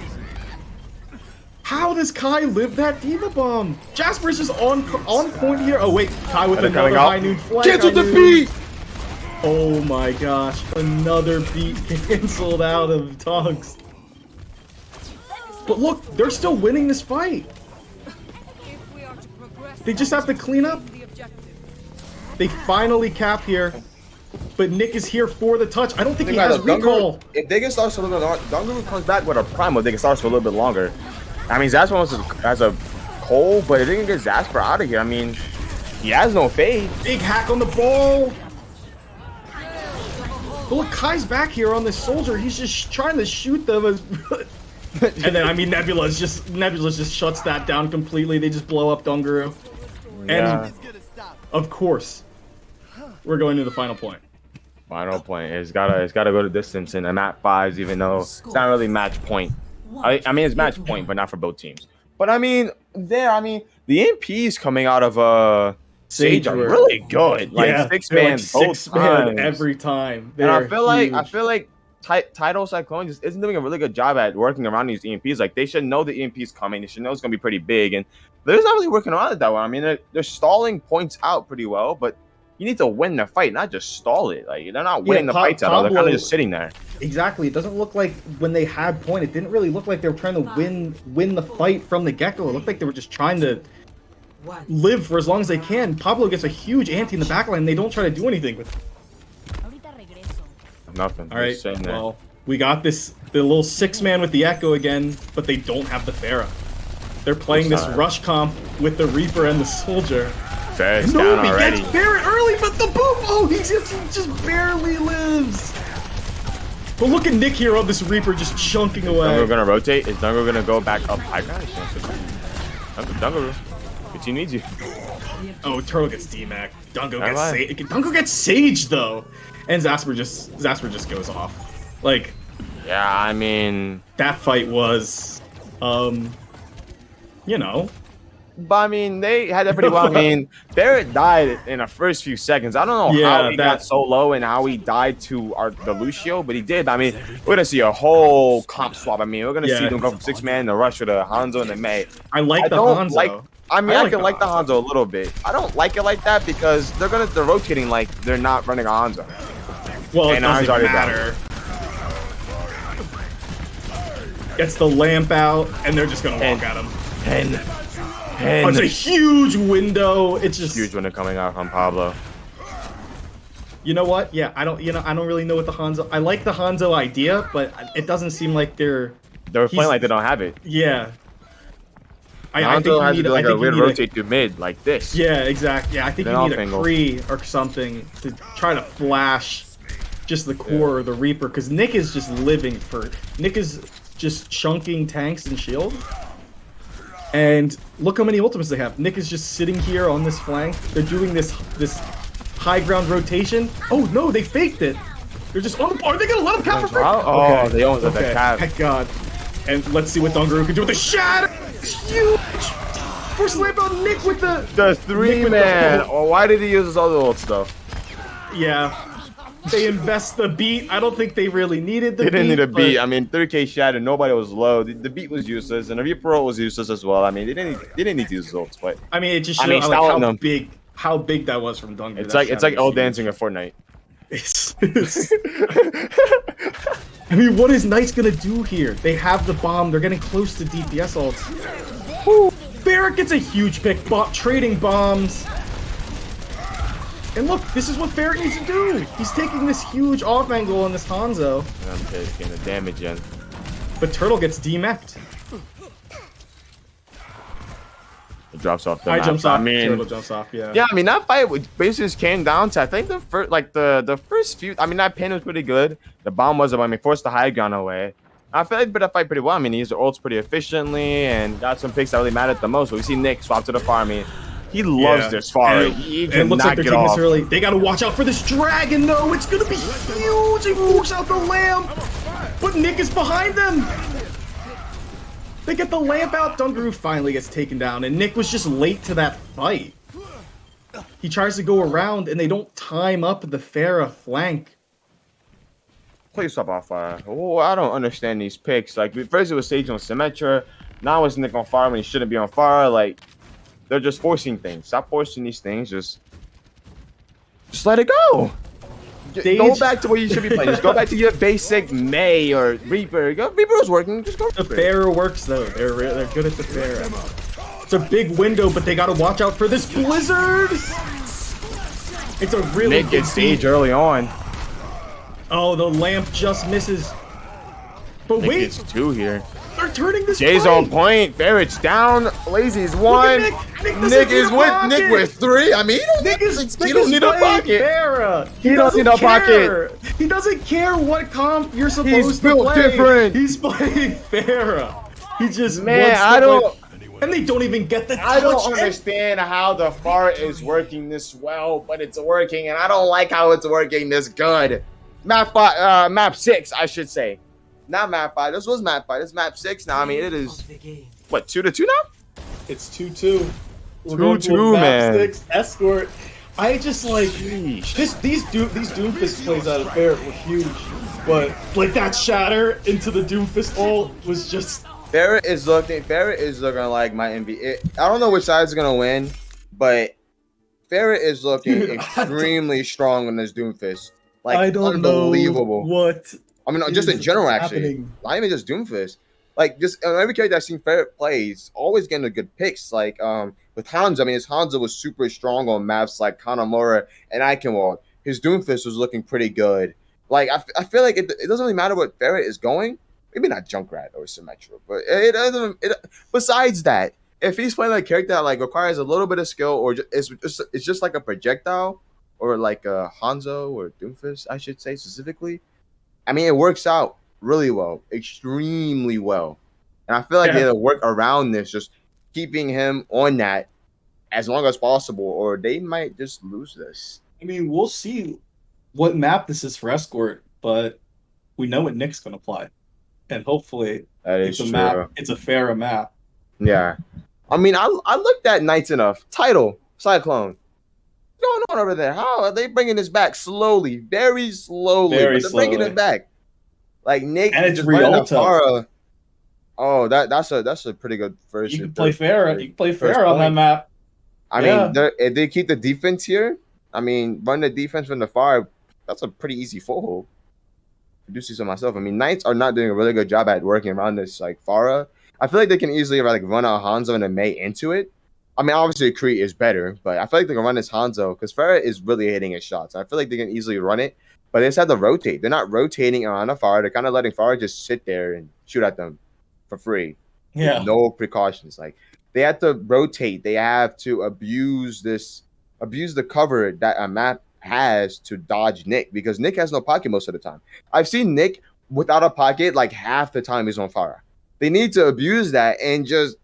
How does Kai live that diva bomb? Jasper's just on point here. Oh wait, Kai with another high noon flank.
Cancel the beat.
Oh my gosh, another beat canceled out of Tonks. But look, they're still winning this fight. They just have to clean up. They finally cap here. But Nick is here for the touch. I don't think he has recall.
If they can start for a little bit longer, Dungaroo comes back with a
Primal, they can start for a little bit longer. I mean, Zasper has a Cole, but if they can get Zasper out of here, I mean, he has no fade.
Big hack on the ball. But look, Kai's back here on this soldier. He's just trying to shoot them. And then, I mean, Nebula just shuts that down completely. They just blow up Dungaroo.
Yeah.
And, of course, we're going to the final point.
Final point. It's gotta go to distance in the map 5s, even though it's not really match point. I mean, it's match point, but not for both teams.
But I mean, the MPs coming out of Sage are
were-
really good. Like
yeah,
six
they're
man
like
both
6-man
times.
every time.
And I
They're
feel like
huge.
Tidal Cyclone just isn't doing a really good job at working around these EMPs. Like they should know the EMP's coming. They should know it's gonna be pretty big, and they're just not really working around it that well. I mean, they're stalling points out pretty well, but you need to win the fight, not just stall it. Like they're not winning the fights out. They're kind of
Pablo-
just sitting there.
Exactly. It doesn't look like when they had point, it didn't really look like they were trying to win the fight from the get-go. It looked like they were just trying to
One.
live for as long as they can. Pablo gets a huge ante in the backline, and they don't try to do anything with it.
Nothing.
All right,
Just sitting there.
well, we got the little 6-man with the Echo again, but they don't have the Pharah. They're playing this
Sorry.
rush comp with the Reaper and the Soldier.
Ferret's down
Nobody
already.
gets Barrett early, but the boom! Oh, he just barely lives. But look at Nick here on this Reaper just chunking away.
Dungaroo gonna rotate. Is Dungaroo gonna go back up high ground? Dungaroo, if he needs you.
Oh, Turtle gets D-Mac. Dungo
Never mind.
gets Dungo gets Sage though, and Zasper just goes off. Like
Yeah, I mean,
that fight was, you know.
but I mean, they had that pretty well. I mean, Barrett died in the first few seconds. I don't know
Yeah,
how he got so low and how he died to the Lucio, but he did. I mean, we're gonna see a whole comp swap. I mean, we're gonna see them go from 6-man to rush with a Hanzo and the May.
I like the
don't
Hanzo.
like- I mean,
I
I,
like
can
the
like the Hanzo a little bit. I don't like it like that because they're rotating like they're not running a Hanzo.
Well, it
And ours
doesn't
already
matter. Gets the lamp out, and they're just gonna walk at him. Oh, it's a huge window. It's just
Huge window coming out from Pablo.
You know what? Yeah, I don't really know what the Hanzo. I like the Hanzo idea, but it doesn't seem like they're.
They're playing like they don't have it.
Yeah. I
Hanzo
think you
has
need
to do like
I
a
think you
weird
need
rotate to mid like this.
Yeah, exactly. Yeah, I think
Then
you
off
need a
angle.
Kree or something to try to flash just the core or the Reaper, because Nick is just living for. Nick is just chunking tanks and shield. And look how many ultimates they have. Nick is just sitting here on this flank. They're doing this high ground rotation. Oh no, they faked it. They're just on the. Are they gonna let him cap for free?
Oh, they own the cap.
Thank God. And let's see what Dungaroo can do with the shatter. It's huge. First lamp on Nick with the.
The
Nick
3-man.
with the-
Oh, why did he use his other ult stuff?
Yeah. They invest the beat. I don't think they really needed the
They
beat.
didn't need a
but-
beat. I mean, 3K shattered. Nobody was low. The beat was useless, and the Reaper ult was useless as well. I mean, they didn't need to use ults, but
I mean, it just
I
showed
mean,
like
styling
how
them.
big that was from Dungaroo.
it's
That
like
shatter
old
was huge.
dancing in Fortnite.
I mean, what is Knight's gonna do here? They have the bomb. They're getting close to DPS ults. Barrett gets a huge pick, trading bombs. And look, this is what Barrett needs to do. He's taking this huge off angle on this Hanzo,
I'm taking the damage in.
but Turtle gets DMA'd.
It drops off the
I
map.
jumps off.
I mean,
Turtle jumps off. Yeah.
yeah, I mean that fight basically just came down to I think the first few. I mean that pin was pretty good. The bomb was up. I mean forced the high ground away. I feel like that fight pretty well. I mean he used the ults pretty efficiently and got some picks that really mattered the most. But we see Nick swap to the far. I mean he loves this far. He
And it looks like
cannot
they're
get
taking
off.
this early. They gotta watch out for this dragon, though. It's gonna be huge. He moves out the lamp, but Nick is behind them. They get the lamp out. Dungaroo finally gets taken down, and Nick was just late to that fight. He tries to go around, and they don't time up the Pharah flank.
Please stop off fire. Oh, I don't understand these picks. Like first it was Sage on Symmetra, now it's Nick on fire when he shouldn't be on fire. Like they're just forcing things. Stop forcing these things. Just let it go. Go back to where you should be playing. Just go back to your basic May or Reaper. Reaper was working. Just go.
The Pharah works, though. They're good at the Pharah. It's a big window, but they gotta watch out for this blizzard. It's a really
Nick
big
gets Sage early on.
Oh, the lamp just misses. But
Nick
wait,
gets 2 here.
they're turning this
Jay's
fight.
on point. Barrett's down. Lazy's 1.
Nick. Nick doesn't
Nick
need
is
a
with
pocket.
Nick with 3. I mean,
Nick is
he don't need a
playing
pocket.
Pharah.
He don't need a
care. He doesn't care what comp you're supposed
He's
to
built
play.
different.
He's playing Pharah. He just
Man,
wants to
I don't.
play- And they don't even get the touch.
I don't understand how the fart is working this well, but it's working, and I don't like how it's working this good. Map 6, I should say. Not map 5. This was map 5. This is map 6 now. I mean, it is. what, 2-2 now?
It's 2-2. We're
2-2,
going to a map
man.
6 escort. I just like these Doomfist plays out of Ferret were huge, but like that shatter into the Doomfist ult was just.
Ferret is looking like my MVP. I don't know which side's gonna win, but Ferret is looking
Dude,
extremely strong on this Doomfist. Like
I don't
unbelievable.
know what.
I mean, just in general, actually.
Happening.
Not even just Doomfist. Like, just every character I've seen Ferret play, he's always getting the good picks. Like, with Hanzo, I mean, his Hanzo was super strong on maps like Kanamura and Eichenwald. His Doomfist was looking pretty good. Like, I feel like it doesn't really matter what Ferret is going. Maybe not Junkrat or Symmetra, but it doesn't. Besides that, if he's playing like a character that like requires a little bit of skill, or it's just like a projectile, or like a Hanzo or Doomfist, I should say specifically. I mean, it works out really well, extremely well, and I feel like they had to work around this, just keeping him on that as long as possible, or they might just lose this.
I mean, we'll see what map this is for escort, but we know what Nick's gonna play, and hopefully
That
it's
is
a
true.
map. It's a fairer map.
Yeah, I mean, I looked at Knights enough. Tidal, Cyclone. What's going on over there? How are they bringing this back slowly, very slowly?
Very
But they're bringing
slowly.
it back. Like Nick
And it's
just running
Rialto.
Afara. Oh, that's a pretty good first.
You
and
can play
third-
fair. You can play
first
fair on that
point.
map.
I
Yeah.
mean, if they keep the defense here, I mean, run the defense from the far, that's a pretty easy foothold. I do see so myself. I mean, Knights are not doing a really good job at working around this like Farah. I feel like they can easily like run a Hanzo and a Mei into it. I mean, obviously Crete is better, but I feel like they can run this Hanzo because Farah is really hitting his shots. I feel like they can easily run it, but they just have to rotate. They're not rotating around a Farah. They're kind of letting Farah just sit there and shoot at them for free.
Yeah.
With no precautions. Like they have to rotate. They have to abuse the cover that a map has to dodge Nick because Nick has no pocket most of the time. I've seen Nick without a pocket like half the time he's on fire. They need to abuse that and just,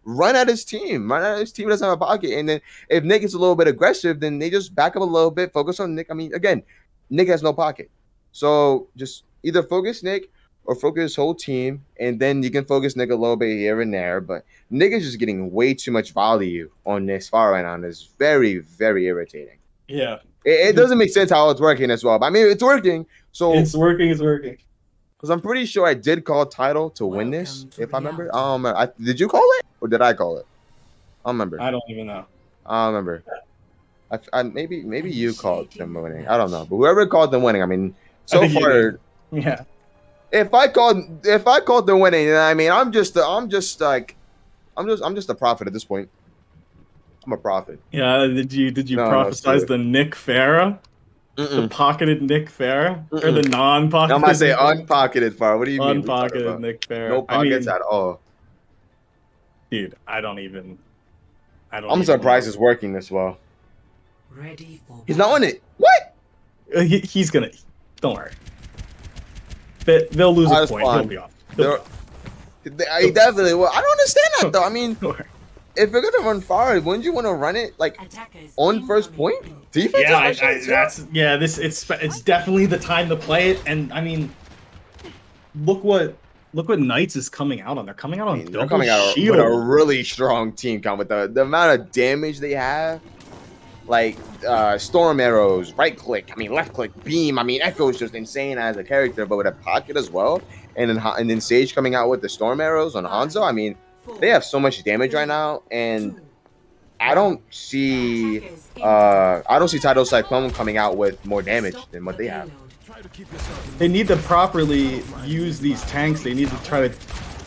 run at his team. Run at his team doesn't have a pocket. And then if Nick is a little bit aggressive, then they just back up a little bit, focus on Nick. I mean, again, Nick has no pocket. So just either focus Nick or focus his whole team, and then you can focus Nick a little bit here and there. But Nick is just getting way too much value on this far right now, and it's very, very irritating.
Yeah.
It doesn't make sense how it's working as well. But I mean, it's working. So
It's working. It's working.
because I'm pretty sure I did call Tidal to win this,
Welcome to
if I remember.
reality.
I don't remember. Did you call it or did I call it? I don't remember.
I don't even know.
I don't remember. Maybe you called them winning. I don't know. But whoever called them winning, I mean,
I
so
think you
far,
did. Yeah.
if I called them winning, then I mean, I'm just a prophet at this point. I'm a prophet.
Yeah. Did you
No,
prophesize
seriously.
the Nick Farah? The
Mm-mm.
pocketed Nick Farah? Or the
Mm-mm.
non-pocketed?
I'm gonna say unpocketed far. What do you mean? What are you talking
Unpocketed
about?
Nick Farah.
No pockets
I mean,
at all.
dude, I don't even.
I'm surprised it's working this well.
Ready for
He's not on it. What?
He's gonna. Don't worry. They'll lose a
That's
point.
fine.
He'll be off. He'll be off.
I definitely will. I don't understand that though. I mean,
Don't worry.
if you're gonna run far, wouldn't you want to run it like
attackers
on first point?
incoming.
Defense?
Yeah,
especially?
it's definitely the time to play it. And I mean, look what Knights is coming out on. They're coming out
I
on
mean,
double
they're coming out
shield.
with a really strong team count with the amount of damage they have. Like storm arrows, right click, left click, beam. Echo is just insane as a character, but with a pocket as well. And then Sage coming out with the storm arrows on Hanzo. I mean, they have so much damage right now, and I don't see Tidal Cyclone coming out with more damage than what they have.
They need to properly use these tanks. They need to try to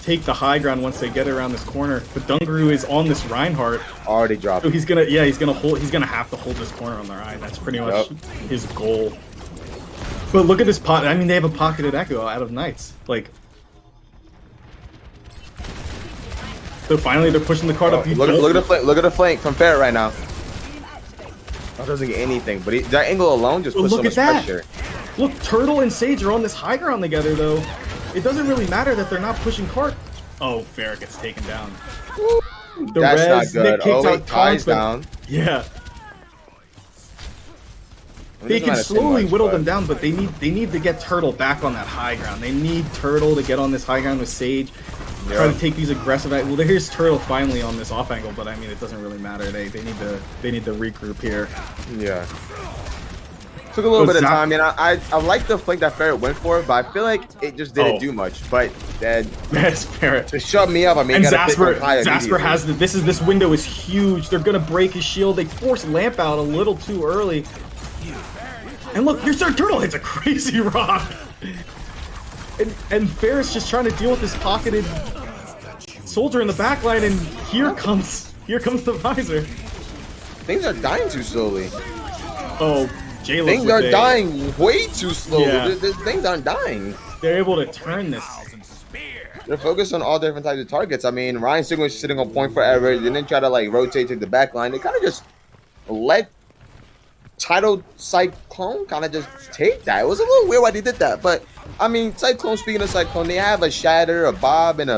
take the high ground once they get around this corner. But Dungaroo is on this Reinhardt,
Already dropped.
so he's gonna have to hold this corner on the Rhine. That's pretty much his goal. But look at this pot. I mean, they have a pocketed Echo out of Knights. Like, so finally they're pushing the card up.
Look at the flank from Ferret right now. That doesn't get anything, but that angle alone just
But
puts so
look
much
at that.
pressure.
Look, Turtle and Sage are on this high ground together, though. It doesn't really matter that they're not pushing cart. Oh, Ferret gets taken down. The
That's not
Nick
good.
kicks
Oh,
out
wait, ties
Taunt, but-
down.
Yeah,
It
they
doesn't
can
matter too
slowly
much,
whittle
but-
them down, but they need to get Turtle back on that high ground. They need Turtle to get on this high ground with Sage.
try to take these aggressive. Well, here's Turtle finally on this off angle, but I mean, it doesn't really matter. They need to regroup here.
Yeah. Took a little bit of time. I like the flank that Ferret went for, but I feel like it just didn't do much. But then
That's Ferret.
to shut me up, I mean,
And Zasper has this window is huge. They're gonna break his shield. They force Lamp out a little too early. And look, here's our Turtle hits a crazy rock. And Ferret's just trying to deal with this pocketed soldier in the backline, and here comes the visor.
Things are dying too slowly.
Oh, J-Lo.
Things are dying way too slowly.
Yeah.
Things aren't dying.
They're able to turn this.
They're focused on all different types of targets. I mean, Ryan Sigma was sitting on point forever. They didn't try to like rotate to the back line. They kind of just let Tidal Cyclone kind of just take that. It was a little weird why they did that, but I mean, Cyclone, speaking of Cyclone, they have a Shatter, a Bob, and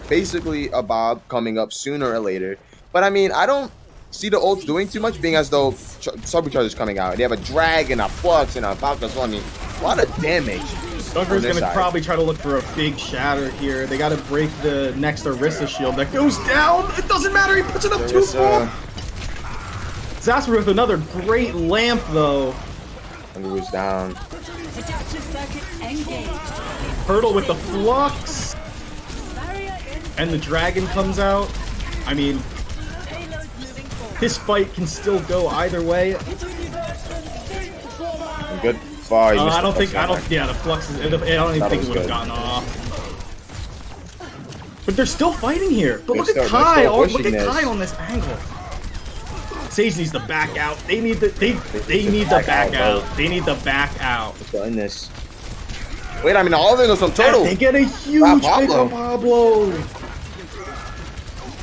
basically a Bob coming up sooner or later. But I mean, I don't see the ults doing too much, being as though Supercharger's coming out. They have a Drag and a Flux and a Falcon, so I mean, a lot of damage.
Dunker's gonna probably try to look for a big Shatter here. They gotta break the next Orisa shield that goes down. It doesn't matter, he puts it up too far. Zasper with another great lamp though.
And he was down.
Hurdle with the flux. And the dragon comes out. I mean, this fight can still go either way.
Good far.
Yeah, the flux is, I don't even think it would have gotten off. But they're still fighting here. But look at Kai. Look at Kai on this angle. Sage needs to back out. They need to back out. They need to back out.
Let's go in this. Wait, I mean, all of them are some Turtle.
They get a huge pick on Pablo.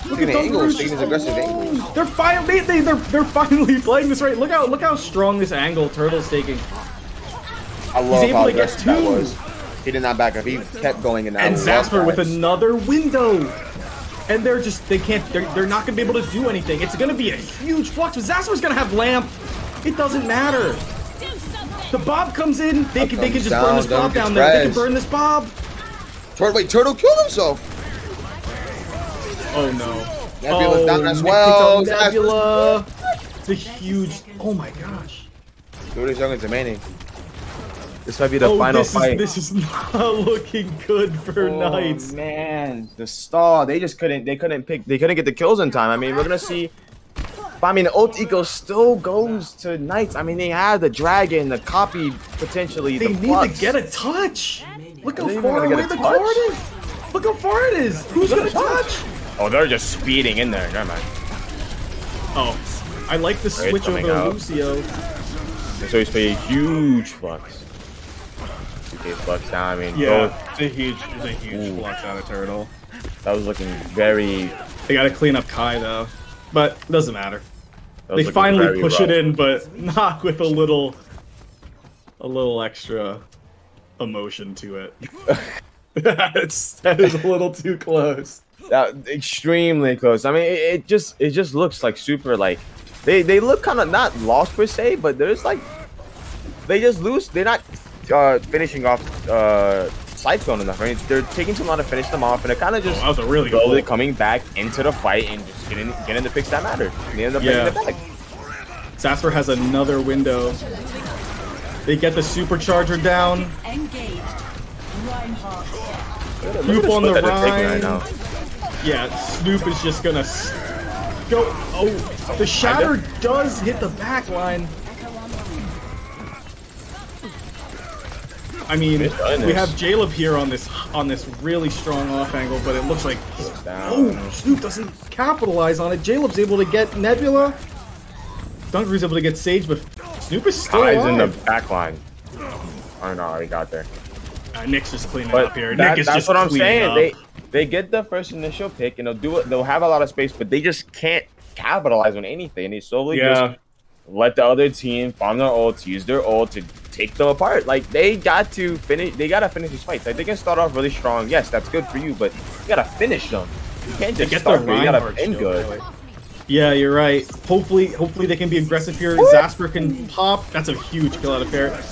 Look at the angles, taking his aggressive angles.
They're finally playing this right. Look how strong this angle Turtle's taking.
I love how aggressive that was. He did not back up. He kept going in that.
And Zasper with another window. And they're not gonna be able to do anything. It's gonna be a huge flux. But Zasper's gonna have lamp. It doesn't matter. The Bob comes in. They can just burn this Bob down there. They can burn this Bob.
Turtle killed himself.
Oh no.
Nebula's down as well.
Nebula. It's a huge. Oh my gosh.
Jordan's young and remaining. This might be the final fight.
This is not looking good for Knights.
Man, the stall. They couldn't get the kills in time. I mean, we're gonna see. I mean, the ult eco still goes to Knights. I mean, they have the dragon, the copy potentially.
They need to get a touch. Look how far away the card is. Look how far it is. Who's gonna touch?
Oh, they're just speeding in there. Never mind.
Oh, I like the switch over Lucio.
So he's playing a huge flux. 2K flux down. I mean,
yeah, it's a huge flux out of Turtle.
That was looking very.
They gotta clean up Kai though, but it doesn't matter. They finally push it in, but not with a little extra emotion to it. That is a little too close.
Extremely close. I mean, it just looks like super like they look kind of not lost per se, but there's like they just lose. They're not finishing off Cyclone enough. Right? They're taking too long to finish them off, and they're kind of just
that was a really good goal.
Coming back into the fight and just getting the picks that matter. They end up getting it back.
Zasper has another window. They get the supercharger down. Snoop on the Rhine. Yeah, Snoop is just gonna go. Oh, the Shatter does hit the back line. I mean, we have Jaleb here on this really strong off angle, but it looks like Snoop doesn't capitalize on it. Jaleb's able to get Nebula. Dunker's able to get Sage, but Snoop is still alive.
in the back line. Oh no, he got there.
Nick's just cleaning up here.
That's what I'm saying. They get the first initial pick and they'll have a lot of space, but they just can't capitalize on anything. They slowly just let the other team farm their ults, use their ult to take them apart. Like they gotta finish these fights. Like they can start off really strong. Yes, that's good for you, but you gotta finish them. You can't just start good. You gotta end good.
Really. Yeah, you're right. Hopefully they can be aggressive here. Zasper can pop. That's a huge kill out of Ferret.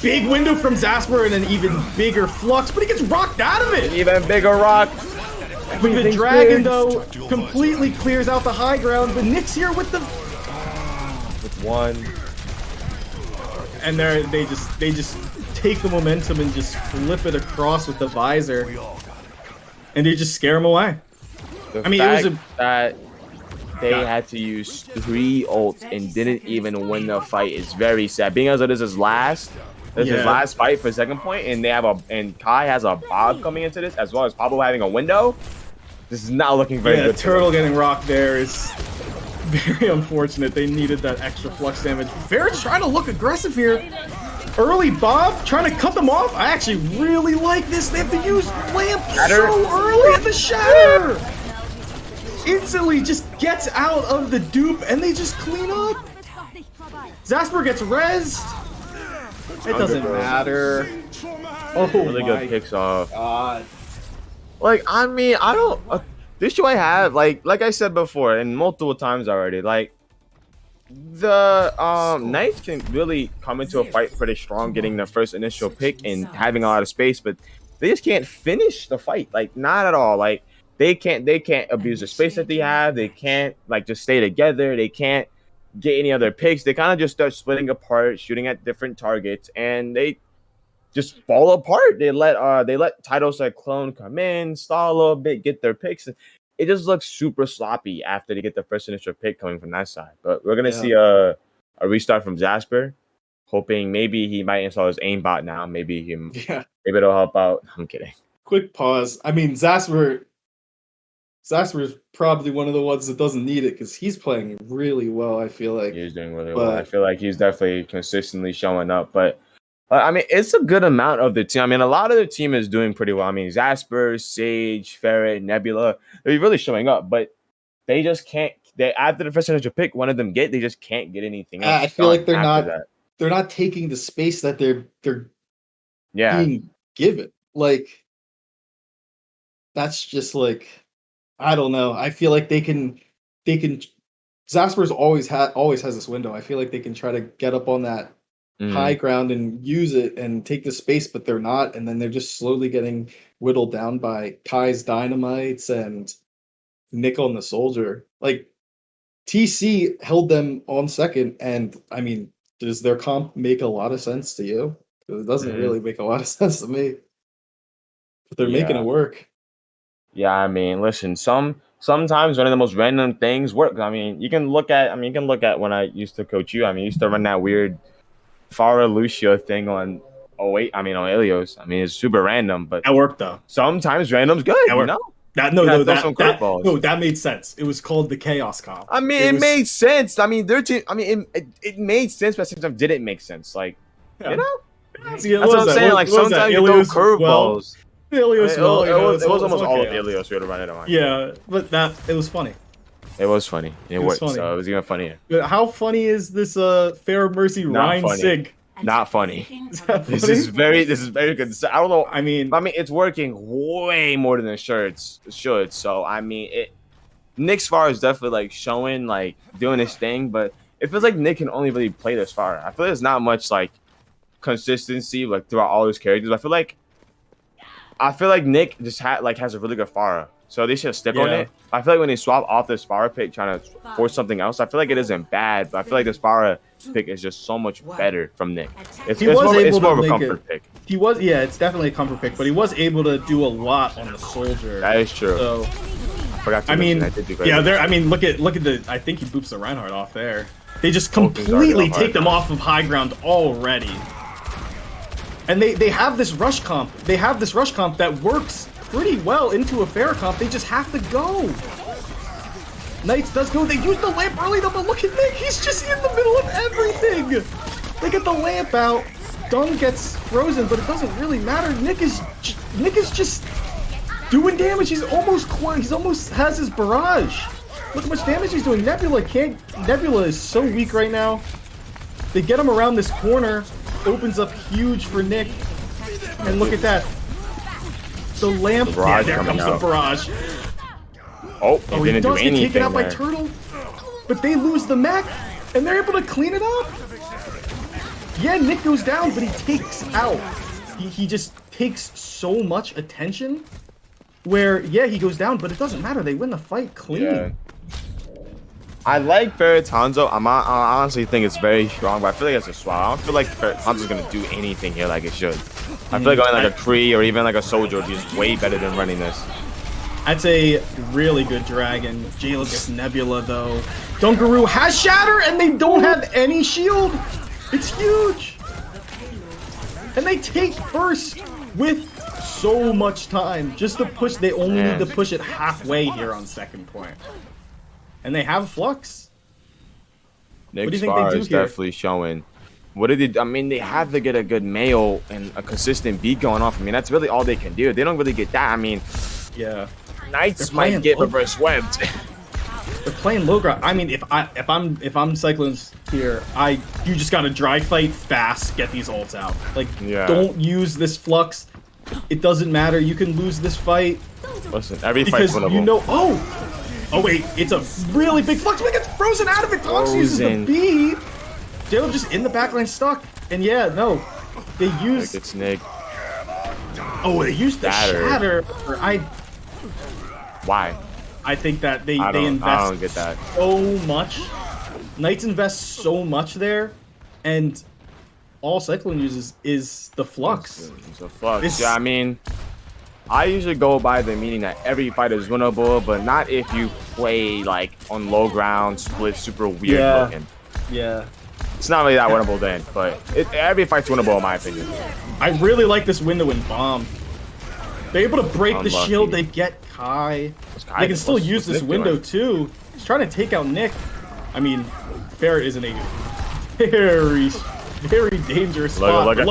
Big window from Zasper and an even bigger flux, but he gets rocked out of it.
Even bigger rock.
But the dragon, though, completely clears out the high ground. But Nick's here with the...
With one.
And they just take the momentum and just flip it across with the visor. And they just scare him away.
The
I mean,
fact
it was
that they had to use 3 ults and didn't even win the fight is very sad. Being as it is his last fight for second point, and they have and Kai has a Bob coming into this, as well as Pablo having a window. This is not looking very good.
Turtle getting rocked there is very unfortunate. They needed that extra flux damage. Ferret's trying to look aggressive here. Early Bob trying to cut them off. I actually really like this. They have to use Lamp so early at the Shatter. Instantly just gets out of the dupe and they just clean up. Zasper gets rezzed. It doesn't matter. Oh,
really good picks off. God. Like, I mean, I don't. The issue I have, like I said before, and multiple times already, like the Knights can really come into a fight pretty strong, getting the first initial pick and having a lot of space, but they just can't finish the fight. Like, not at all. Like, they can't abuse the space that they have. They can't like just stay together. They can't get any other picks. They kind of just start splitting apart, shooting at different targets, and they just fall apart. They let Tidal Cyclone come in, stall a little bit, get their picks. It just looks super sloppy after they get the first initial pick coming from that side. But we're gonna see a restart from Zasper, hoping maybe he might install his aimbot now. Maybe it'll help out. I'm kidding.
Quick pause. I mean, Zasper is probably one of the ones that doesn't need it because he's playing really well. I feel like
he's doing really well. I feel like he's definitely consistently showing up, but. I mean, it's a good amount of the team. I mean, a lot of the team is doing pretty well. I mean, Zasper, Sage, Ferret, Nebula, they're really showing up, but they just can't. They after the first initial pick, one of them they just can't get anything else.
I feel like they're not taking the space that they're being given. Like, that's just like, I don't know. I feel like they can. Zasper's always has this window. I feel like they can try to get up on that high ground and use it and take the space, but they're not, and then they're just slowly getting whittled down by Kai's dynamites and Nick on the soldier. Like, TC held them on second, and I mean, does their comp make a lot of sense to you? It doesn't really make a lot of sense to me, but they're making it work.
Yeah, I mean, listen, sometimes one of the most random things work. I mean, you can look at when I used to coach you. I mean, you used to run that weird Farah Lucio thing on Ilios. I mean, it's super random, but
that worked though.
Sometimes random's good, you know?
That made sense. It was called the Chaos Comp.
I mean, it made sense. I mean, their team. I mean, it made sense, but sometimes didn't make sense. Like, you know, that's what I'm saying. Like, sometimes you throw curveballs.
Ilios,
it was almost all of Ilios we had to run it on.
Yeah, but it was funny.
It was funny. It worked, so it was even funnier.
But how funny is this Fair Mercy Rhine Sig?
Not funny. This is very good. I don't know. I mean, it's working way more than it should. So I mean, Nick's far is definitely like showing, like doing his thing, but it feels like Nick can only really play this far. I feel there's not much like consistency like throughout all his characters. I feel like Nick just has a really good Farah. So they should stick on it. I feel like when they swap off this Farah pick trying to force something else, I feel like it isn't bad, but I feel like this Farah pick is just so much better from Nick. It's more of a comfort pick.
It's definitely a comfort pick, but he was able to do a lot on the soldier.
That is true.
So,
I forgot to mention that.
Look at the. I think he boops the Reinhardt off there. They just completely take them off of high ground already. And they have this rush comp. They have this rush comp that works pretty well into a fair comp. They just have to go. Knights does go. They use the lamp early though, but look at Nick. He's just in the middle of everything. They get the lamp out. Dung gets frozen, but it doesn't really matter. Nick is just doing damage. He almost has his barrage. Look how much damage he's doing. Nebula is so weak right now. They get him around this corner. Opens up huge for Nick. And look at that. The lamp. There comes the barrage.
He didn't do anything.
Get taken out by Turtle. But they lose the mech. And they're able to clean it up. Yeah, Nick goes down, but he takes out. He just takes so much attention. where yeah, he goes down, but it doesn't matter. They win the fight clean.
Yeah. I like Ferret's Hanzo. I honestly think it's very strong, but I feel like it's a swap. I don't feel like Hanzo's gonna do anything here like it should. I feel like going like a Kree or even like a Soldier would be just way better than running this.
That's a really good dragon. J-Lo gets Nebula though. Dunkaroo has Shatter and they don't have any shield. It's huge. And they take first with so much time just to push. They only need to push it halfway here on second point. And they have Flux.
Nick
What do you think they do
is
here?
definitely showing. What did they? I mean, they have to get a good Mayo and a consistent beat going off. I mean, that's really all they can do. If they don't really get that, I mean,
Yeah.
Knights might get reverse webbed.
They're playing low ground. I mean, if I'm Cyclones here, you just gotta dry fight fast, get these ults out. Like, don't use this Flux. It doesn't matter. You can lose this fight.
Listen, every
Because
fight's winnable.
you know. Oh wait, it's a really big Flux. But it gets frozen out of it. Tonks uses the B. J-Lo just in the backline stuck. And yeah, no, they use.
It's Nick.
Oh, they used the Shatter.
Why?
I think that they
I
invest
don't get that.
so much. Knights invest so much there, and all Cyclone uses is the Flux.
It's a Flux. Yeah, I mean, I usually go by the meaning that every fight is winnable, but not if you play like on low ground, split, super weird looking.
Yeah.
It's not really that winnable then, but every fight's winnable in my opinion.
I really like this window in Bomb. They're able to break the
Unlucky.
shield. They get Kai. They can still use this window too. He's trying to take out Nick. I mean, Ferret isn't a very dangerous spot.
Look at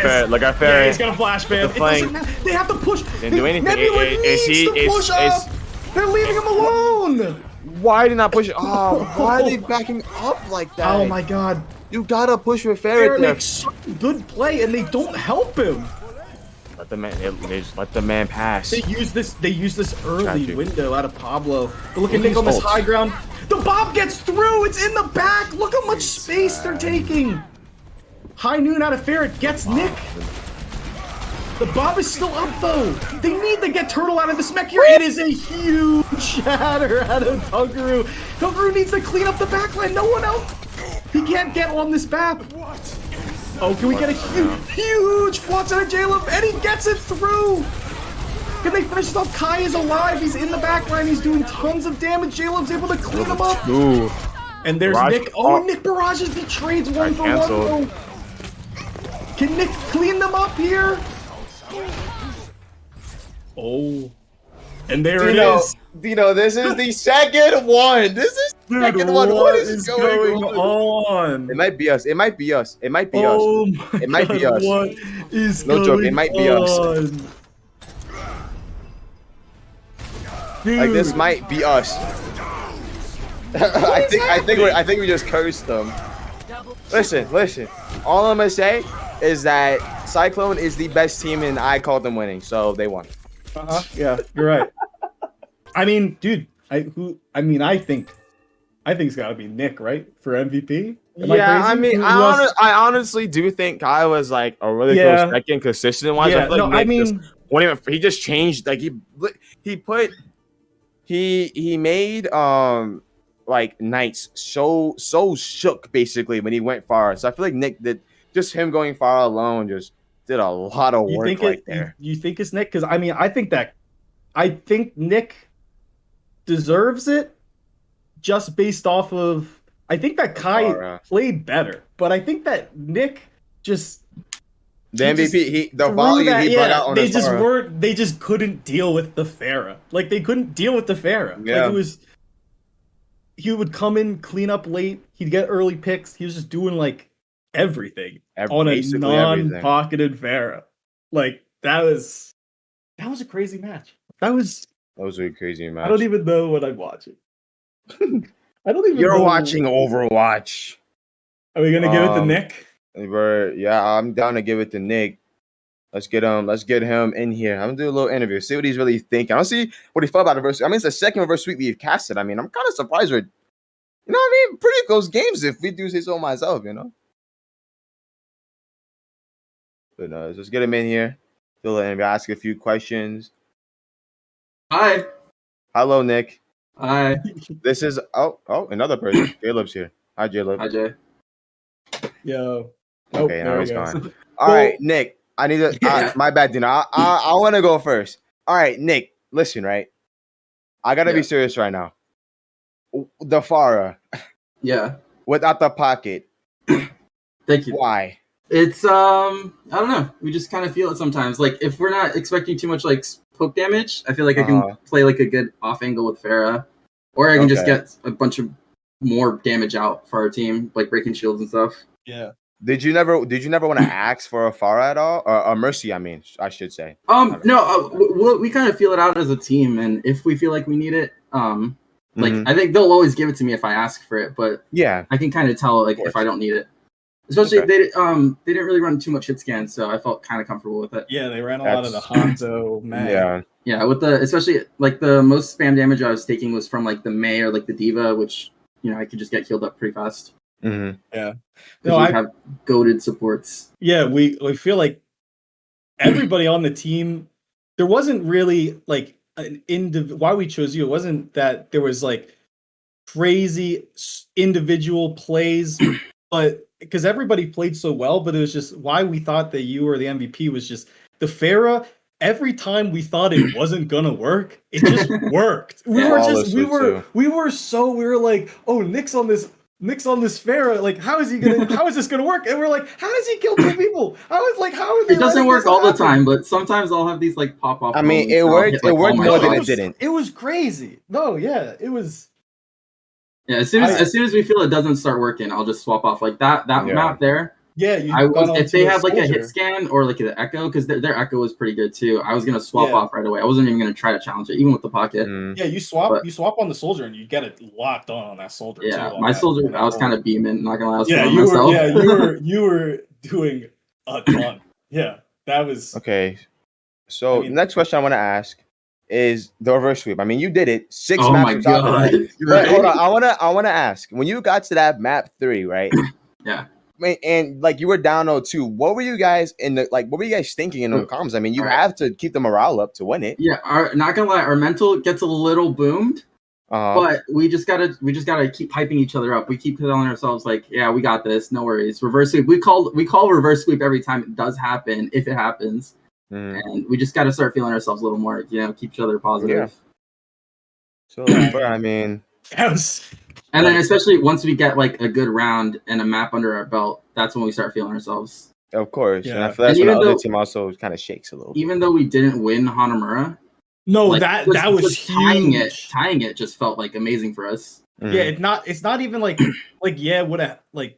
Ferret.
Yeah, he's got a flash ban. It doesn't matter. They have to push.
Didn't do anything.
Nebula needs to push up. They're leaving him alone.
Why did not push it? Oh, why are they backing up like that?
Oh my god.
You gotta push with
Ferret
Ferret there.
makes such a good play and they don't help him.
Let the man. They just let the man pass.
They use this early
Tragic.
window out of Pablo. But look at Nick on this high ground. The bomb gets through. It's in the back. Look how much space they're taking. High noon out of Ferret gets Nick. The bomb is still up though. They need to get Turtle out of this mech here. It is a huge shatter out of Dunkaroo. Dunkaroo needs to clean up the backline. No one else. He can't get on this map. Oh, can we get a huge flux out of J-Lo? And he gets it through. Can they finish this off? Kai is alive. He's in the backline. He's doing tons of damage. J-Lo's able to clean him up.
Ooh.
And there's
Barrage.
Nick. Oh, Nick barrages. He trades one for one. Though. Can Nick clean them up here? Oh. And there it is.
Dino, this is the second one. This is the second one. What is going on? It might be us. It might be us. It might be us.
Oh my
It might be us.
What is
No joke, it might be us.
on? Dude.
Like this might be us. I think we just cursed them. Listen. All I'm gonna say is that Cyclone is the best team, and I called them winning, so they won.
Yeah, you're right. I mean, dude, I think it's gotta be Nick, right, for MVP.
I honestly do think Kai was like a really close second, consistent wise.
Yeah,
He just changed. Like he made like Knights so shook basically when he went far. So I feel like Nick did just him going far alone just did a lot of work there.
You think it's Nick? Because I think Nick deserves it just based off of. I think that Kai played better, but I think that Nick just
the MVP, the volume he brought out on
they just weren't. They just couldn't deal with the Pharah. Like they couldn't deal with the Pharah.
Yeah.
Like it was. He would come in, clean up late. He'd get early picks. He was just doing like everything on a non-pocketed Pharah. Like that was a crazy match. That was
a crazy match.
I don't even know what I'm watching. I don't even.
You're
know.
watching Overwatch.
Are we gonna give it to Nick?
I'm down to give it to Nick. Let's get him in here. I'm gonna do a little interview, see what he's really thinking. I'll see what he felt about the reverse. I mean, it's the second reverse sweep we've casted. I mean, I'm kind of surprised with, you know what I mean, pretty close games if we do say so myself, you know. But let's just get him in here. Do a little interview, ask a few questions.
Hi.
Hello, Nick.
Hi.
This is another person. Caleb's here. Hi, Caleb.
Hi, Jay.
Yo.
Okay,
there
now
he
it's
goes.
gone. All right, Nick. I need to.
Yeah.
My bad, Dina. I want to go first. All right, Nick. Listen, right. I gotta be serious right now. The Farah
Yeah.
without the pocket.
Thank you.
Why?
It's I don't know. We just kind of feel it sometimes. Like if we're not expecting too much like poke damage, I feel like I can play like a good off angle with Farah, or I can just get a bunch of more damage out for our team, like breaking shields and stuff.
Yeah.
Did you never want to ask for a Farah at all, or a Mercy? I mean, I should say.
No, we kind of feel it out as a team, and if we feel like we need it, like I think they'll always give it to me if I ask for it, but
yeah,
I can kind of tell like if I don't need it. Especially they didn't really run too much hit scan, so I felt kind of comfortable with it.
Yeah, they ran a lot of the Hanzo May.
Yeah,
with the especially like the most spam damage I was taking was from like the May or like the Diva, which I could just get healed up pretty fast.
Yeah,
no, I have goated supports.
Yeah, we feel like everybody on the team. There wasn't really like an why we chose you. It wasn't that there was like crazy individual plays, but because everybody played so well, but it was just why we thought that you were the MVP was just the Farah. Every time we thought it wasn't gonna work, it just worked. We were like, oh, Nick's on this Farah. Like, how is this gonna work? And we're like, how does he kill two people? How are they?
It doesn't work all the time, but sometimes I'll have these like pop off.
I mean, it worked. It worked more than it didn't.
It was crazy. No, yeah, it was.
Yeah, as soon as we feel it doesn't start working, I'll just swap off like that map there.
Yeah,
if they had like a hit scan or like an echo, because their echo was pretty good too. I was gonna swap off right away. I wasn't even gonna try to challenge it, even with the pocket.
Yeah, you swap on the soldier and you get it locked on that soldier.
Yeah,
too,
my soldier, I was kind of beaming. Not gonna lie,
you were doing a ton. Yeah, that was
okay. So next question I want to ask is the reverse sweep. I mean, you did it 6
maps.
Oh
my god!
But hold on, I want to ask when you got to that map 3, right?
Yeah.
And like you were down 0-2. What were you guys what were you guys thinking in those comms? I mean, you have to keep the morale up to win it.
Yeah, not gonna lie, our mental gets a little boomed. But we just gotta keep hyping each other up. We keep telling ourselves like, yeah, we got this, no worries. Reverse sweep. We call reverse sweep every time it does happen, if it happens. And we just gotta start feeling ourselves a little more, keep each other positive.
Yeah. So I mean,
and then especially once we get like a good round and a map under our belt, that's when we start feeling ourselves.
Of course. Yeah. And I feel that's when the other team also kind of shakes a little.
Even though we didn't win Hanamura.
No, like, that was huge.
Tying it just felt like amazing for us.
Yeah, it's not even like would have like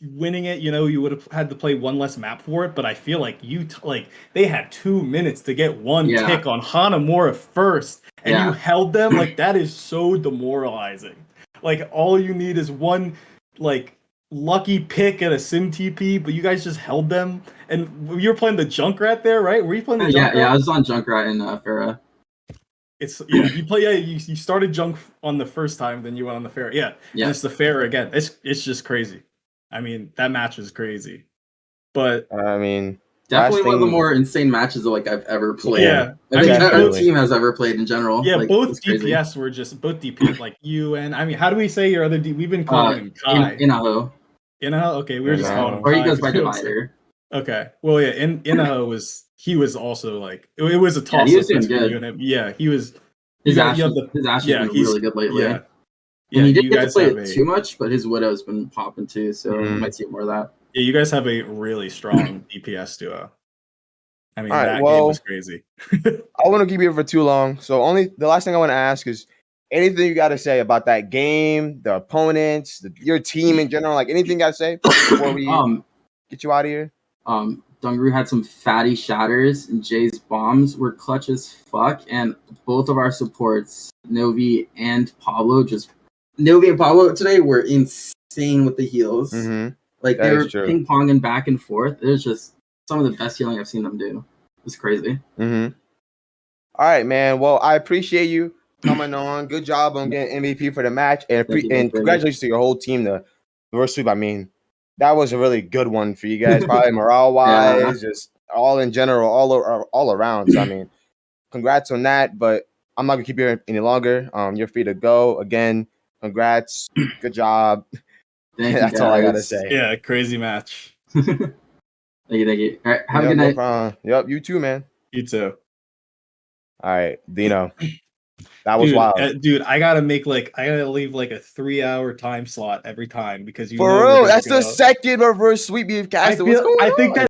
winning it, you would have had to play one less map for it, but I feel like they had 2 minutes to get one tick on Hanamura first and you held them. Like that is so demoralizing. Like all you need is one like lucky pick at a sim TP, but you guys just held them. And you were playing the Junkrat there, right? Were you playing the Junkrat?
Yeah, I was on Junkrat in Farah.
You started Junk on the first time, then you went on the Farah. Yeah. And it's the Farah again. It's just crazy. I mean, that match was crazy. But
I mean,
definitely one of the more insane matches I've ever played.
Yeah.
I mean, our team has ever played in general.
Yeah, both DPS were just both DPS like you and I mean, how do we say your other D? We've been calling him Kai.
Inaho.
Inaho? Okay, we were just calling him
Or
Kai.
he goes by Divider.
Okay. Well, yeah, Inaho was also like it was a toss
up between you
and him. Yeah, he was.
His Ash has been really good lately.
Yeah.
And he didn't get to play it too much, but his Widow's been popping too, so we might see more of that.
Yeah, you guys have a really strong DPS duo. I mean, that game was crazy.
I want to keep you for too long, so the last thing I want to ask is anything you got to say about that game, the opponents, your team in general, like anything you got to say before we get you out of here?
Dungru had some fatty shatters, and Jay's bombs were clutch as fuck, and both of our supports, Novi and Pablo today were insane with the heals. Like they were ping-ponging back and forth. It was just some of the best healing I've seen them do. It was crazy.
All right, man. Well, I appreciate you coming on. Good job on getting MVP for the match, and congratulations to your whole team. The reverse sweep. I mean, that was a really good one for you guys. Probably morale-wise, just all in general, all around. So I mean, congrats on that. But I'm not gonna keep you here any longer. You're free to go. Again, congrats. Good job.
Thank you,
That's all I gotta
guys.
say.
Yeah, crazy match.
Thank you, thank you. All right, have a
Yep,
good
no
night.
problem. Yep, you too, man.
You too.
All right, Dino. That was wild.
Dude, I gotta leave like a 3-hour time slot every time because
For
we're
real,
gonna
that's the
go.
second reverse sweep you've casted. What's going
I think
on?
that